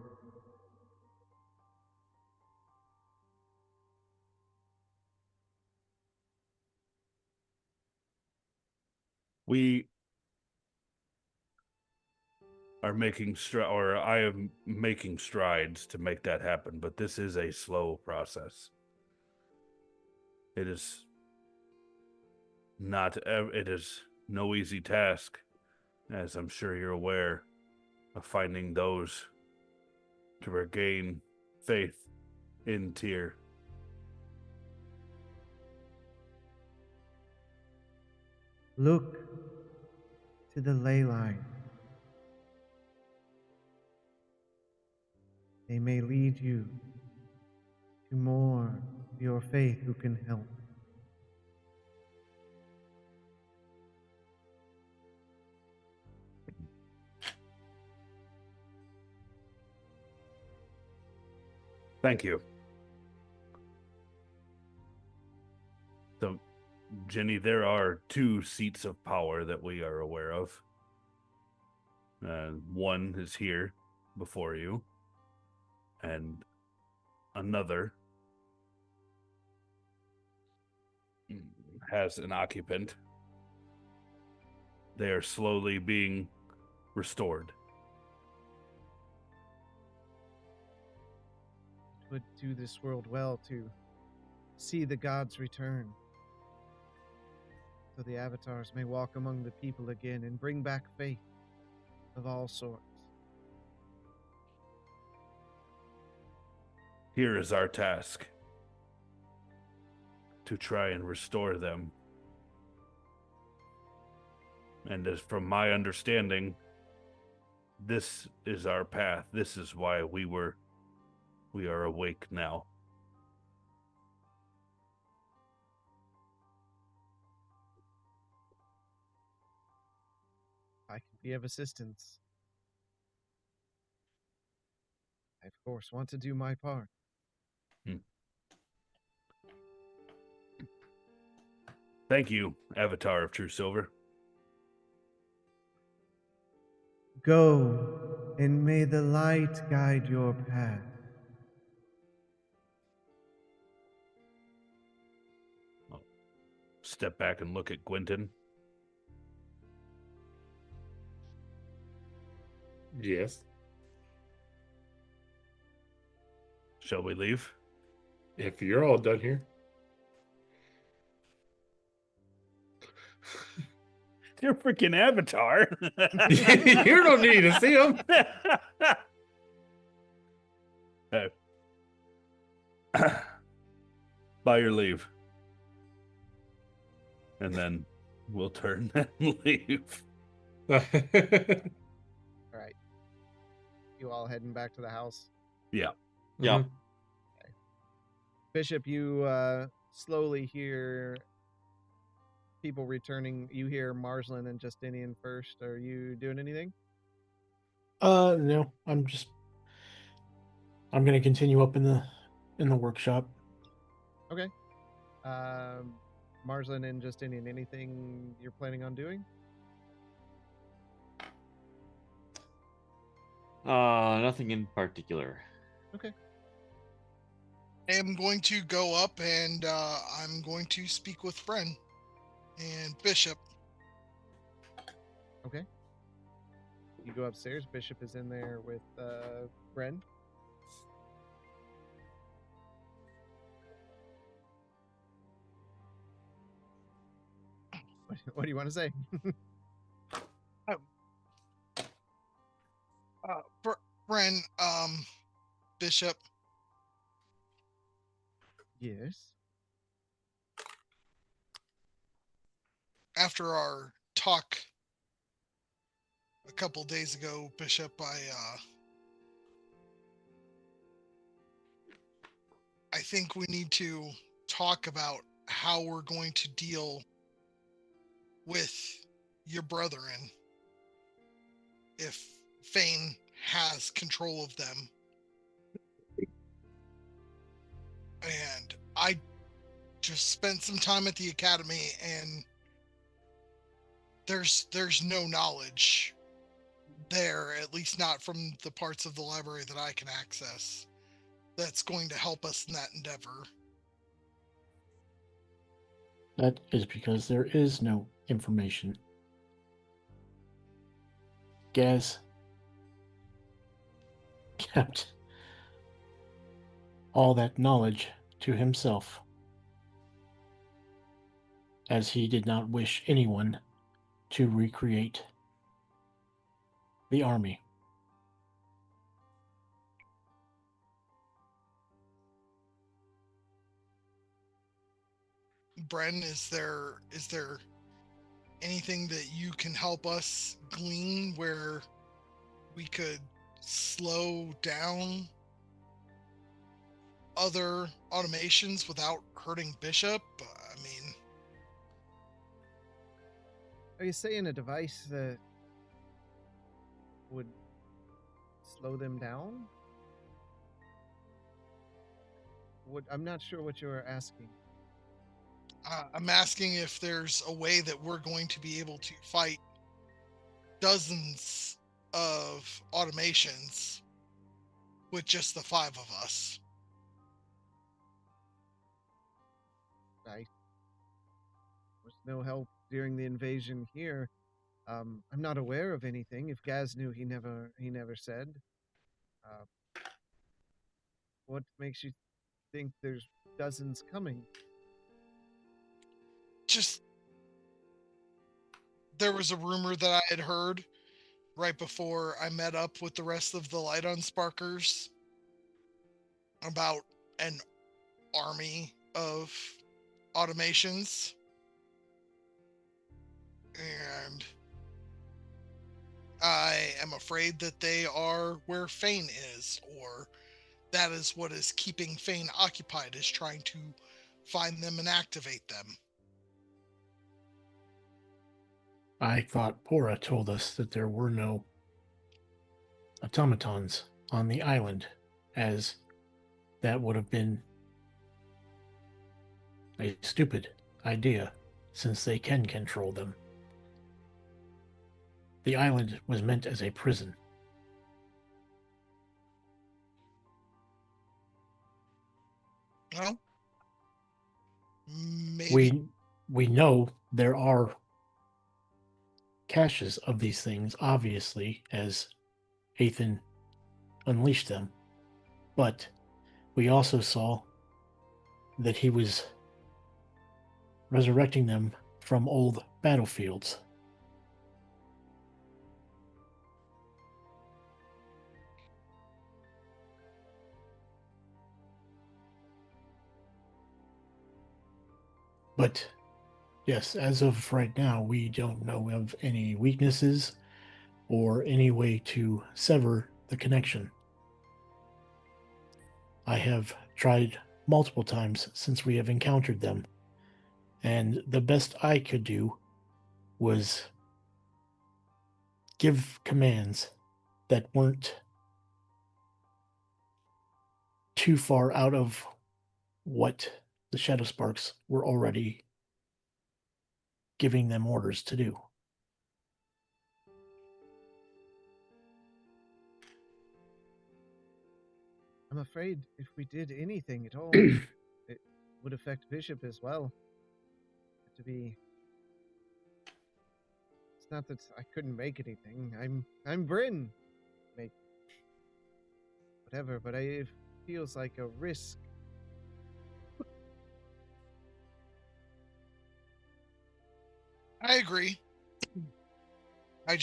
We are making I am making strides to make that happen, but this is a slow process. It is no easy task, as I'm sure you're aware, of finding those to regain faith in Tyr. Look to the ley line. They may lead you to more of your faith who can help. Thank you. So, Ginny, there are two seats of power that we are aware of. One is here before you, and another has an occupant. They are slowly being restored. It would do this world well to see the gods return, so the avatars may walk among the people again and bring back faith of all sorts. Here is our task, to try and restore them. And as from my understanding, this is our path. This is why we are awake now. I can be of assistance. I, of course, want to do my part. Thank you, Avatar of True Silver. Go, and may the light guide your path. I'll step back and look at Quentin. Yes. Shall we leave? If you're all done here. You're freaking Avatar. You don't need to see him. Hey. By your leave. And then we'll turn and leave. All right. You all heading back to the house? Yeah. Yeah. Mhm. Bishop, you slowly hear people returning. You hear Marsland and Justinian first. Are you doing anything? No, I'm gonna continue up in the workshop. Okay. Marsland and Justinian, anything you're planning on doing? Nothing in particular. I am going to go up and I'm going to speak with Fren and Bishop. Okay. You go upstairs. Bishop is in there with Bren. What do you want to say? Fren, Bishop, Yes. after our talk a couple days ago, Bishop, I think we need to talk about how we're going to deal with your brethren if Fane has control of them. And I just spent some time at the academy, and there's no knowledge there, at least not from the parts of the library that I can access, that's going to help us in that endeavor. That is because there is no information. Gaz kept all that knowledge to himself, as he did not wish anyone to recreate the army. Bren, is there anything that you can help us glean where we could slow down other automations without hurting Bishop? I mean, Are you saying a device that would slow them down? I'm not sure what you're asking. I'm asking if there's a way that we're going to be able to fight dozens of automations with just the 5 of us. I was no help during the invasion here. I'm not aware of anything. If Gaz knew, he never said. Uh, what makes you think there's dozens coming? Just there was a rumor that I had heard right before I met up with the rest of the Light Unsparkers about an army of automations. And I am afraid that they are where Fane is, or that is what is keeping Fane occupied, is trying to find them and activate them. I thought Pora told us that there were no automatons on the island, as that would have been a stupid idea, since they can control them. The island was meant as a prison. Well, maybe. We know there are caches of these things, obviously, as Ethan unleashed them. But we also saw that he was resurrecting them from old battlefields. But yes, as of right now, we don't know of any weaknesses or any way to sever the connection. I have tried multiple times since we have encountered them, and the best I could do was give commands that weren't too far out of what the Shadowsparks were already giving them orders to do. I'm afraid if we did anything at all, it would affect Bishop as well. To be, it's not that I couldn't make anything. I'm Bryn. Make whatever, but it feels like a risk. I agree. I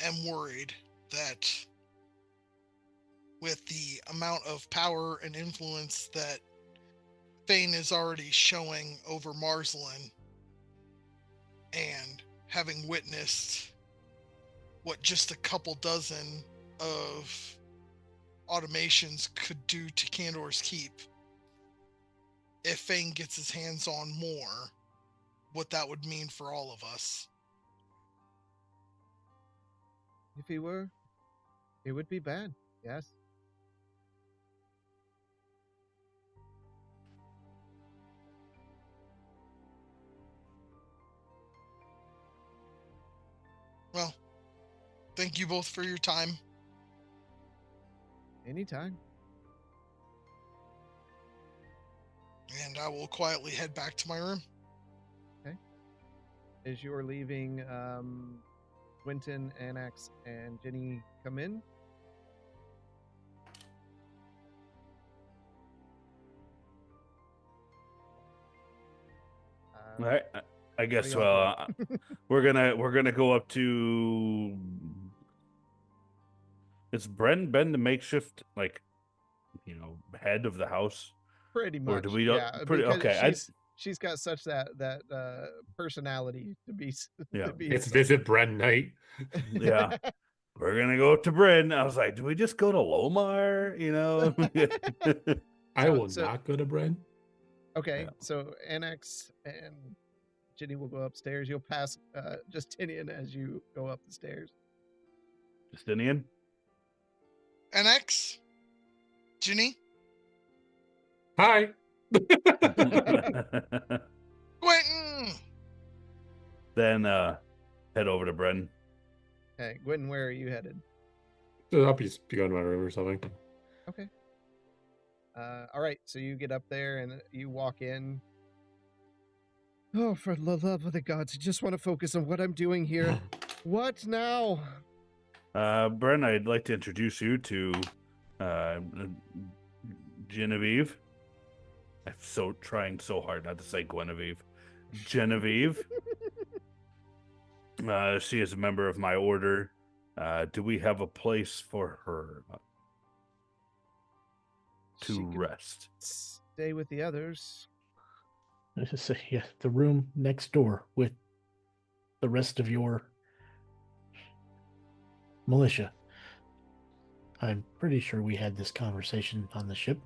am worried that with the amount of power and influence that Fane is already showing over Marslin, and having witnessed what just a couple dozen of automations could do to Candor's Keep, if Fane gets his hands on more, what that would mean for all of us. If he were, it would be bad. Yes. Well, thank you both for your time. Anytime. And I will quietly head back to my room. Okay. As you're leaving, Quentin, Annax, and Ginny come in. All right. I guess what do y'all we're gonna go up to. Is Bren been the makeshift, like, head of the house? Pretty Or much, do we yeah. pretty Because okay? she's got such that personality to be. Yeah. To be It's so. visit Bren night. Yeah. We're gonna go up to Bryn. I was like, do we just go to Lomar? I will So- not go to Bren. Okay, Yeah. so Annex and Ginny will go upstairs. You'll pass Justinian as you go up the stairs. Justinian? NX? Ginny? Hi. Quentin! Then head over to Bryn. Okay, Gwen, where are you headed? So I'll just be going to my room or something. Okay. All right, so you get up there and you walk in. Oh, for the love of the gods, I just want to focus on what I'm doing here. What now? Bren, I'd like to introduce you to Genevieve. I'm trying so hard not to say Guinevere. Genevieve. She is a member of my order. Do we have a place for her She to can rest? stay with the others. Let's just say, yeah, the room next door with the rest of your militia. I'm pretty sure we had this conversation on the ship.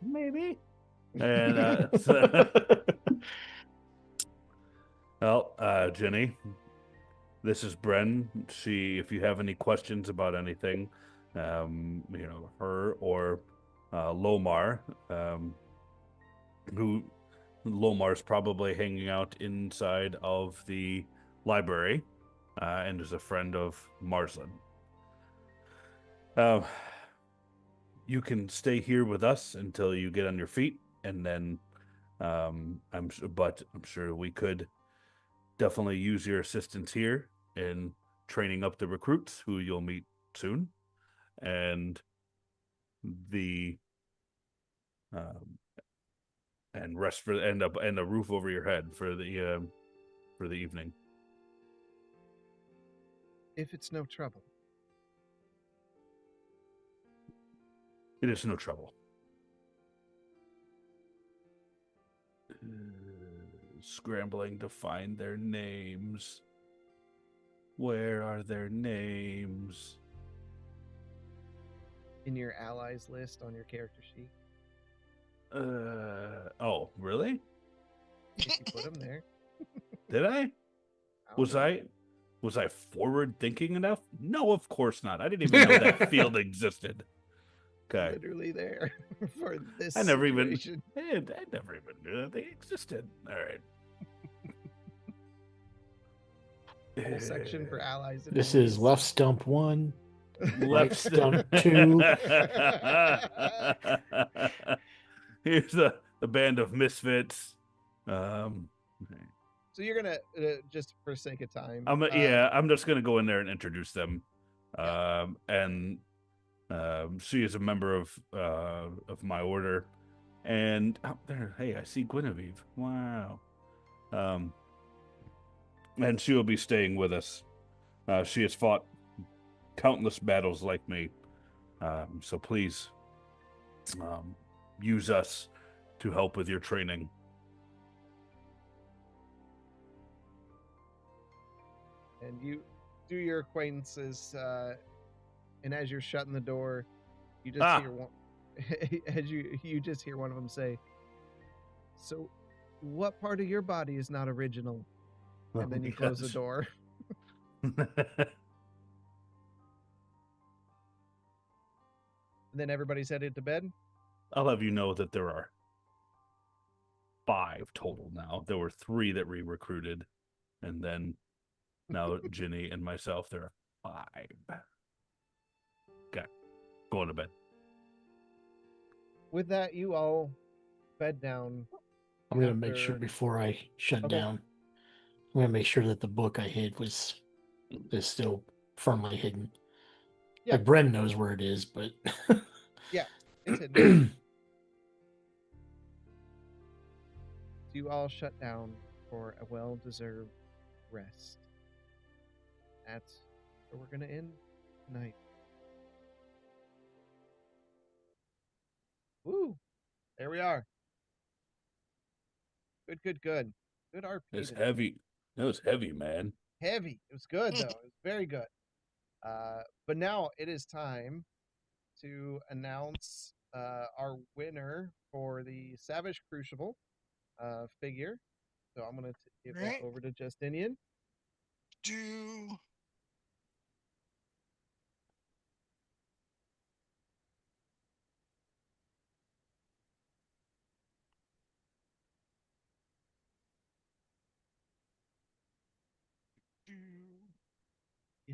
Maybe. And well, Jenny, this is Bren. If you have any questions about anything, her or Lomar, who Lomar's probably hanging out inside of the library, and is a friend of Marsland. You can stay here with us until you get on your feet, and then I'm sure we could definitely use your assistance here in training up the recruits who you'll meet soon, and the and rest for and a roof over your head for the evening. If it's no trouble. It is no trouble. Scrambling to find their names. Where are their names? In your allies list on your character sheet. Oh, really? If you put them there. Did I? Was know. I forward thinking enough? No, of course not. I didn't even know that field existed. Okay. Literally there for this I never situation. I never even knew that they existed. All right. Whole section for allies. And This enemies. is left stump 1. Left stump 2. Here's the band of misfits. So you're gonna just for sake of time. I'm just gonna go in there and introduce them. Yeah. And she is a member of my order. And out there, hey, I see Guinevere. Wow. And she will be staying with us. She has fought countless battles like me. So please use us to help with your training. And you do your acquaintances, and as you're shutting the door, you just hear one. As you just hear one of them say, "So, what part of your body is not original?" And then you close the door. And then everybody's headed to bed. I'll have you know that there are 5 total now. There were 3 that we recruited, and then now Ginny and myself, there are 5. Okay, going to bed. With that, you all bed down. I'm going to make sure before I shut down, I'm going to make sure that the book I hid is still firmly hidden. Yeah. Like Bren knows where it is, but yeah, it's hidden. You all shut down for a well-deserved rest. That's where we're going to end tonight. Woo! There we are. Good. Good RP. It's heavy. It was heavy, man. Heavy. It was good, though. It was very good. But now it is time to announce our winner for the Savage Crucible figure. So I'm going to give that over to Justinian. You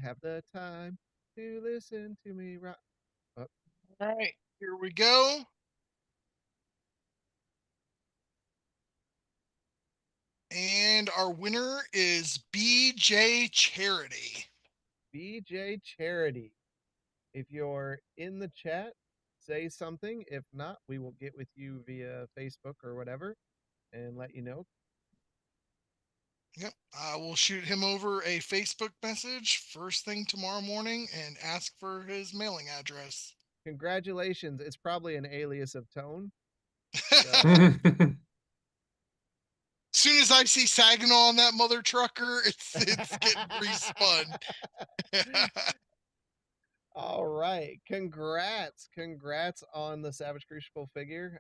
have the time to listen to me. All right. Here we go. And our winner is BJ Charity. BJ Charity. If you're in the chat, say something. If not, we will get with you via Facebook or whatever and let you know. Yep. I will shoot him over a Facebook message first thing tomorrow morning and ask for his mailing address. Congratulations. It's probably an alias of Tone. So, Soon as I see Saginaw on that mother trucker, it's getting respun. all right. Congrats. Congrats on the Savage Crucible figure.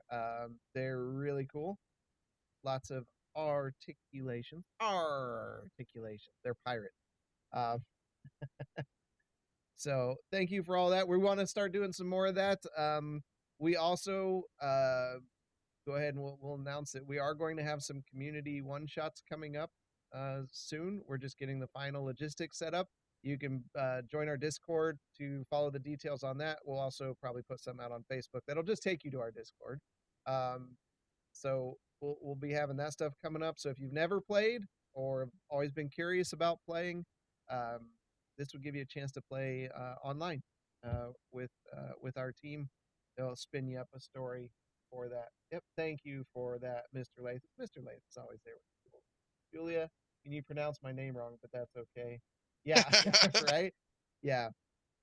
They're really cool. Lots of articulation. Articulation. They're pirates. Um, so thank you for all that. We want to start doing some more of that. We also go ahead and we'll announce it. We are going to have some community one shots coming up soon. We're just getting the final logistics set up. You can join our Discord to follow the details on that. We'll also probably put some out on Facebook. That'll just take you to our Discord. So we'll be having that stuff coming up. So if you've never played or have always been curious about playing, this would give you a chance to play online with our team. They'll spin you up a story for that. Yep, thank you for that, Mr. Lath. Mr. Lath is always there with people. Julia, you pronounce my name wrong, but that's okay. Yeah, right? Yeah.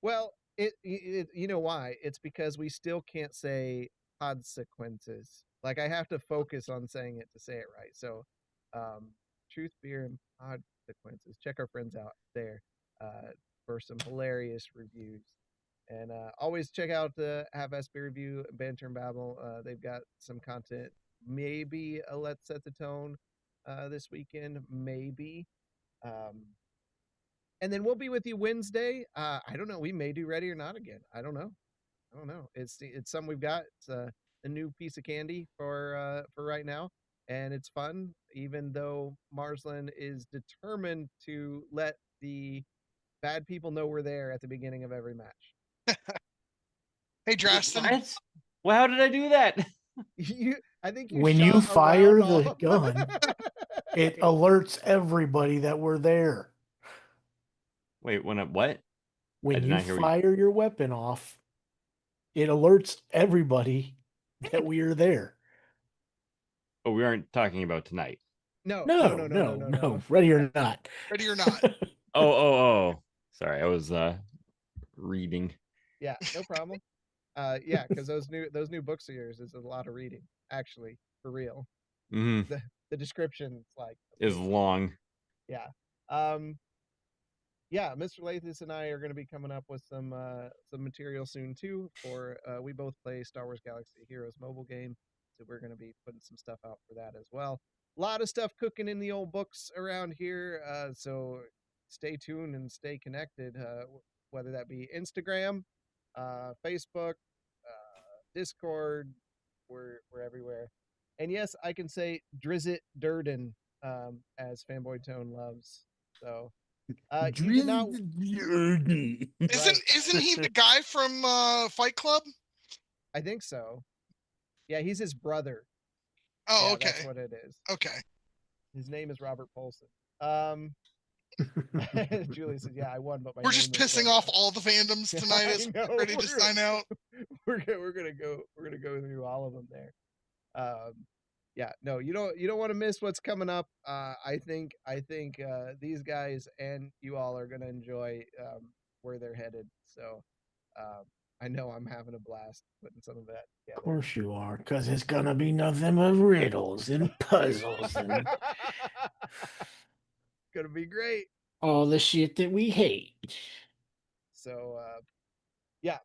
Well, it you know why? It's because we still can't say consequences. Like I have to focus on saying it to say it right. So, truth, beer, and consequences. Check our friends out there for some hilarious reviews. And always check out the Half Ass Beer Review, Banter and Babble. They've got some content. Maybe a Let's Set the Tone this weekend. Maybe. And then we'll be with you Wednesday. I don't know. We may do Ready or Not again. I don't know. It's something we've got. It's a new piece of candy for right now, and it's fun. Even though Marsland is determined to let the bad people know we're there at the beginning of every match. Hey, Drastin. What? Well, how did I do that? I think you When shot you fire around the all- gun, it alerts everybody that we're there. Wait, when what? When did you not hear what you- fire your weapon off, it alerts everybody that we are there. Oh, we aren't talking about tonight. No. Ready or not. Ready or not. Oh. Sorry, I was reading. Yeah, no problem. Yeah, because those new books of yours is a lot of reading, actually, for real. Mm-hmm. The description's like Is amazing. long. Yeah. Yeah, Mr. Lathis and I are going to be coming up with some material soon too. For we both play Star Wars Galaxy Heroes mobile game, so we're going to be putting some stuff out for that as well. A lot of stuff cooking in the old books around here, so stay tuned and stay connected. Whether that be Instagram, Facebook, Discord, we're everywhere. And yes, I can say Drizzt Durden, as Fanboy Tone loves. So you did not. Isn't he the guy from Fight Club? I think so. Yeah, he's his brother. Oh, Yeah, okay. that's what it is. Okay. His name is Robert Polson. Julie said, "Yeah, I won, but my We're name just is pissing Logo." off all the fandoms tonight as I know, we're ready to sign out. We're gonna go through all of them there. Yeah, no, you don't want to miss what's coming up. I think these guys and you all are gonna enjoy where they're headed. So I know I'm having a blast putting some of that together. Of course you are, because it's gonna be nothing but riddles and puzzles and Gonna be great. all the shit that we hate. So yeah,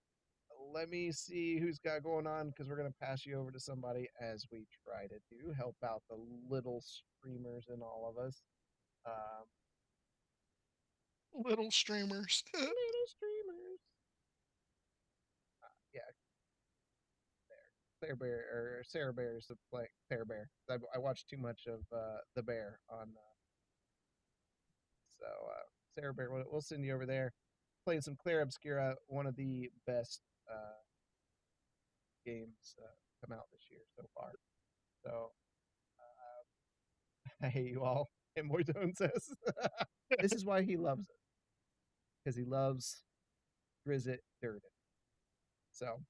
let me see who's got going on because we're gonna pass you over to somebody as we try to do help out the little streamers in all of us. Little streamers. Little streamers. Yeah. There. Sarah Bear is the play. Sarah Bear. I watched too much of The Bear on. So Sarah Bear, we'll send you over there. Playing some Claire Obscura, one of the best games come out this year so far. So I hate you all. And Morzone says this is why he loves it, because he loves Drizzt Durden. So,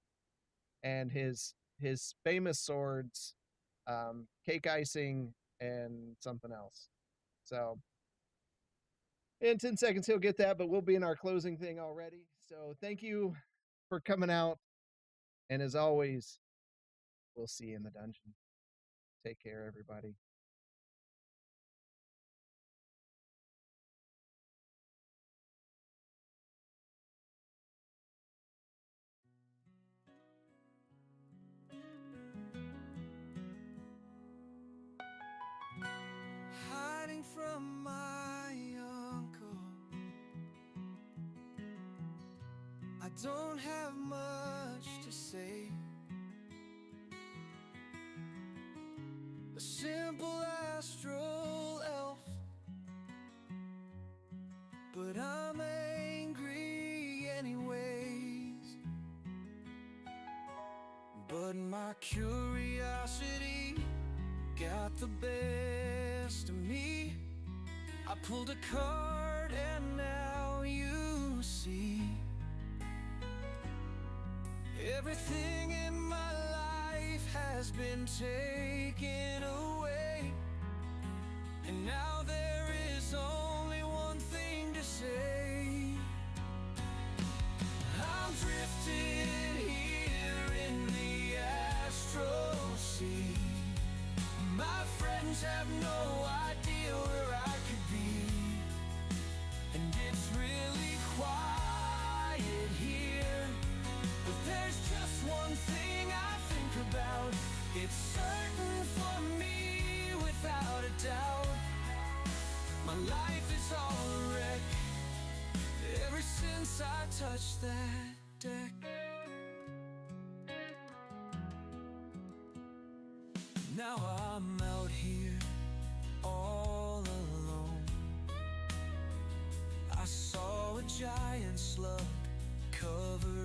and his famous swords, cake icing and something else. So in 10 seconds he'll get that, but we'll be in our closing thing already. So thank you for coming out, and as always, we'll see you in the dungeon. Take care, everybody. Hiding from my uncle, I don't have much to say. A simple astral elf, but I'm angry anyways. But my curiosity got the best of me. I pulled a card and now you see everything in my life has been taken away, and now there is only one thing to say. I'm drifting here in the astral sea. My friends have no idea where I could be, and it's really quiet here. But there's just one thing I think about. It's certain for me without a doubt. My life is all a wreck ever since I touched that deck. Now I'm out here all alone. I saw a giant slug covered